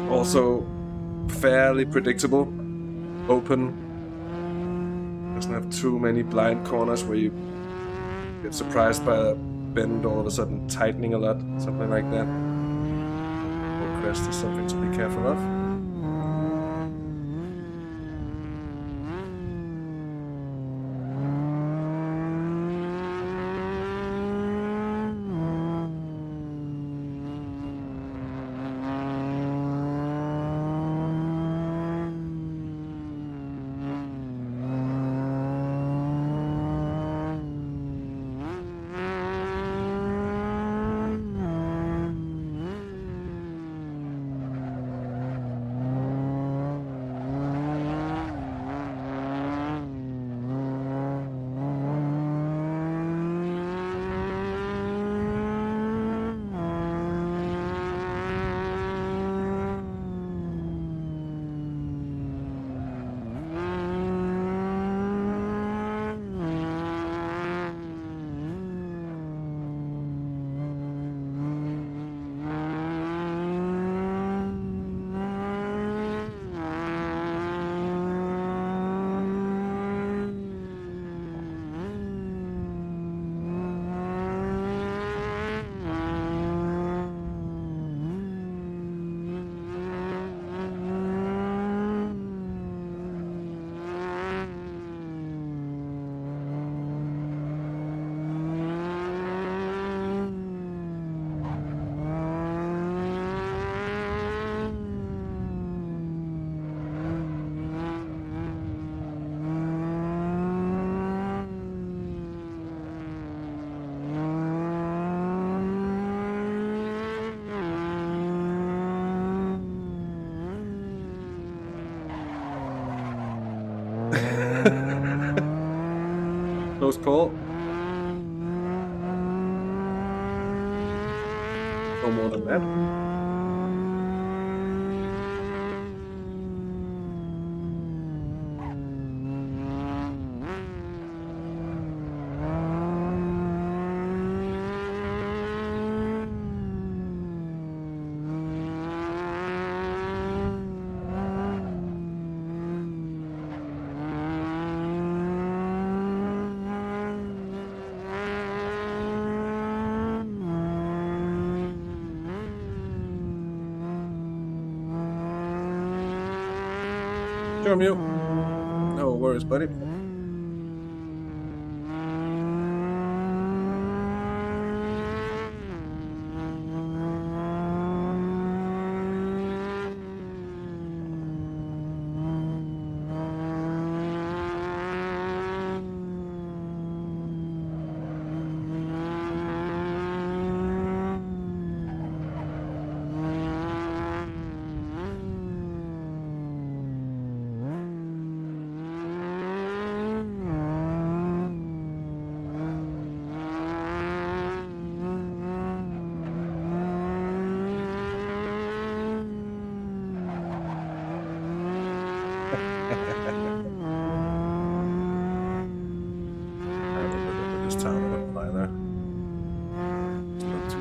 also fairly predictable, open. Doesn't have too many blind corners where you get surprised by a bend all of a sudden tightening a lot, something like that. Or crest is something to be careful of. Close call. No more than that. Sure, mute. No worries, buddy.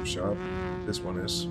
Sharp. This one is.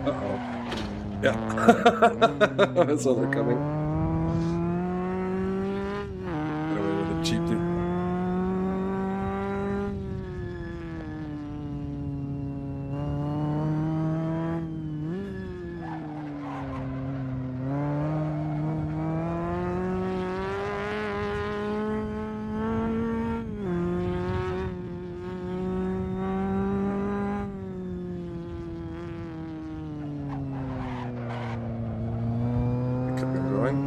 Uh-oh. Yeah. I saw that coming. Get away with it cheaply. Keep on going.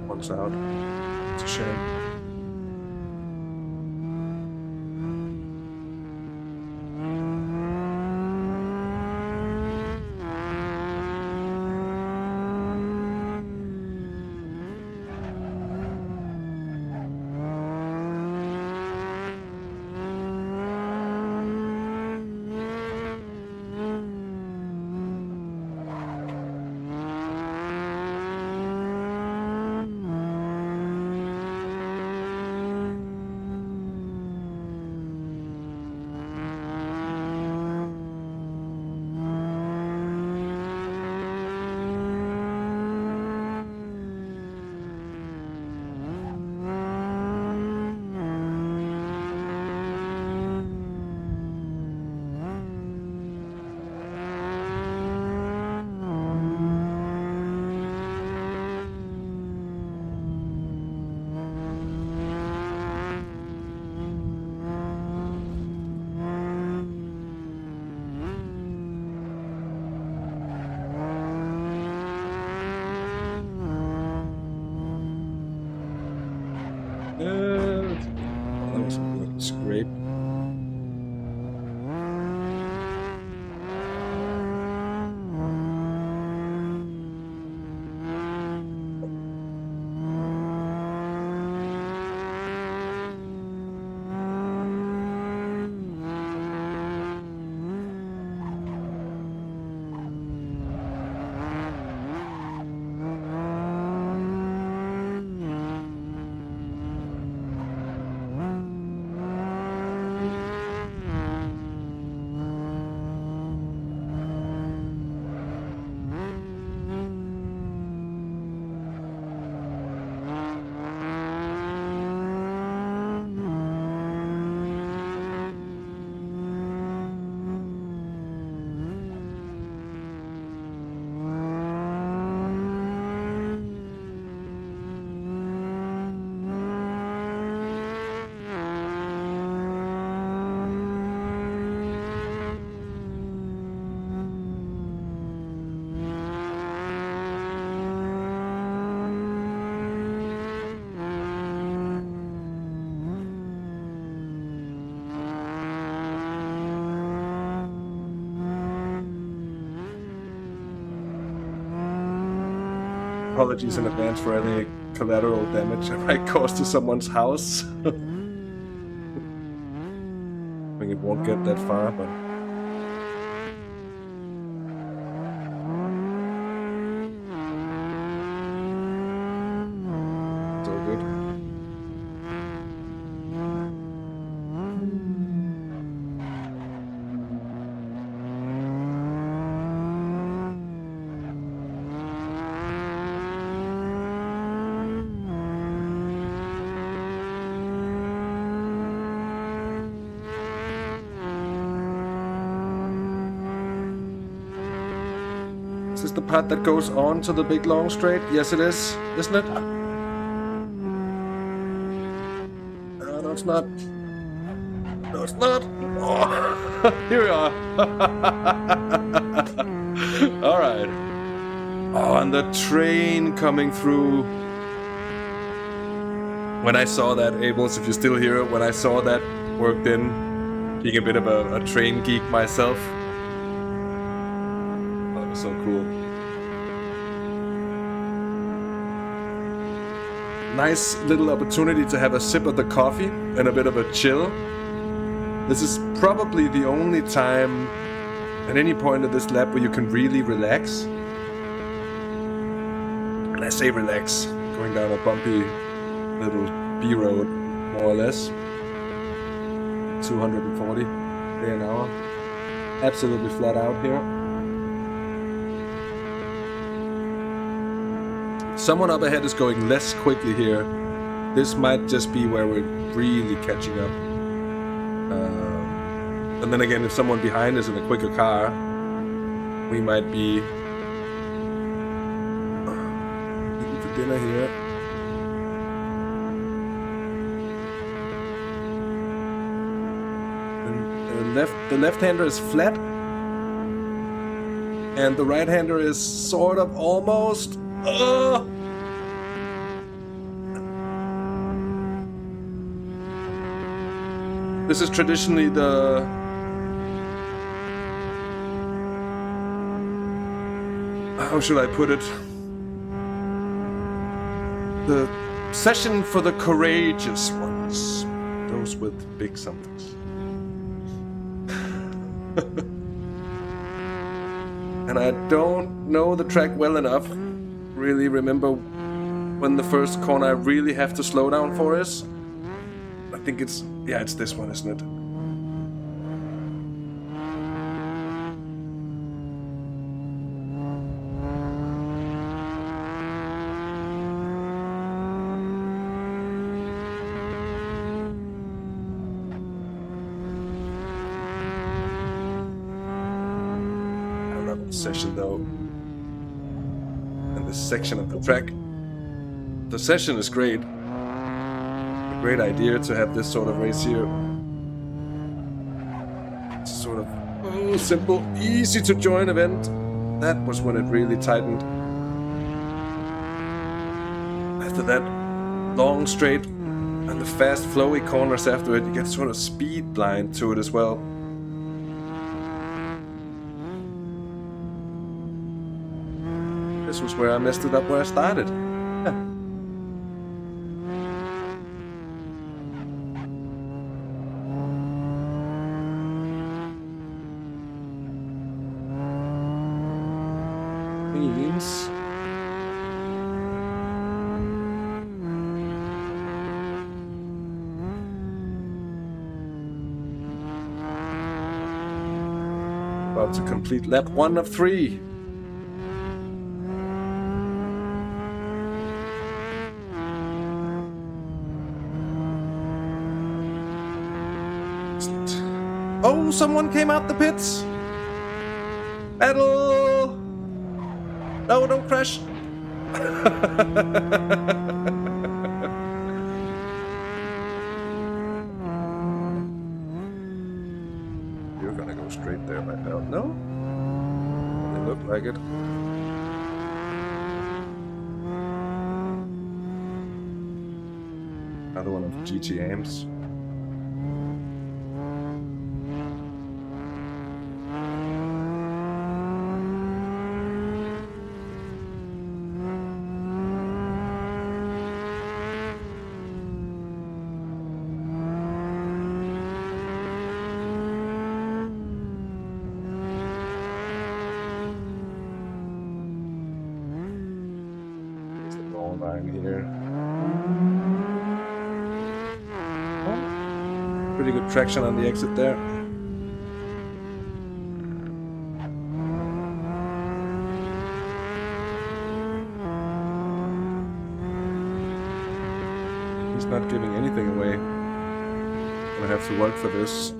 One's out. It's a shame. That was a little scrape. Apologies in advance for any collateral damage I might cause to someone's house. I think it won't get that far, but... it's all good. Is this the path that goes on to the big long straight? Yes it is, isn't it? No, it's not. No, it's not. Oh, here we are. Alright. Oh, and the train coming through. When I saw that, Abels, if you're still here, when I saw that worked in, being a bit of a train geek myself, that was so cool. Nice little opportunity to have a sip of the coffee and a bit of a chill This is probably the only time at any point of this lap where you can really relax. And I say relax, going down a bumpy little B road, more or less. 240 an hour. Absolutely flat out here. Someone up ahead is going less quickly here. This might just be where we're really catching up. And then again, if someone behind is in a quicker car, we might be eating for dinner here. And the left-hander is flat, and the right-hander is sort of almost. This is traditionally the how should I put it? The session for the courageous ones. Those with big somethings. And I don't know the track well enough. Really remember when the first corner I really have to slow down for is. I think it's, yeah, it's this one, isn't it? Session though, and this section of the track. The session is great. A great idea to have this sort of race here. It's sort of simple, easy to join event. That was when it really tightened. After that long straight and the fast flowy corners after it, you get sort of speed blind to it as well. This was where I messed it up where I started. Means about to complete lap 1 of 3. Oh, someone came out the pits! Battle! No, don't crash! You're gonna go straight there right now. No? They look like it. Another one of GTM's. Here. Pretty good traction on the exit there. He's not giving anything away. Gonna have to work for this.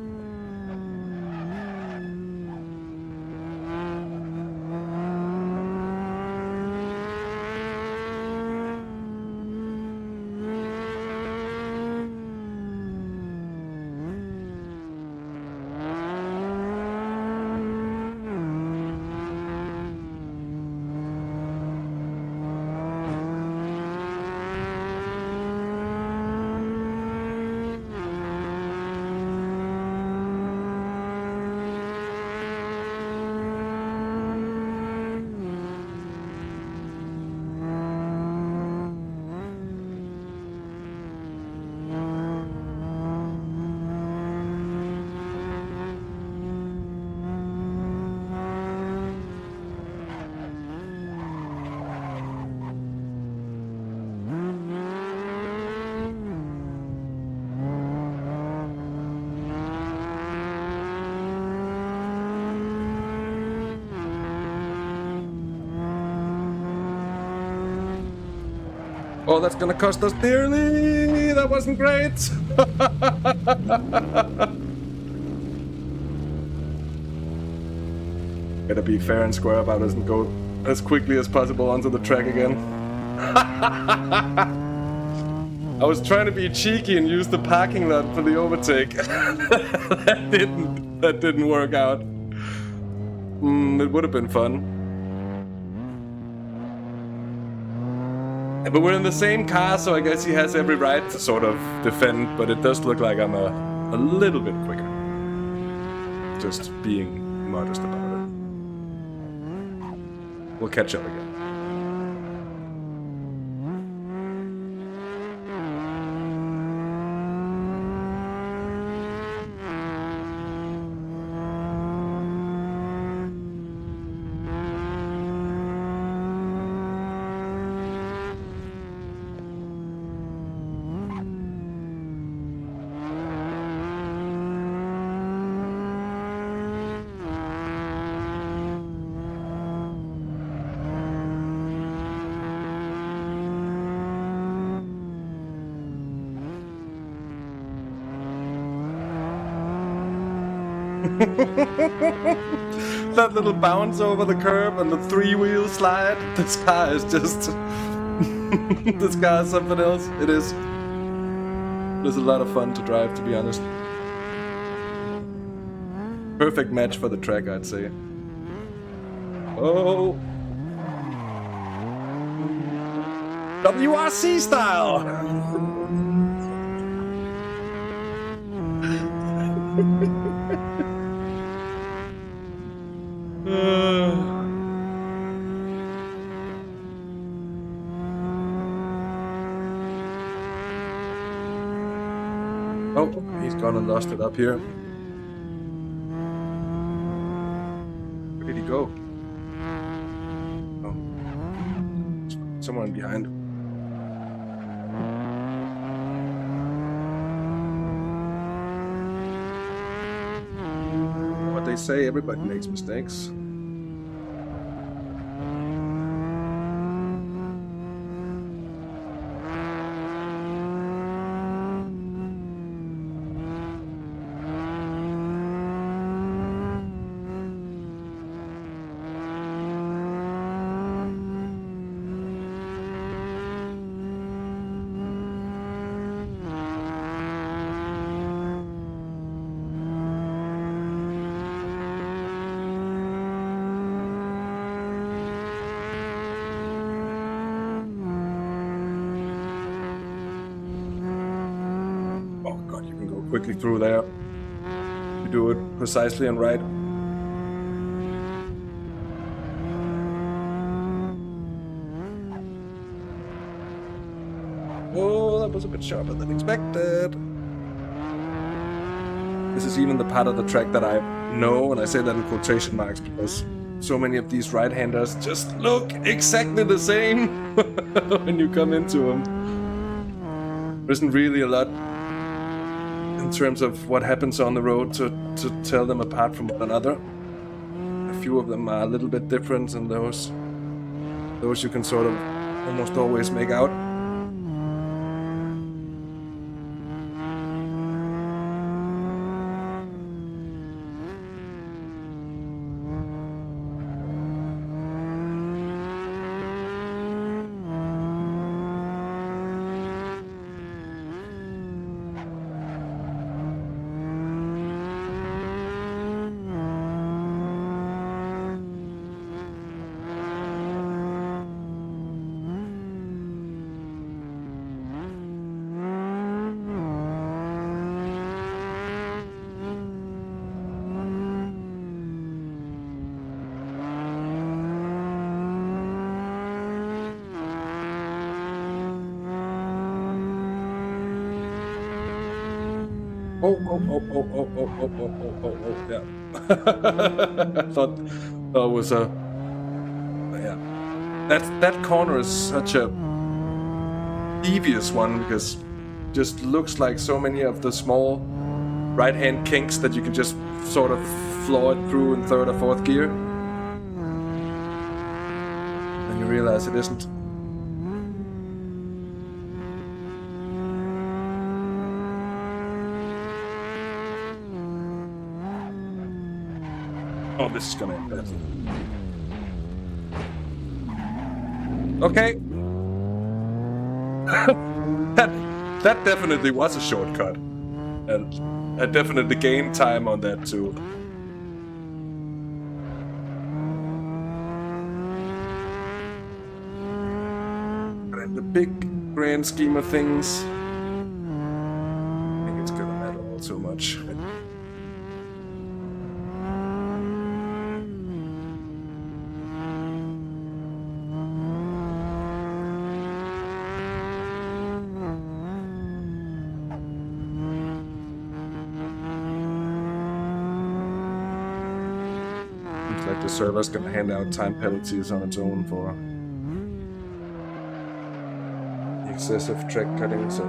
Oh, that's gonna cost us dearly! That wasn't great! Gotta be fair and square about it and go as quickly as possible onto the track again. I was trying to be cheeky and use the parking lot for the overtake. That didn't work out. It would have been fun. But we're in the same car, so I guess he has every right to sort of defend, but it does look like I'm a little bit quicker. Just being modest about it. We'll catch up again. That little bounce over the curb and the three-wheel slide. This car is just... this car is something else. It is. It is a lot of fun to drive, to be honest. Perfect match for the track, I'd say. Oh! WRC style! Oh, he's gone and lost it up here. Where did he go? Oh. Someone behind. What they say, everybody makes mistakes. Quickly through there. You do it precisely and right. Oh, that was a bit sharper than expected. This is even the part of the track that I know, and I say that in quotation marks because so many of these right-handers just look exactly the same when you come into them. There isn't really a lot in terms of what happens on the road to tell them apart from one another. A few of them are a little bit different, and those you can sort of almost always make out. Oh, yeah. I thought that was a... yeah. That corner is such a devious one because it just looks like so many of the small right-hand kinks that you can just sort of floor it through in third or fourth gear. And you realize it isn't. Oh, this is gonna end bad. Okay. that definitely was a shortcut. And I definitely gained time on that too. But in the big grand scheme of things, I think it's gonna matter all too much. Like the server's gonna hand out time penalties on its own for excessive track cutting, so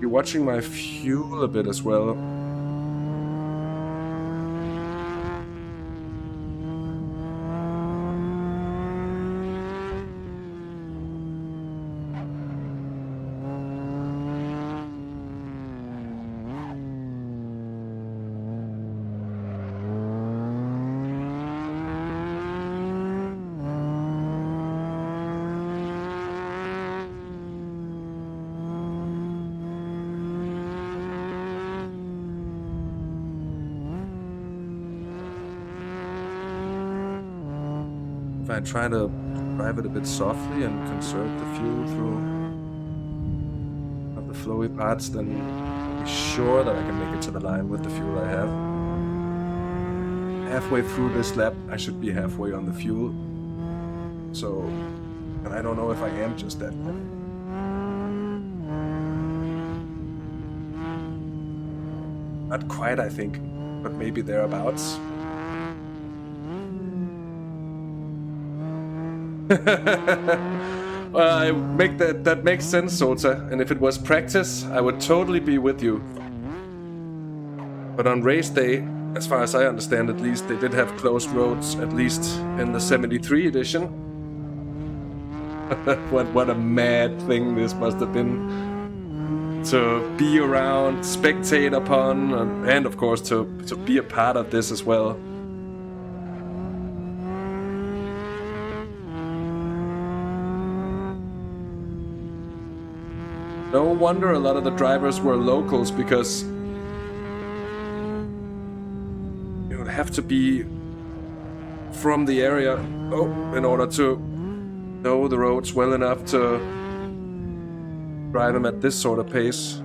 you're watching my fuel a bit as well. If I try to drive it a bit softly and conserve the fuel through the flowy parts, then be sure that I can make it to the line with the fuel I have. Halfway through this lap, I should be halfway on the fuel. So, and I don't know if I am just that good. Not quite, I think, but maybe thereabouts. I make that makes sense, Sota. And if it was practice, I would totally be with you. But on race day, as far as I understand at least, they did have closed roads, at least in the 73 edition. What a mad thing this must have been. To be around, spectate upon, and of course to be a part of this as well. No wonder a lot of the drivers were locals, because you would have to be from the area in order to know the roads well enough to drive them at this sort of pace.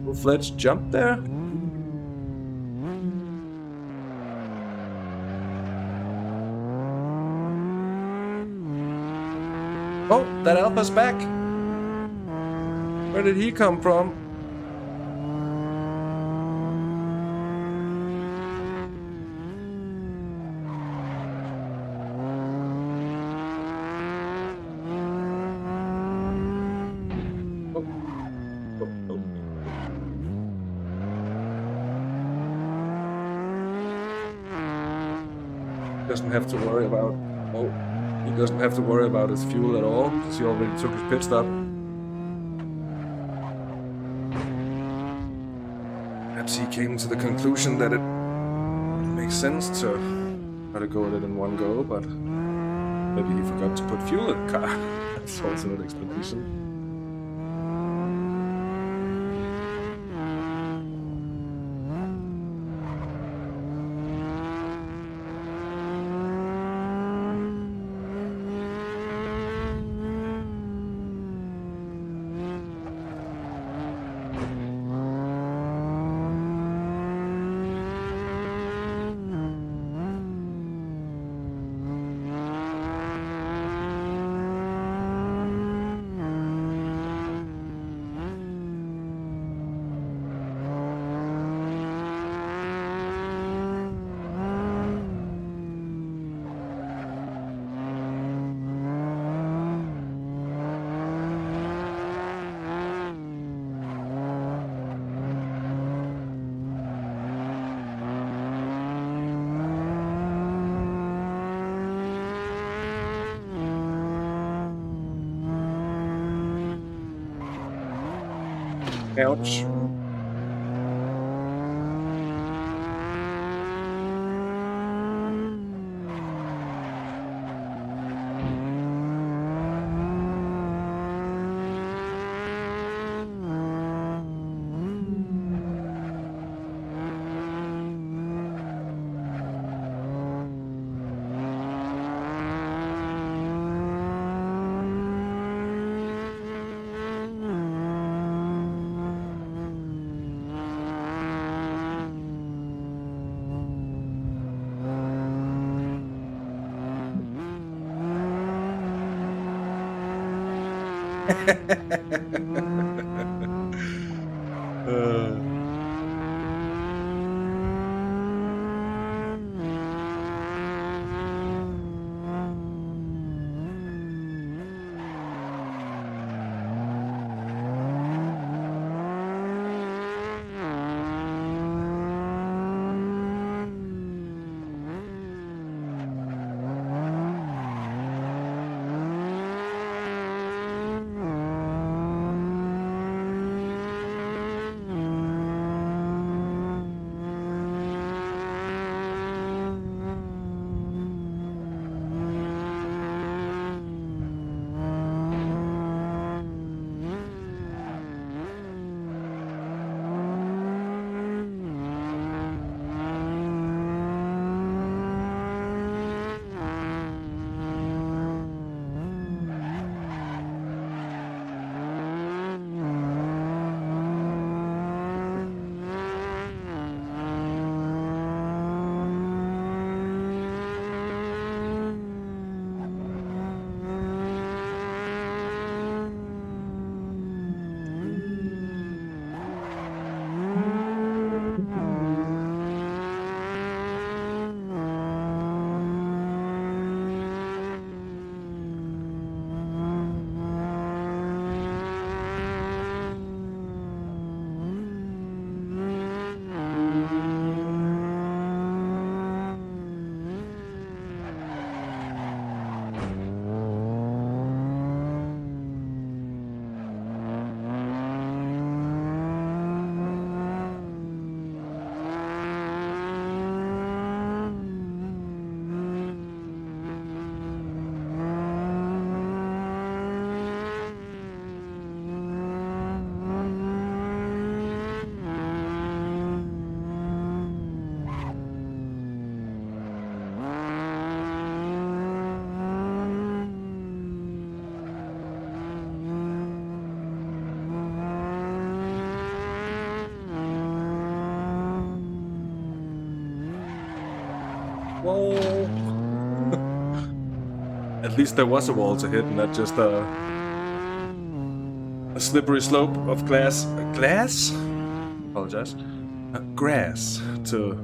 Full-fledged jump there? Oh, that Alpha's back. Where did he come from? Doesn't have to worry about. Oh, he doesn't have to worry about his fuel at all because he already took his pit stop. Perhaps he came to the conclusion that it makes sense to try to go at it in one go, but Maybe he forgot to put fuel in the car. That's also an explanation. Ouch. Whoa. At least there was a wall to hit, not just a slippery slope of glass. Glass? Apologize. Grass. To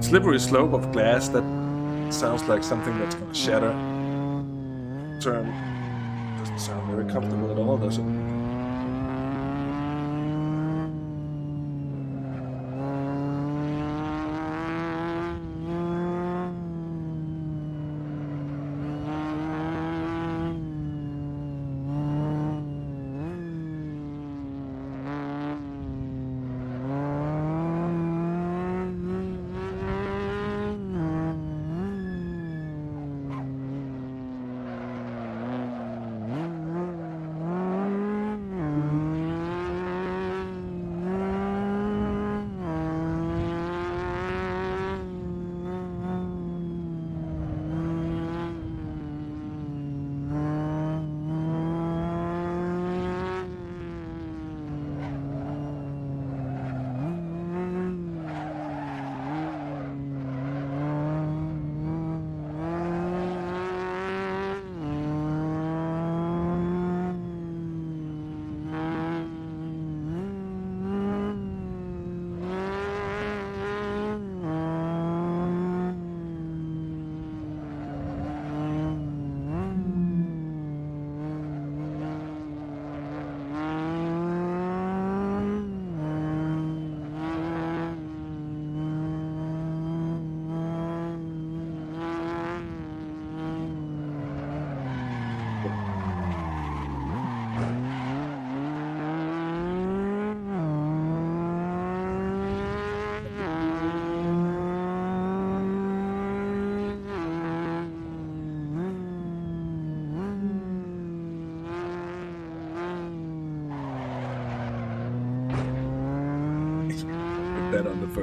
slippery slope of glass. That sounds like something that's gonna shatter. Turn. Doesn't sound very comfortable at all, does it?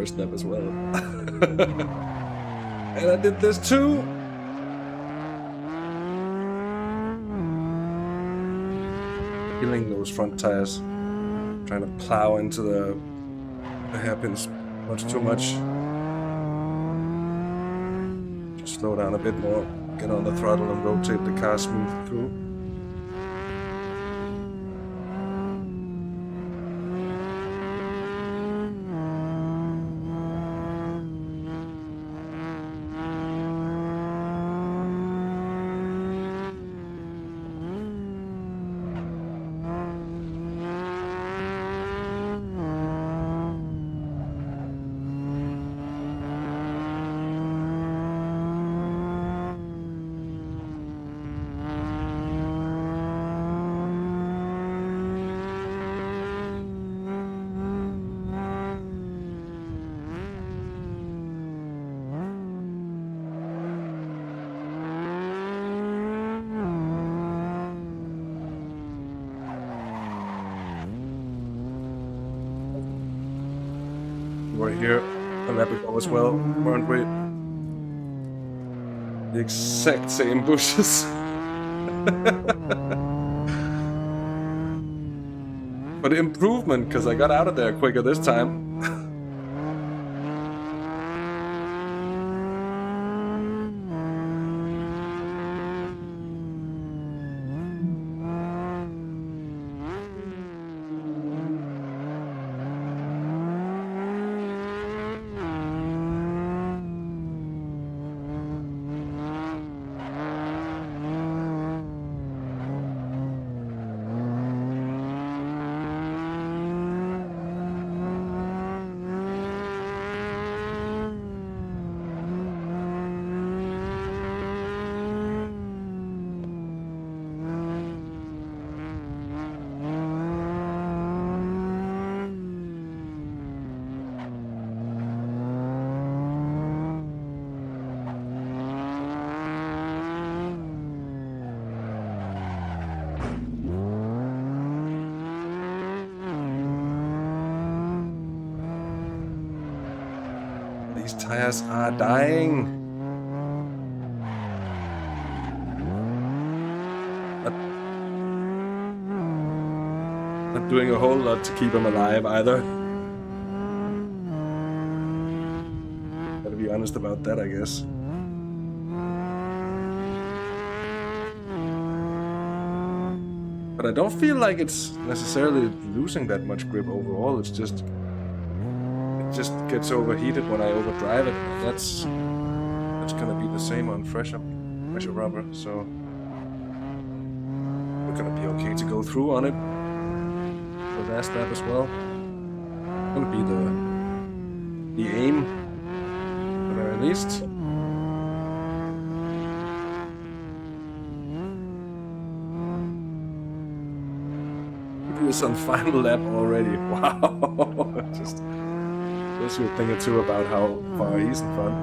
first lap as well. And I did this too. Killing those front tires. Trying to plow into the hairpins much too much. Just slow down a bit more. Get on the throttle and rotate the car smooth through. We're here a lap ago as well, weren't we? The exact same bushes. But improvement, because I got out of there quicker this time. These tires are dying. Not doing a whole lot to keep them alive either. Gotta be honest about that, I guess. But I don't feel like it's necessarily losing that much grip overall. It's just gets overheated when I overdrive it. That's gonna be the same on fresher rubber, so we're gonna be okay to go through on it. The last lap as well. Gonna be the aim, at the very least. Do this on final lap already. Wow. Just tells you a thing or two about how far he's in front.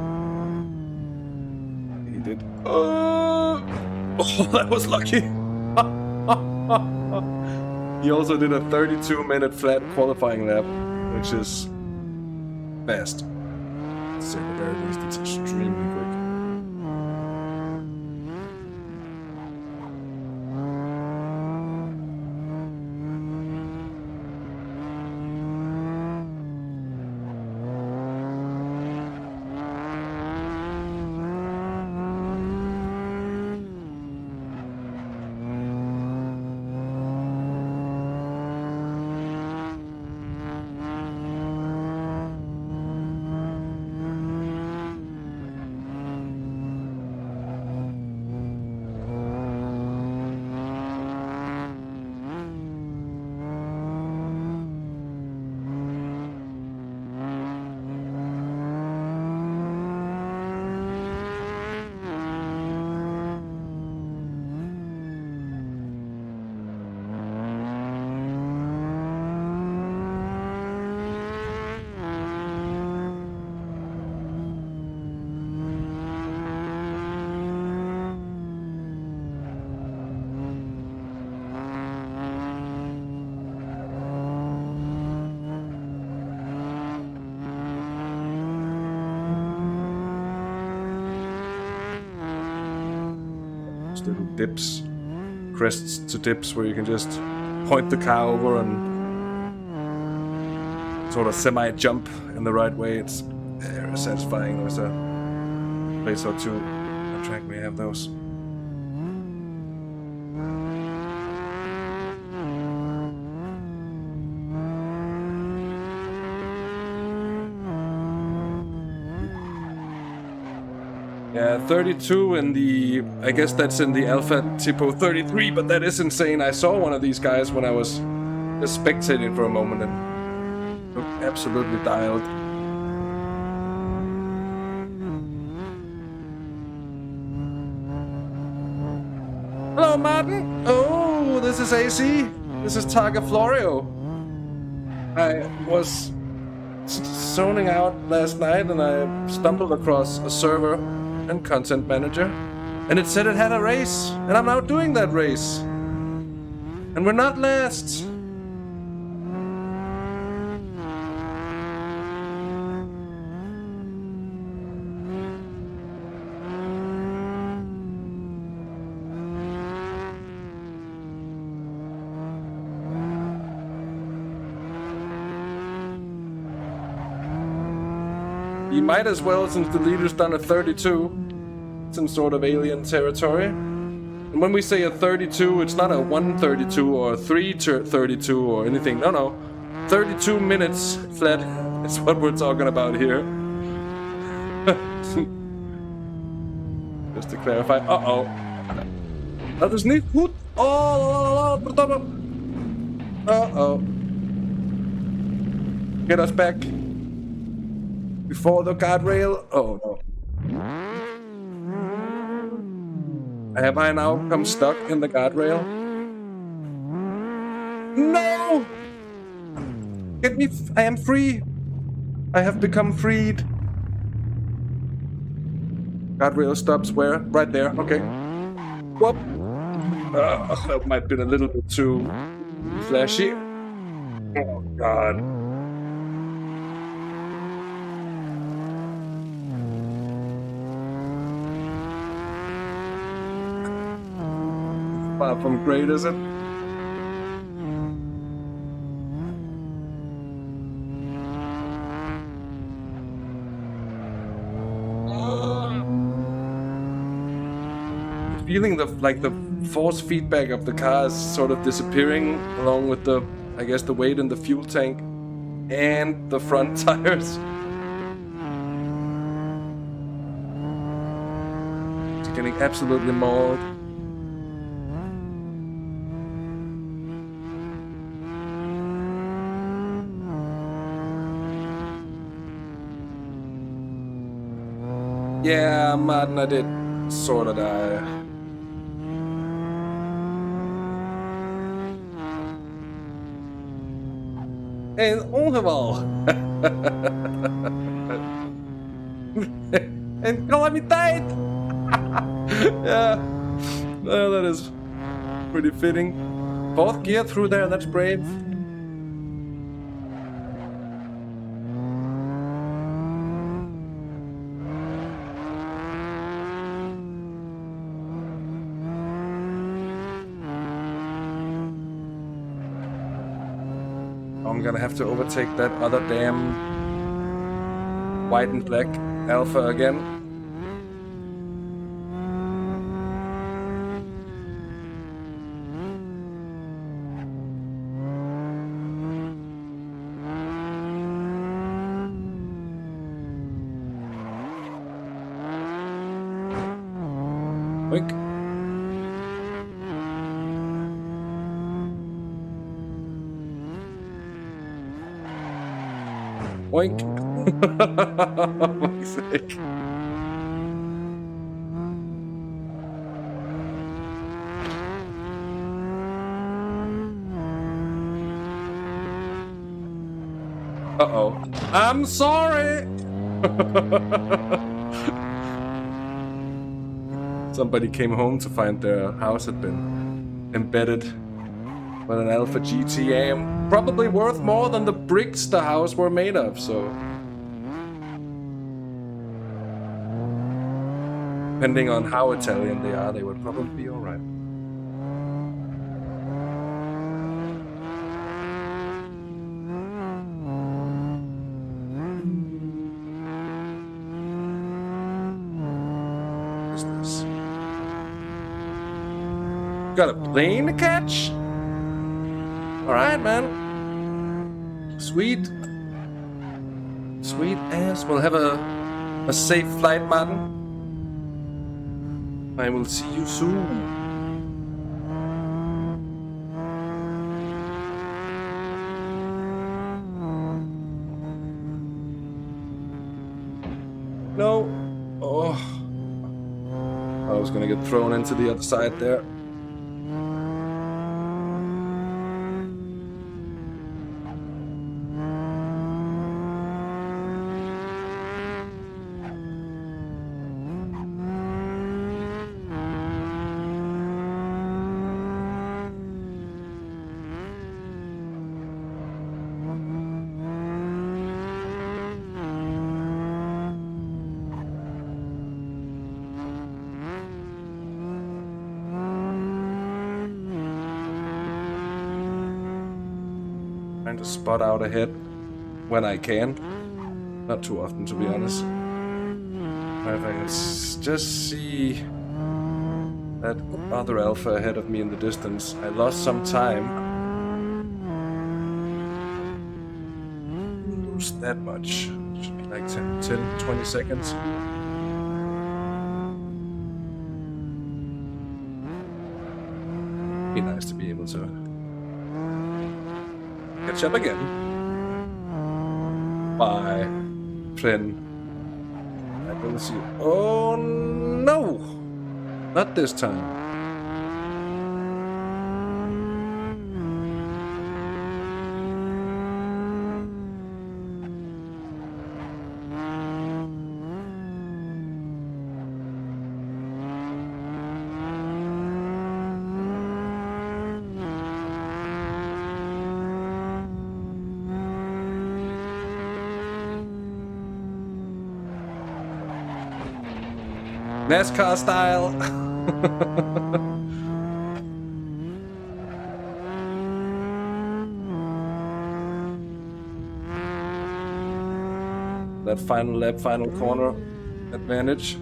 He did. Oh, that was lucky. He also did a 32-minute flat qualifying lap, which is fast. To say the very least, it's extremely quick. Just little dips, crests to dips where you can just point the car over and sort of semi-jump in the right way. It's very satisfying. There's a place or two on track we have those. Yeah, 32 in the... I guess that's in the Alpha Tipo 33, but that is insane. I saw one of these guys when I was just spectating for a moment and looked absolutely dialed. Hello, Martin! Oh, this is AC. This is Targa Florio. I was zoning out last night and I stumbled across a server and content manager, and it said it had a race, and I'm now doing that race, and we're not last. You might as well, since the leader's done a 32, some sort of alien territory. And when we say a 32, it's not a 132 or a 332 or anything. No. 32 minutes flat is what we're talking about here. Just to clarify. Uh-oh. Dat is niet goed. Oh, uh-oh. Get us back. Before the guardrail. Oh no. Have I now come stuck in the guardrail? No! Get me! I am free! I have become freed. Guardrail stops where? Right there. Okay. Whoop! That might have been a little bit too flashy. Oh god. Far from great, is it? Feeling the force feedback of the car is sort of disappearing along with the, I guess, the weight in the fuel tank and the front tires. It's getting absolutely mauled. Yeah, Martin, I did sort of die. En ongeval. En calamiteit. Yeah, well, that is pretty fitting. Fourth gear through there, that's brave. I'm gonna have to overtake that other damn white and black Alpha again. Wink. Oink. For fuck's sake. Uh-oh. I'm sorry! Somebody came home to find their house had been embedded with an Alpha GTM. Probably worth more than the bricks the house were made of, so... Depending on how Italian they are, they would probably be alright. What's this? Got a plane to catch? Alright, man. Sweet. Sweet ass. We'll have a safe flight, Martin. I will see you soon. No. Oh. I was gonna get thrown into the other side there. Trying to spot out ahead when I can. Not too often, to be honest. If I can just see that other alpha ahead of me in the distance. I lost some time. Didn't lose that much. Should be like 10, 20 seconds. Be nice to be able to catch up again. Bye, friend. I will see you. Oh no! Not this time. NASCAR style. That final lap, final corner advantage.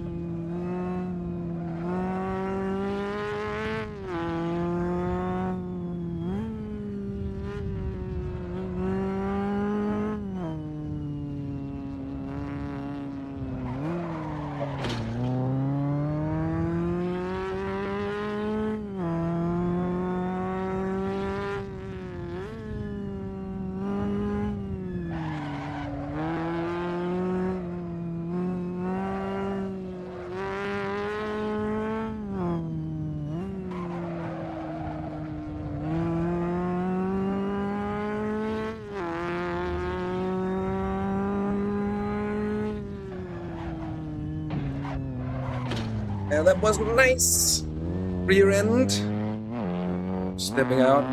Yeah, that was nice. Rear end. Stepping out.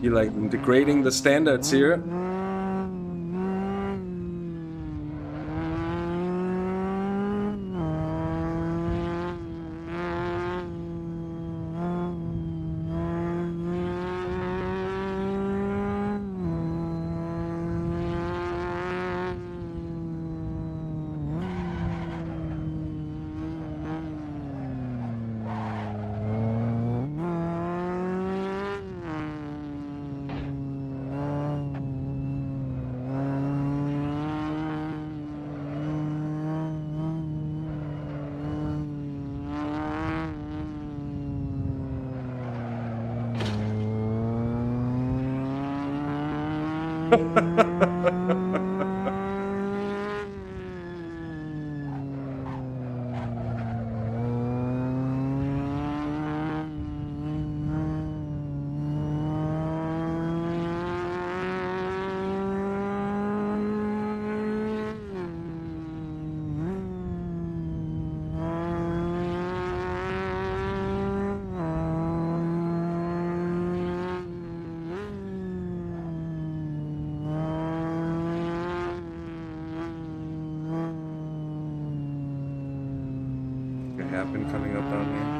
You like degrading the standards here. have been coming up down here.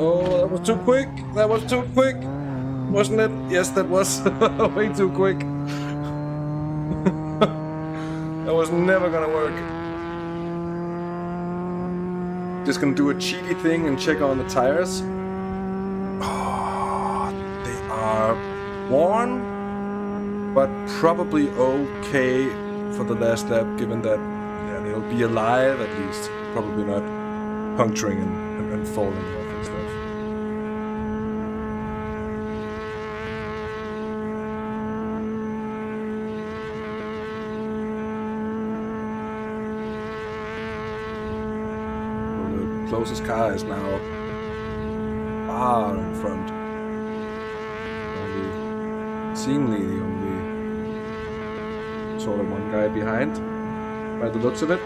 Oh, that was too quick. That was too quick. Wasn't it? Yes, that was way too quick. That was never gonna work. Just gonna do a cheaty thing and check on the tires. Oh, they are worn, but probably okay for the last lap, given that they'll be alive at least. Probably not puncturing and falling off and stuff. Closest car is now far in front. Seemingly the only sort of one guy behind, by the looks of it.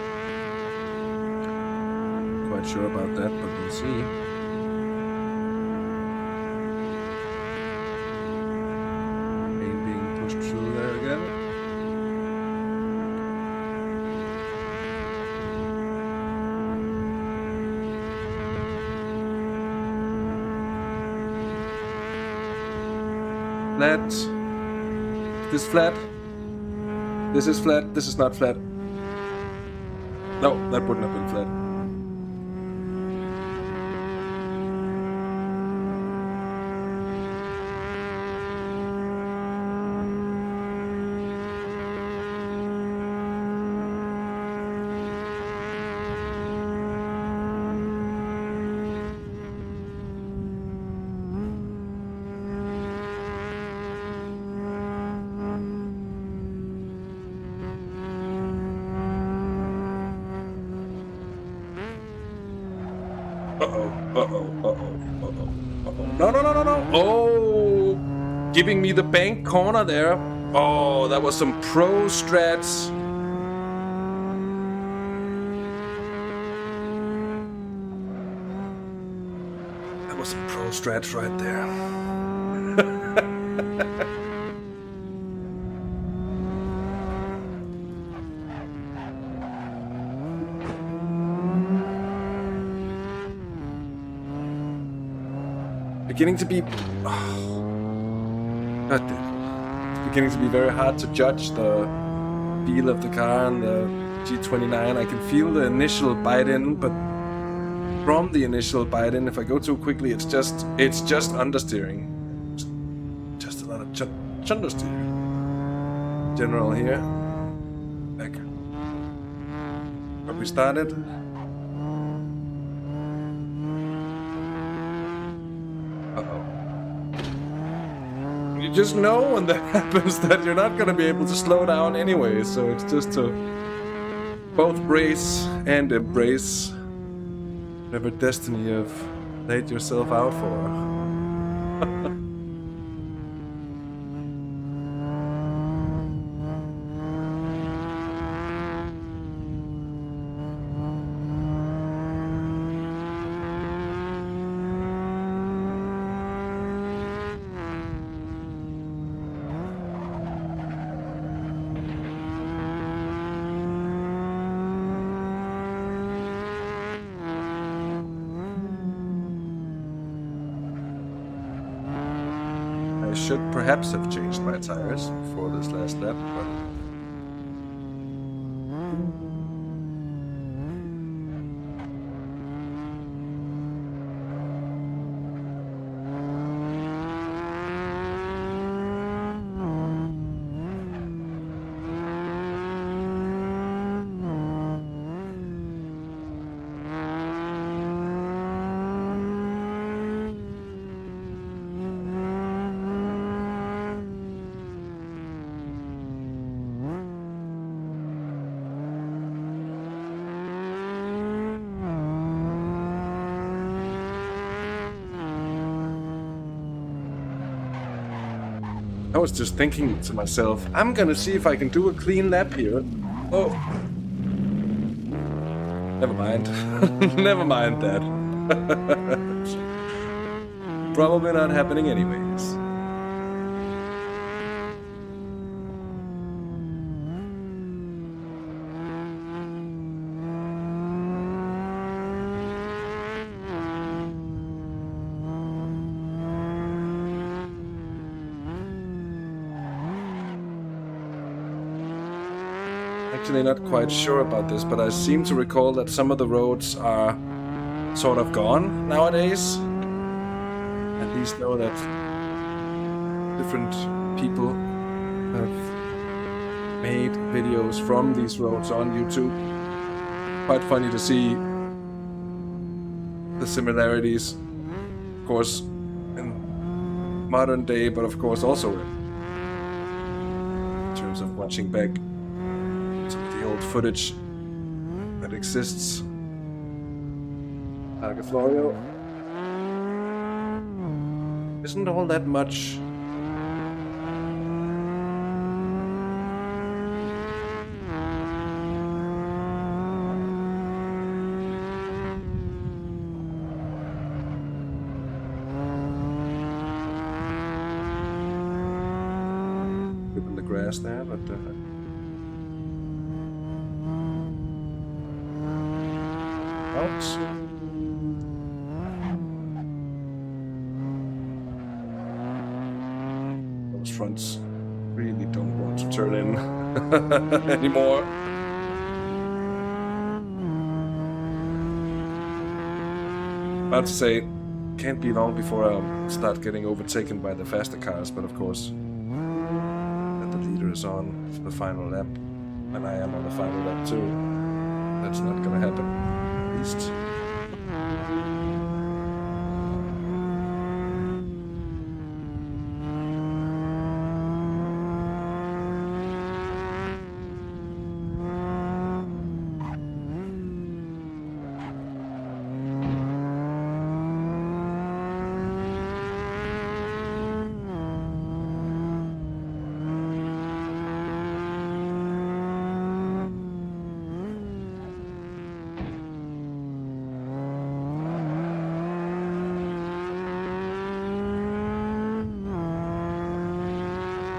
Quite sure about that, but we'll see. Pain being pushed through there again. Flat. This flat. This is flat. This is not flat. No, that wouldn't have been flat. No. Oh, giving me the bank corner there. Oh, that was some pro strats. That was some pro strats right there. Beginning to be it's beginning to be very hard to judge the feel of the car and the G29. I can feel the initial bite in, but from the initial bite in, if I go too quickly, it's just understeering. Just a lot of understeer. General here. Like where we started. You just know when that happens that you're not going to be able to slow down anyway, so it's just to both brace and embrace whatever destiny you've laid yourself out for. I should perhaps have changed my tires for this last lap, but I was just thinking to myself, I'm gonna see if I can do a clean lap here. Oh. Never mind. Never mind that. Probably not happening anyways. Actually not quite sure about this, but I seem to recall that some of the roads are sort of gone nowadays. At least know that different people have made videos from these roads on YouTube. Quite funny to see the similarities, of course, in modern day, but of course also in terms of watching back some of the old footage that exists. Targa Florio isn't all that much. Bit in the grass there, but fowks. Those fronts really don't want to turn in anymore. About to say, can't be long before I start getting overtaken by the faster cars, but of course, that the leader is on the final lap, and I am on the final lap too. That's not gonna happen. At least.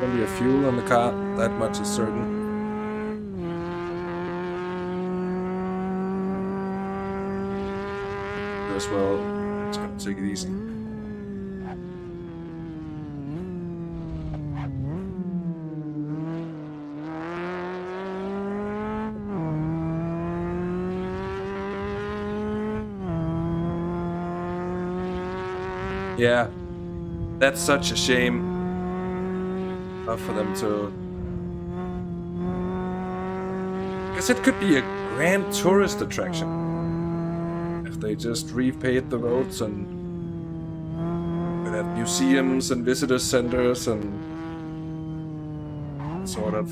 Plenty of fuel on the car, that much is certain. As well, it's gonna take it easy. Yeah, that's such a shame. For them to, because it could be a grand tourist attraction if they just repaved the roads and would have museums and visitor centers and sort of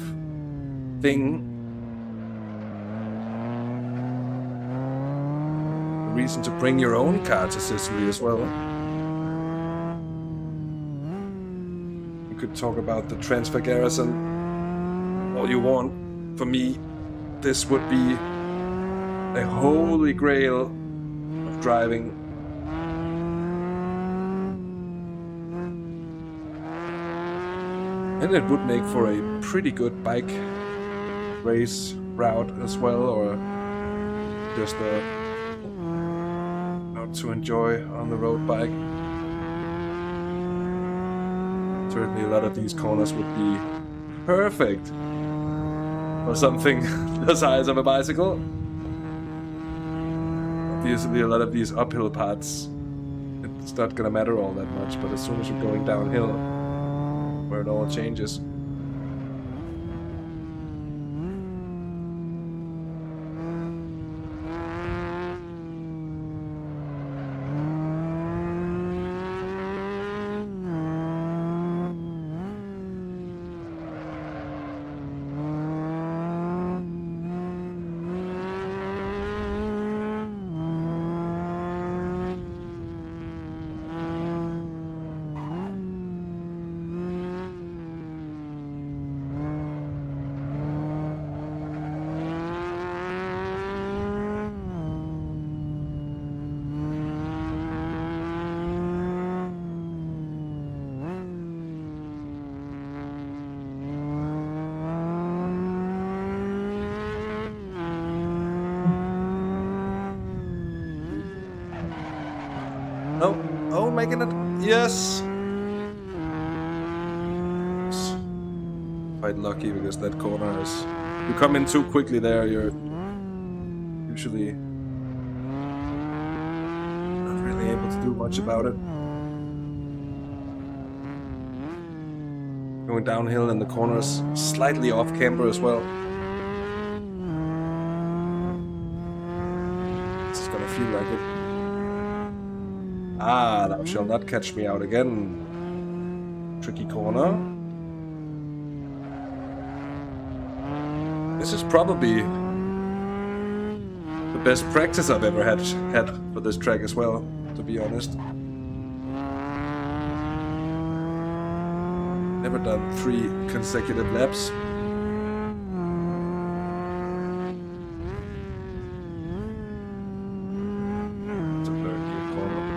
thing. A reason to bring your own car to Sicily as well. Could talk about the transfer garrison all you want. For me, this would be a holy grail of driving. And it would make for a pretty good bike race route as well, or just out to enjoy on the road bike. Certainly a lot of these corners would be perfect for something the size of a bicycle. Obviously a lot of these uphill paths, it's not gonna matter all that much, but as soon as you're going downhill, where it all changes. making it? Yes! Quite lucky because that corner is... You come in too quickly there, you're usually not really able to do much about it. Going downhill and the corner is slightly off camber as well. This is gonna feel like it. Ah, thou shall not catch me out again. Tricky corner. This is probably the best practice I've ever had for this track as well, to be honest. Never done 3 consecutive laps. It's a blurry corner.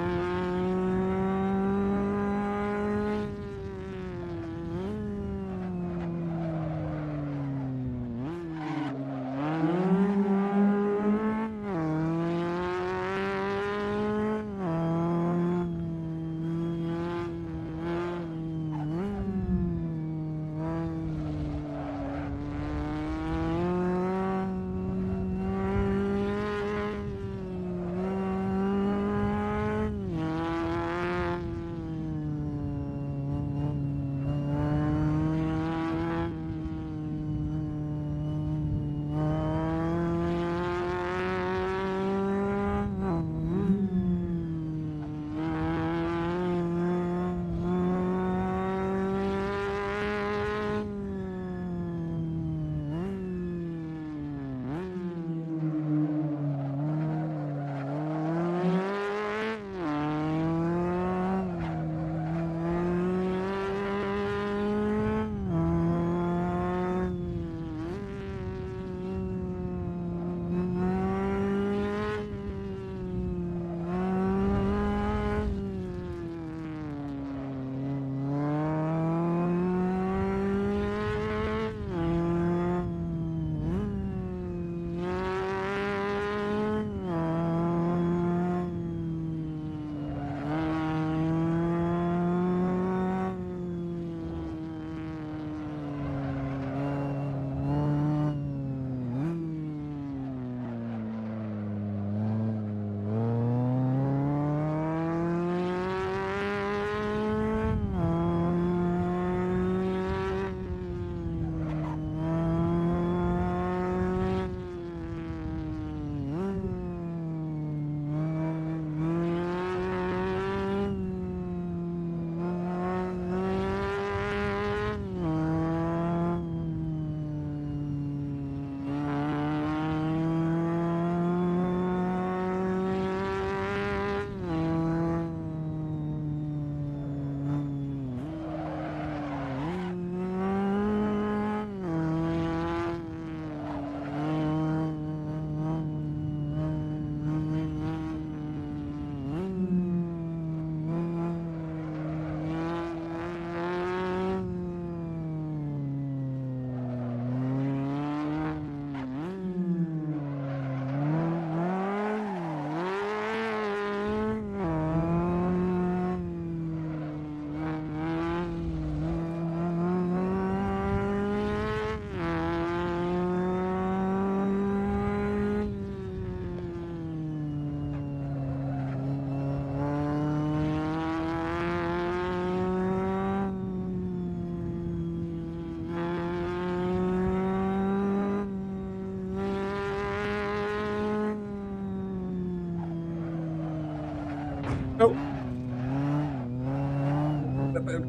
No.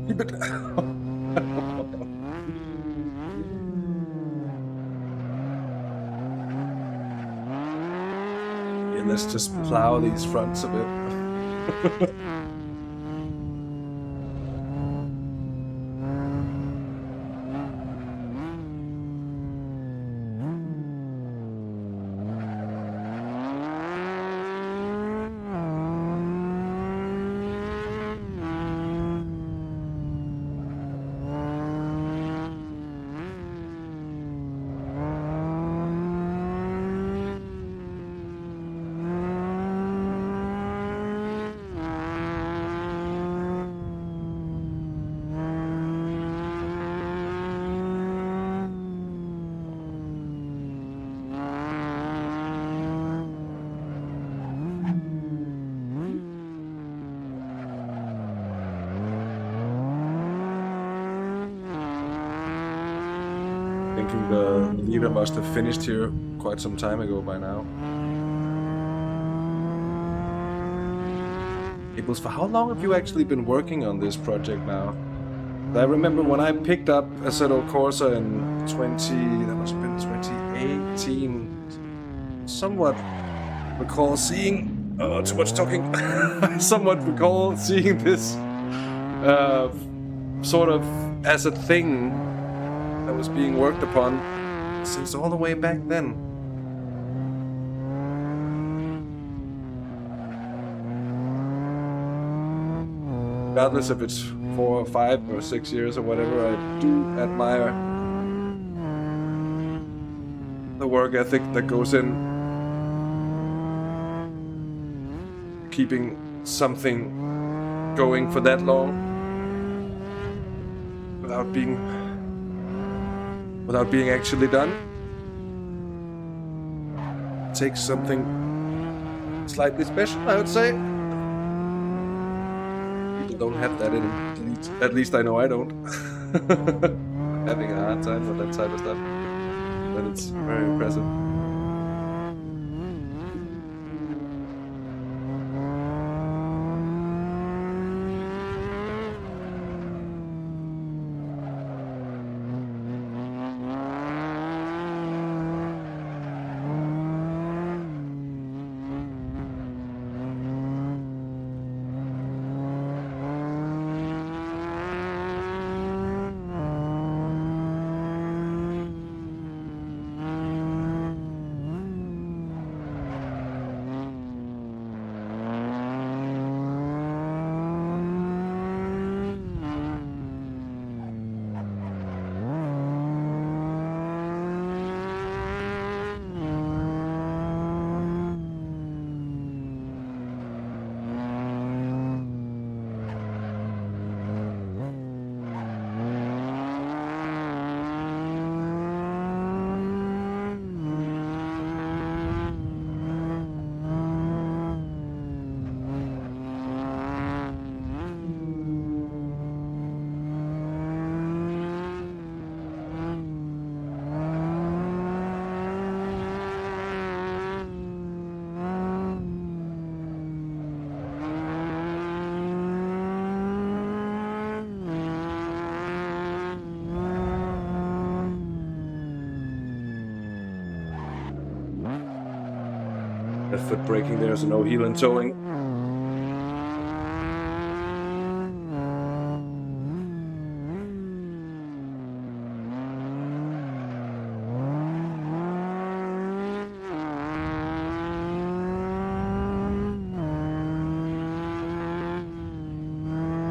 Keep it. Yeah, let's just plow these fronts a bit. Thinking the leader must have finished here quite some time ago by now. Abels, for how long have you actually been working on this project now? I remember when I picked up Assetto Corsa in that must have been 2018. Somewhat recall seeing... Oh, too much talking. Somewhat recall seeing this sort of as a thing that was being worked upon since all the way back then. Regardless if it's 4 or 5 or 6 years or whatever, I do admire the work ethic that goes in keeping something going for that long without being actually done. It takes something slightly special, I would say. Don't have that in it. At least I know I don't. Having a hard time with that type of stuff. But it's very impressive. Foot braking there, so no heel and towing.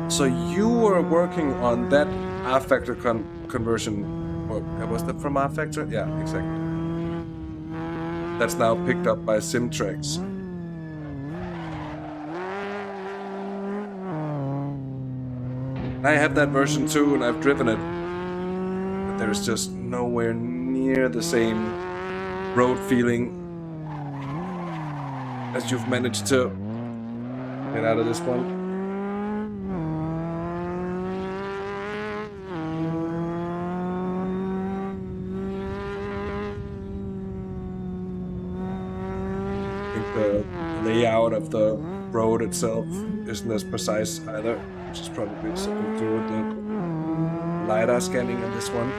So you were working on that R factor conversion, or was that from R factor? Yeah, exactly. That's now picked up by Simtrax. I have that version too, and I've driven it, but there's just nowhere near the same road feeling as you've managed to get out of this one. The layout of the road itself isn't as precise either, which is probably something to do with the LiDAR scanning on this one.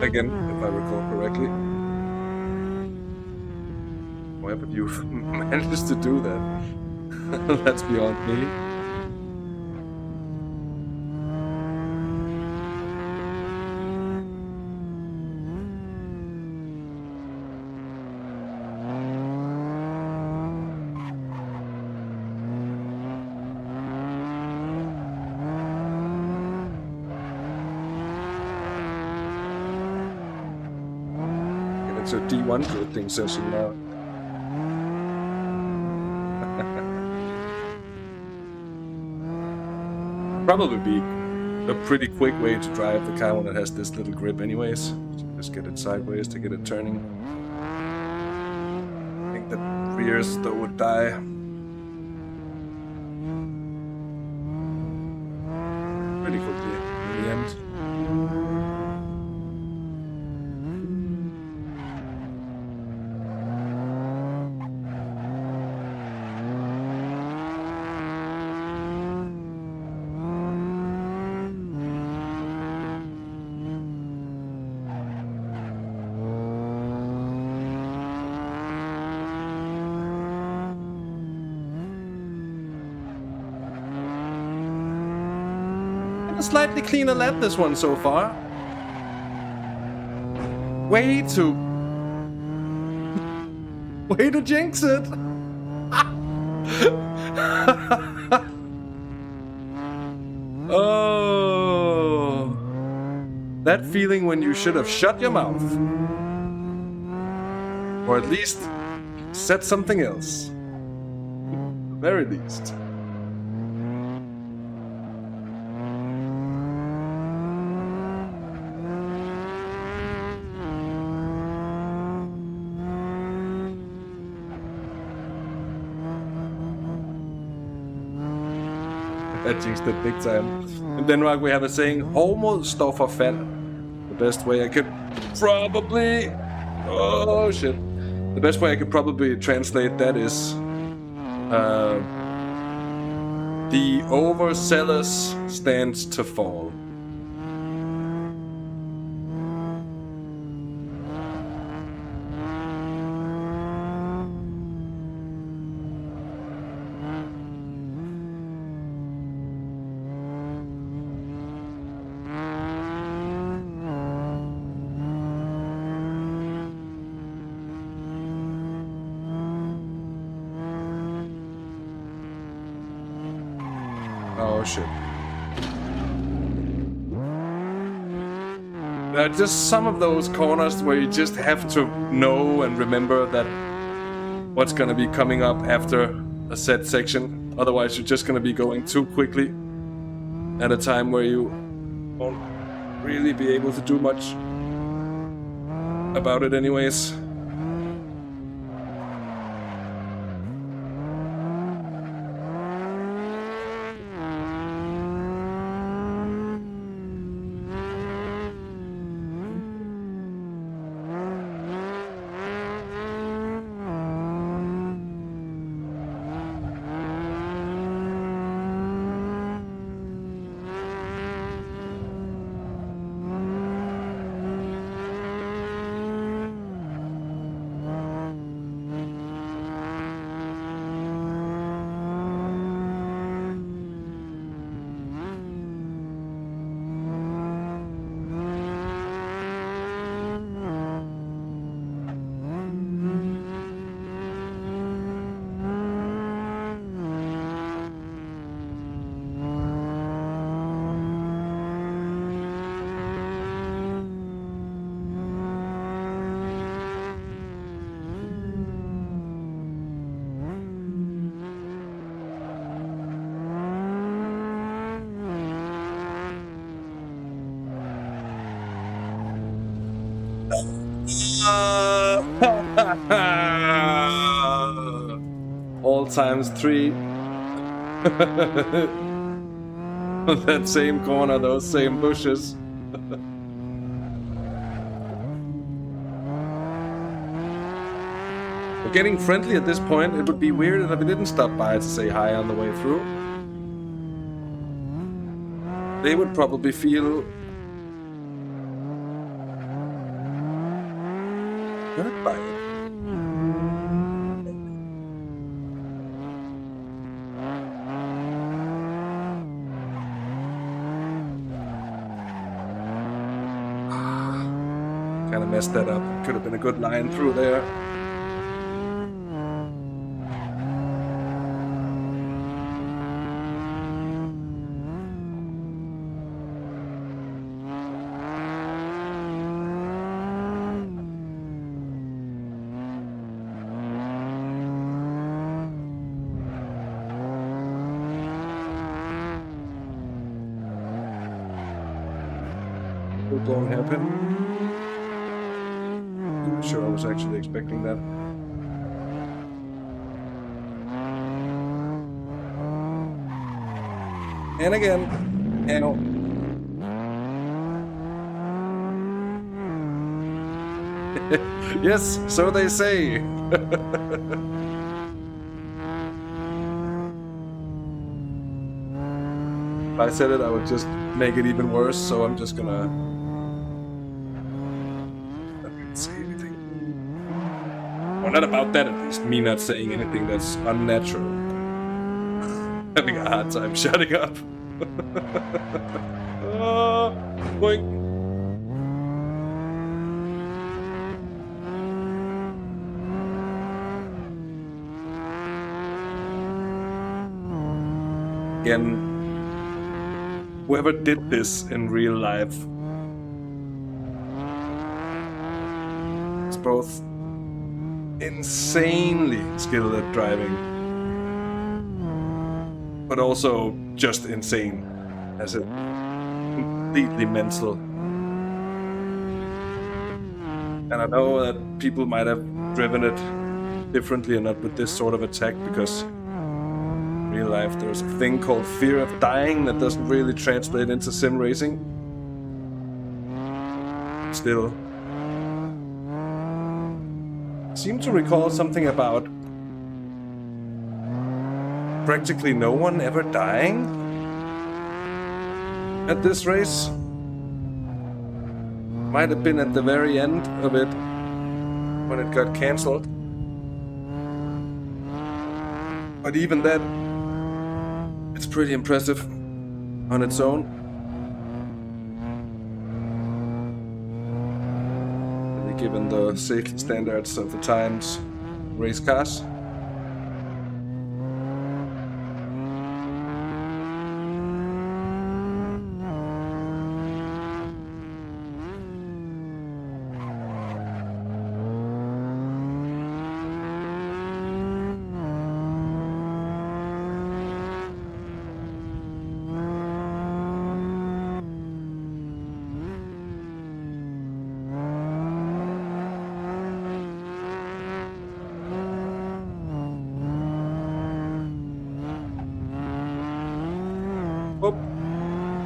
Again, if I recall correctly. Why would you manage to do that? That's beyond me. It's a D1 drifting session now. Probably be a pretty quick way to drive the car when it has this little grip anyways. Just get it sideways to get it turning. I think the rears though would die. Pretty quickly in the end. A slightly cleaner lap, this one so far. Way to jinx it. Oh, that feeling when you should have shut your mouth, or at least said something else. Very least. That jinxed it big time. In Denmark we have a saying, "Hård står for fald." The best way I could probably... Oh shit. The best way I could probably translate that is... the overzealous stands to fall. Oh shit. There are just some of those corners where you just have to know and remember that what's gonna be coming up after a set section. Otherwise you're just gonna be going too quickly at a time where you won't really be able to do much about it anyways. All times 3. That same corner, those same bushes. We're getting friendly at this point. It would be weird if I didn't stop by to say hi on the way through. They would probably feel hurt by it. Kind of messed that up. Could have been a good line through there. Full-blown hairpin. I'm sure I was actually expecting that. And again. Ow. Yes, so they say. If I said it, I would just make it even worse, so I'm just gonna... say anything. Well, not about that at least. Me not saying anything that's unnatural. Having a hard time shutting up. Boink. Again, whoever did this in real life is both insanely skilled at driving, but also just insane as a completely mental. And I know that people might have driven it differently and not with this sort of attack, because in real life there's a thing called fear of dying that doesn't really translate into sim racing. Still, I seem to recall something about practically no one ever dying at this race. Might have been at the very end of it when it got cancelled. But even that, it's pretty impressive on its own. Really given the safety standards of the times race cars.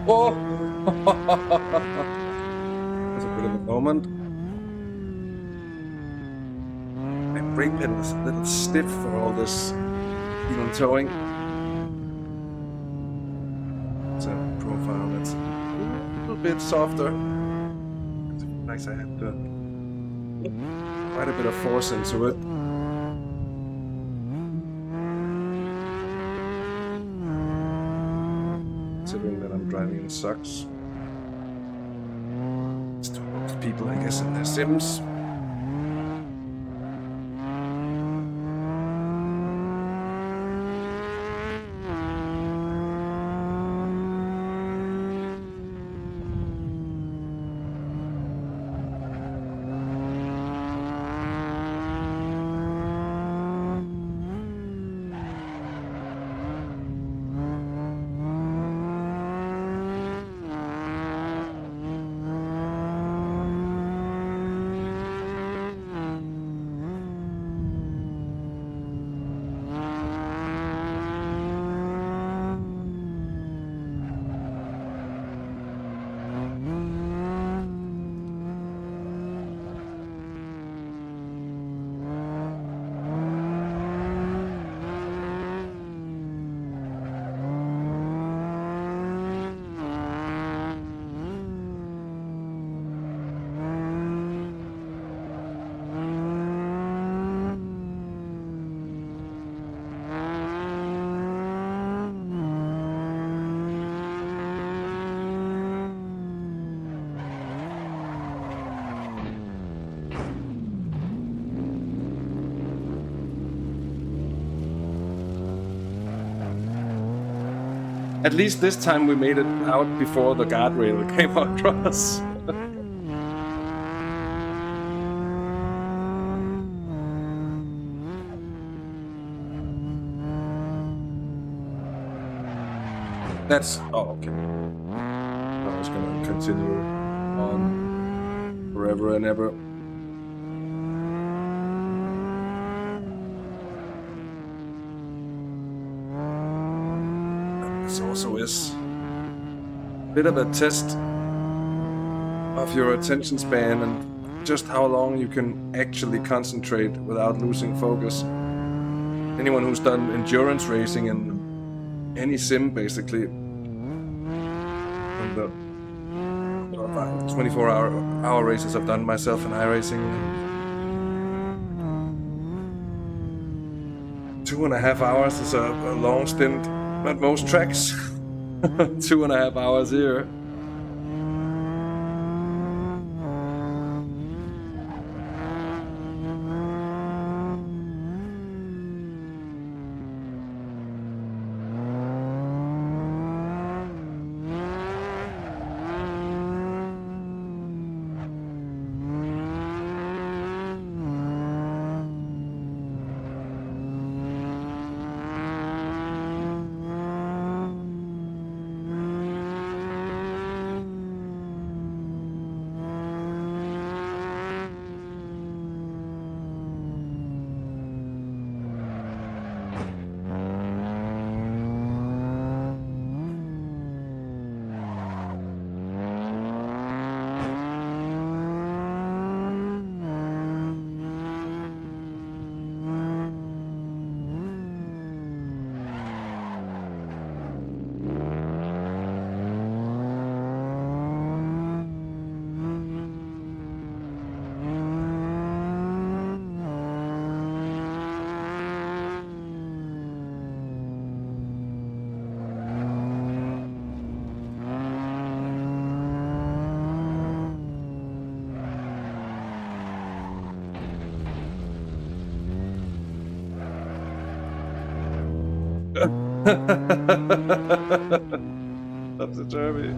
Oh! That's a bit of a moment. My brake pin is a little stiff for all this even towing. It's a profile that's a little bit softer. It's nice I had to quite a bit of force into it. Considering that I'm driving in sucks. It's to most people, I guess, in their sims. At least this time we made it out before the guardrail came across. That's... oh, okay. I was gonna continue on forever and ever. This also is a bit of a test of your attention span and just how long you can actually concentrate without losing focus. Anyone who's done endurance racing and any sim basically, and the 24-hour races I've done myself in iRacing, 2.5 hours is a long stint at most tracks. 2.5 hours here. That's a derby.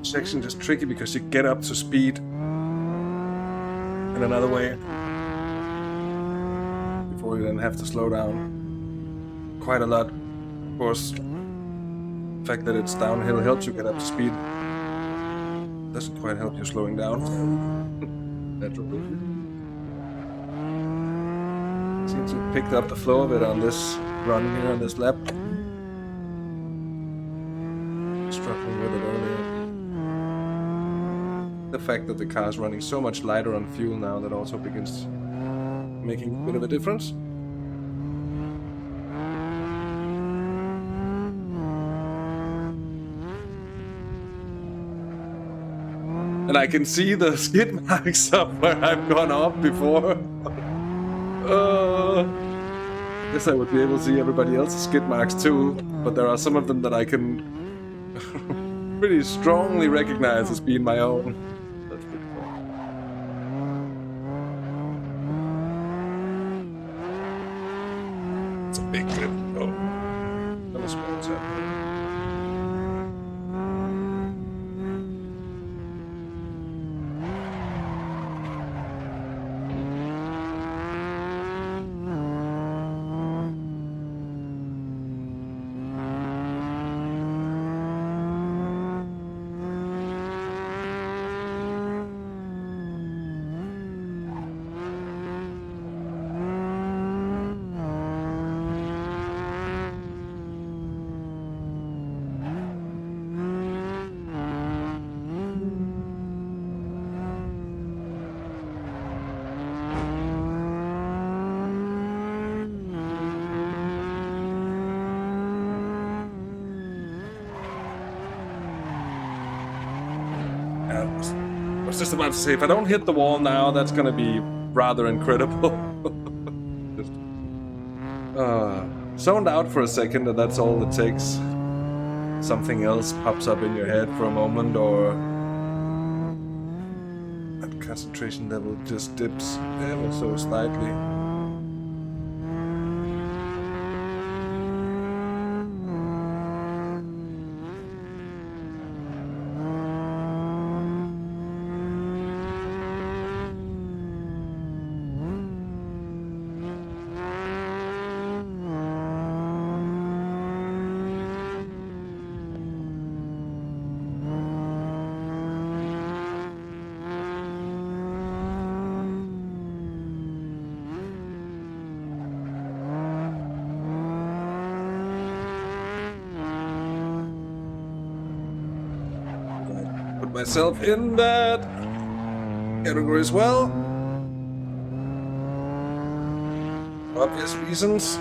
Section just tricky because you get up to speed in another way before you then have to slow down quite a lot. Of course, the fact that it's downhill helps you get up to speed. Doesn't quite help you slowing down. Naturally. Seems to have picked up the flow of it on this run here on this lap. Struggling with it earlier. The fact that the car is running so much lighter on fuel now, that also begins making a bit of a difference. And I can see the skid marks of where I've gone off before. Guess I would be able to see everybody else's skid marks too, but there are some of them that I can pretty strongly recognize as being my own. It's a big trip. Oh, that was small tap. I was just about to say, if I don't hit the wall now, that's gonna be rather incredible. Just, zoned out for a second, and that's all it takes. Something else pops up in your head for a moment, or that concentration level just dips ever so slightly. Myself in that category as well. For obvious reasons.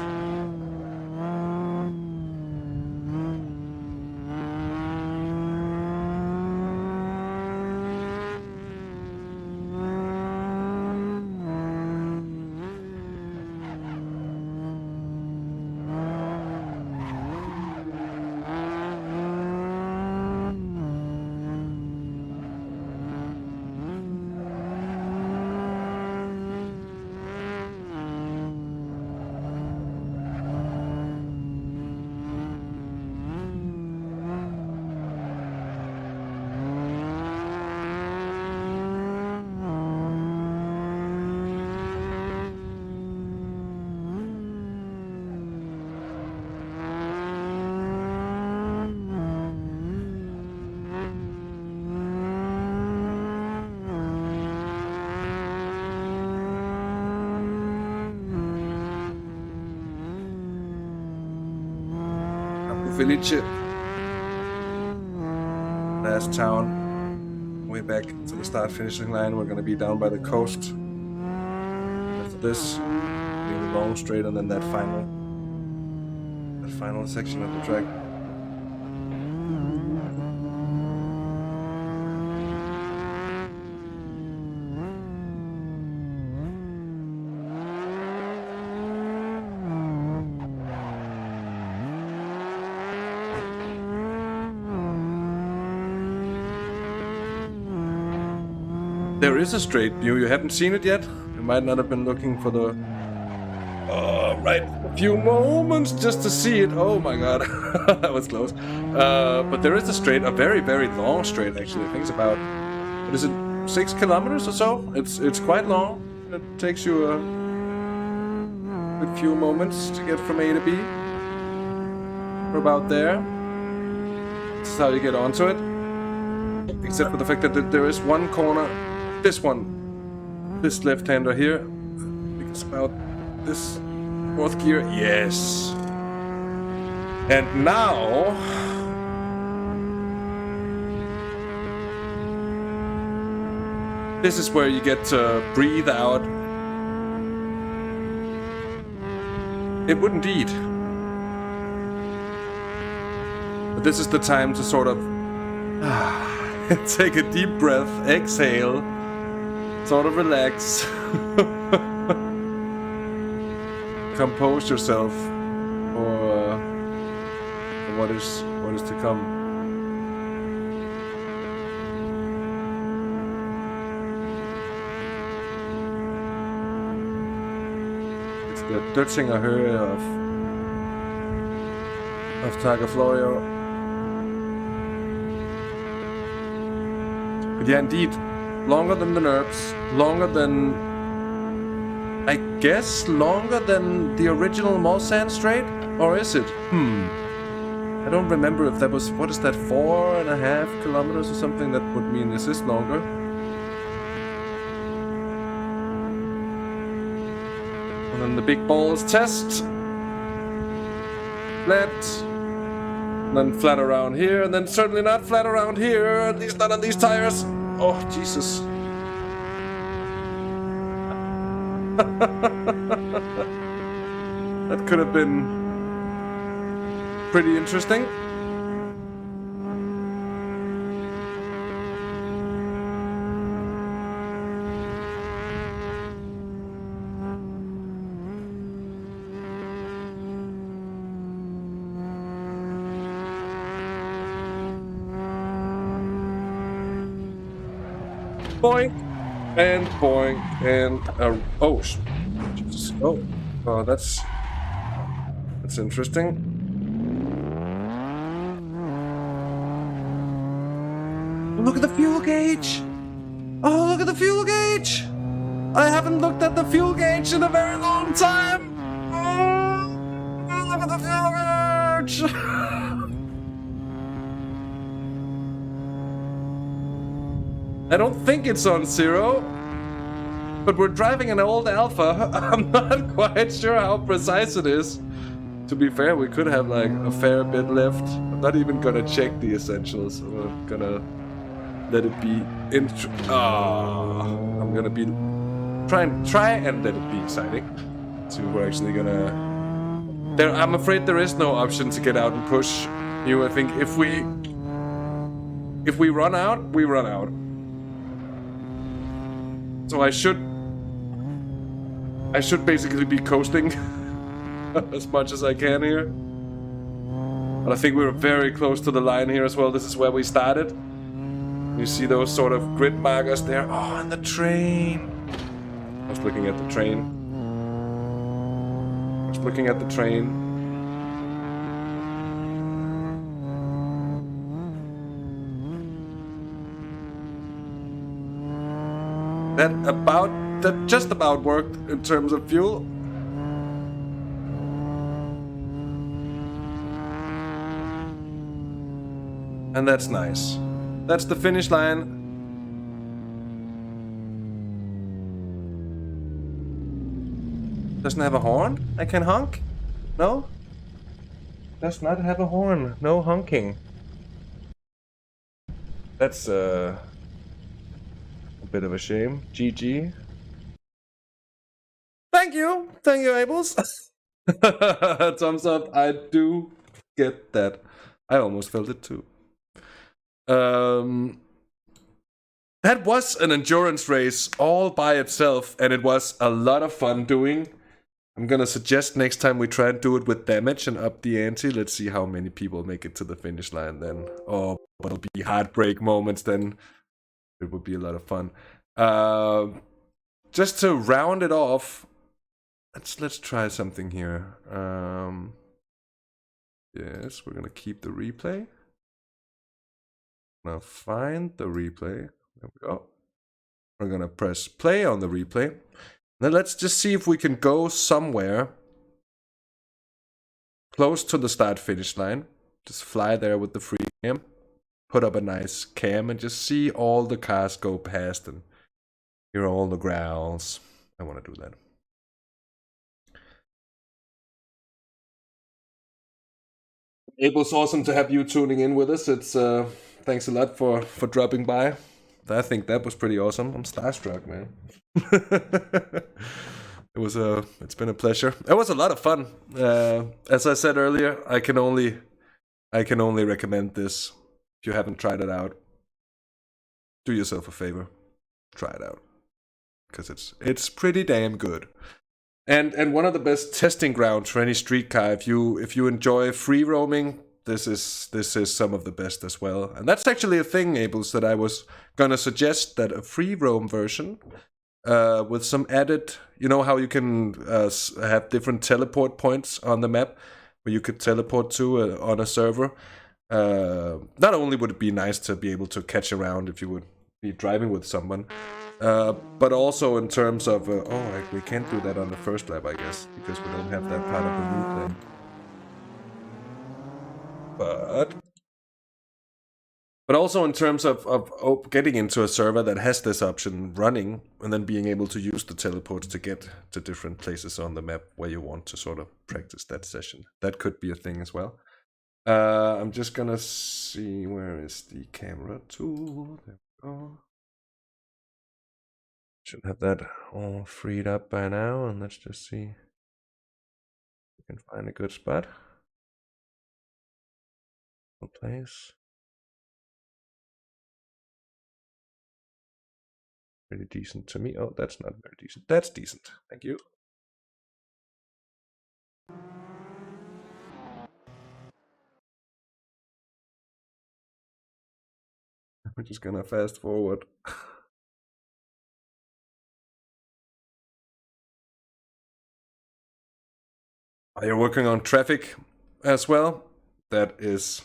village. Last town. Way back to the start finishing line. We're gonna be down by the coast. After this, be the long straight and then that final section of the track. There is a straight view. You haven't seen it yet. You might not have been looking for the right a few moments just to see it. Oh my god, that was close. But there is a straight, a very, very long straight actually. I think it's about, what is it, 6 kilometers or so? It's quite long. It takes you a good few moments to get from A to B. We're about there. This is how you get onto it. Except for the fact that there is one corner. This one, this left-hander here, I think it's about this 4th gear, yes. And now, this is where you get to breathe out. It would indeed. But this is the time to sort of take a deep breath, exhale, sort of relax, compose yourself for what is to come. It's the DirtenDK of Targa Florio. But yeah, indeed. Longer than the NERPs, longer than, I guess, longer than the original Mulsanne straight? Or is it? I don't remember if that was, what is that, 4.5 kilometers or something? That would mean this is longer. And then the big balls test. Flat. And then flat around here, and then certainly not flat around here, at least not on these tires. Oh, Jesus. That could have been pretty interesting. Boink and boink and oh, Jesus. Oh, that's interesting. Look at the fuel gauge. Oh, look at the fuel gauge. I haven't looked at the fuel gauge in a very long time. Oh, look at the fuel gauge. I don't think it's on 0, but we're driving an old Alpha. I'm not quite sure how precise it is. To be fair, we could have like a fair bit left. I'm not even gonna check the essentials. I'm gonna let it be I'm gonna be try and let it be exciting. So we're actually gonna. I'm afraid there is no option to get out and push you. I think if we run out, we run out. So I should basically be coasting as much as I can here. But I think we're very close to the line here as well. This is where we started. You see those sort of grid markers there. Oh, and the train. I was looking at the train. That just about worked in terms of fuel. And that's nice. That's the finish line. Doesn't have a horn? I can honk? No? does not have a horn. No honking. That's a bit of a shame. GG. Thank you, Abels. Thumbs up. I do get that. I almost felt it too. That was an endurance race all by itself, and it was a lot of fun doing. I'm gonna suggest next time we try and do it with damage and up the ante. Let's see how many people make it to the finish line then. Oh, but it'll be heartbreak moments then. It would be a lot of fun. Just to round it off, let's try something here. Yes, we're gonna keep the replay. Now find the replay. There we go. We're gonna press play on the replay. Then let's just see if we can go somewhere close to the start-finish line. Just fly there with the free cam. Put up a nice cam and just see all the cars go past and hear all the growls. I want to do that. Abel's awesome to have you tuning in with us. It's thanks a lot for dropping by. I think that was pretty awesome. I'm starstruck, man. It's been a pleasure. It was a lot of fun. As I said earlier, I can only recommend this. If you haven't tried it out, do yourself a favor. Try it out. Because it's pretty damn good. And one of the best testing grounds for any street car. If you enjoy free roaming, this is some of the best as well. And that's actually a thing, Abels, that I was gonna suggest, that a free roam version with some added, you know how you can have different teleport points on the map where you could teleport to on a server. Not only would it be nice to be able to catch around if you would be driving with someone, but also in terms of, we can't do that on the first lap, I guess, because we don't have that part of the route then. But also in terms of getting into a server that has this option running, and then being able to use the teleports to get to different places on the map where you want to sort of practice that session. That could be a thing as well. I'm just gonna see, where is the camera tool? There we go. Should have that all freed up by now, and let's just see if we can find a good spot. Place. Pretty decent to me. Oh, that's not very decent. That's decent. Thank you. We're just gonna fast forward. Are you working on traffic as well? That is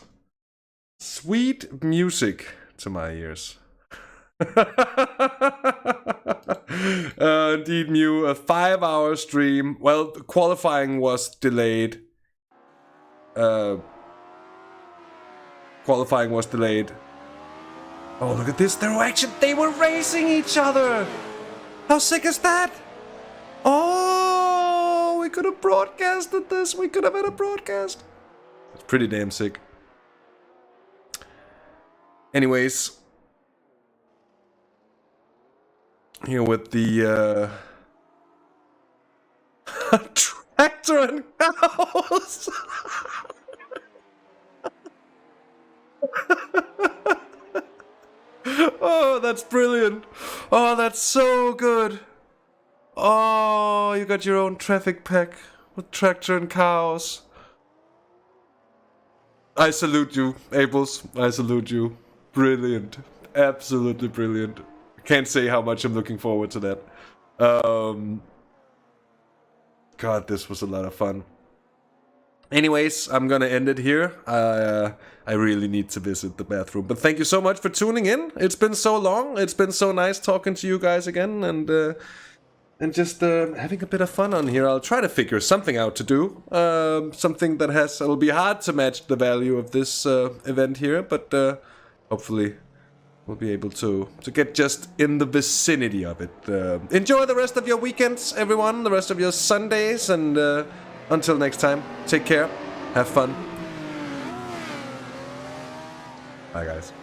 sweet music to my ears. Indeed, Mew, a 5-hour stream. Well, qualifying was delayed. Qualifying was delayed. Oh, look at this. They were racing each other. How sick is that? Oh, we could have broadcasted this. We could have had a broadcast. It's pretty damn sick. Anyways, here with the tractor and cows. Oh, that's brilliant. Oh, that's so good. Oh, you got your own traffic pack with tractor and cows. I salute you, Abels. I salute you. Brilliant. Absolutely brilliant. Can't say how much I'm looking forward to that. God, this was a lot of fun. Anyways, I'm gonna end it here. I really need to visit the bathroom. But thank you so much for tuning in. It's been so long. It's been so nice talking to you guys again, and just having a bit of fun on here. I'll try to figure something out to do. Something that it'll be hard to match the value of this event here, but hopefully we'll be able to get just in the vicinity of it. Enjoy the rest of your weekends, everyone, the rest of your Sundays, and until next time, take care, have fun, Bye, guys.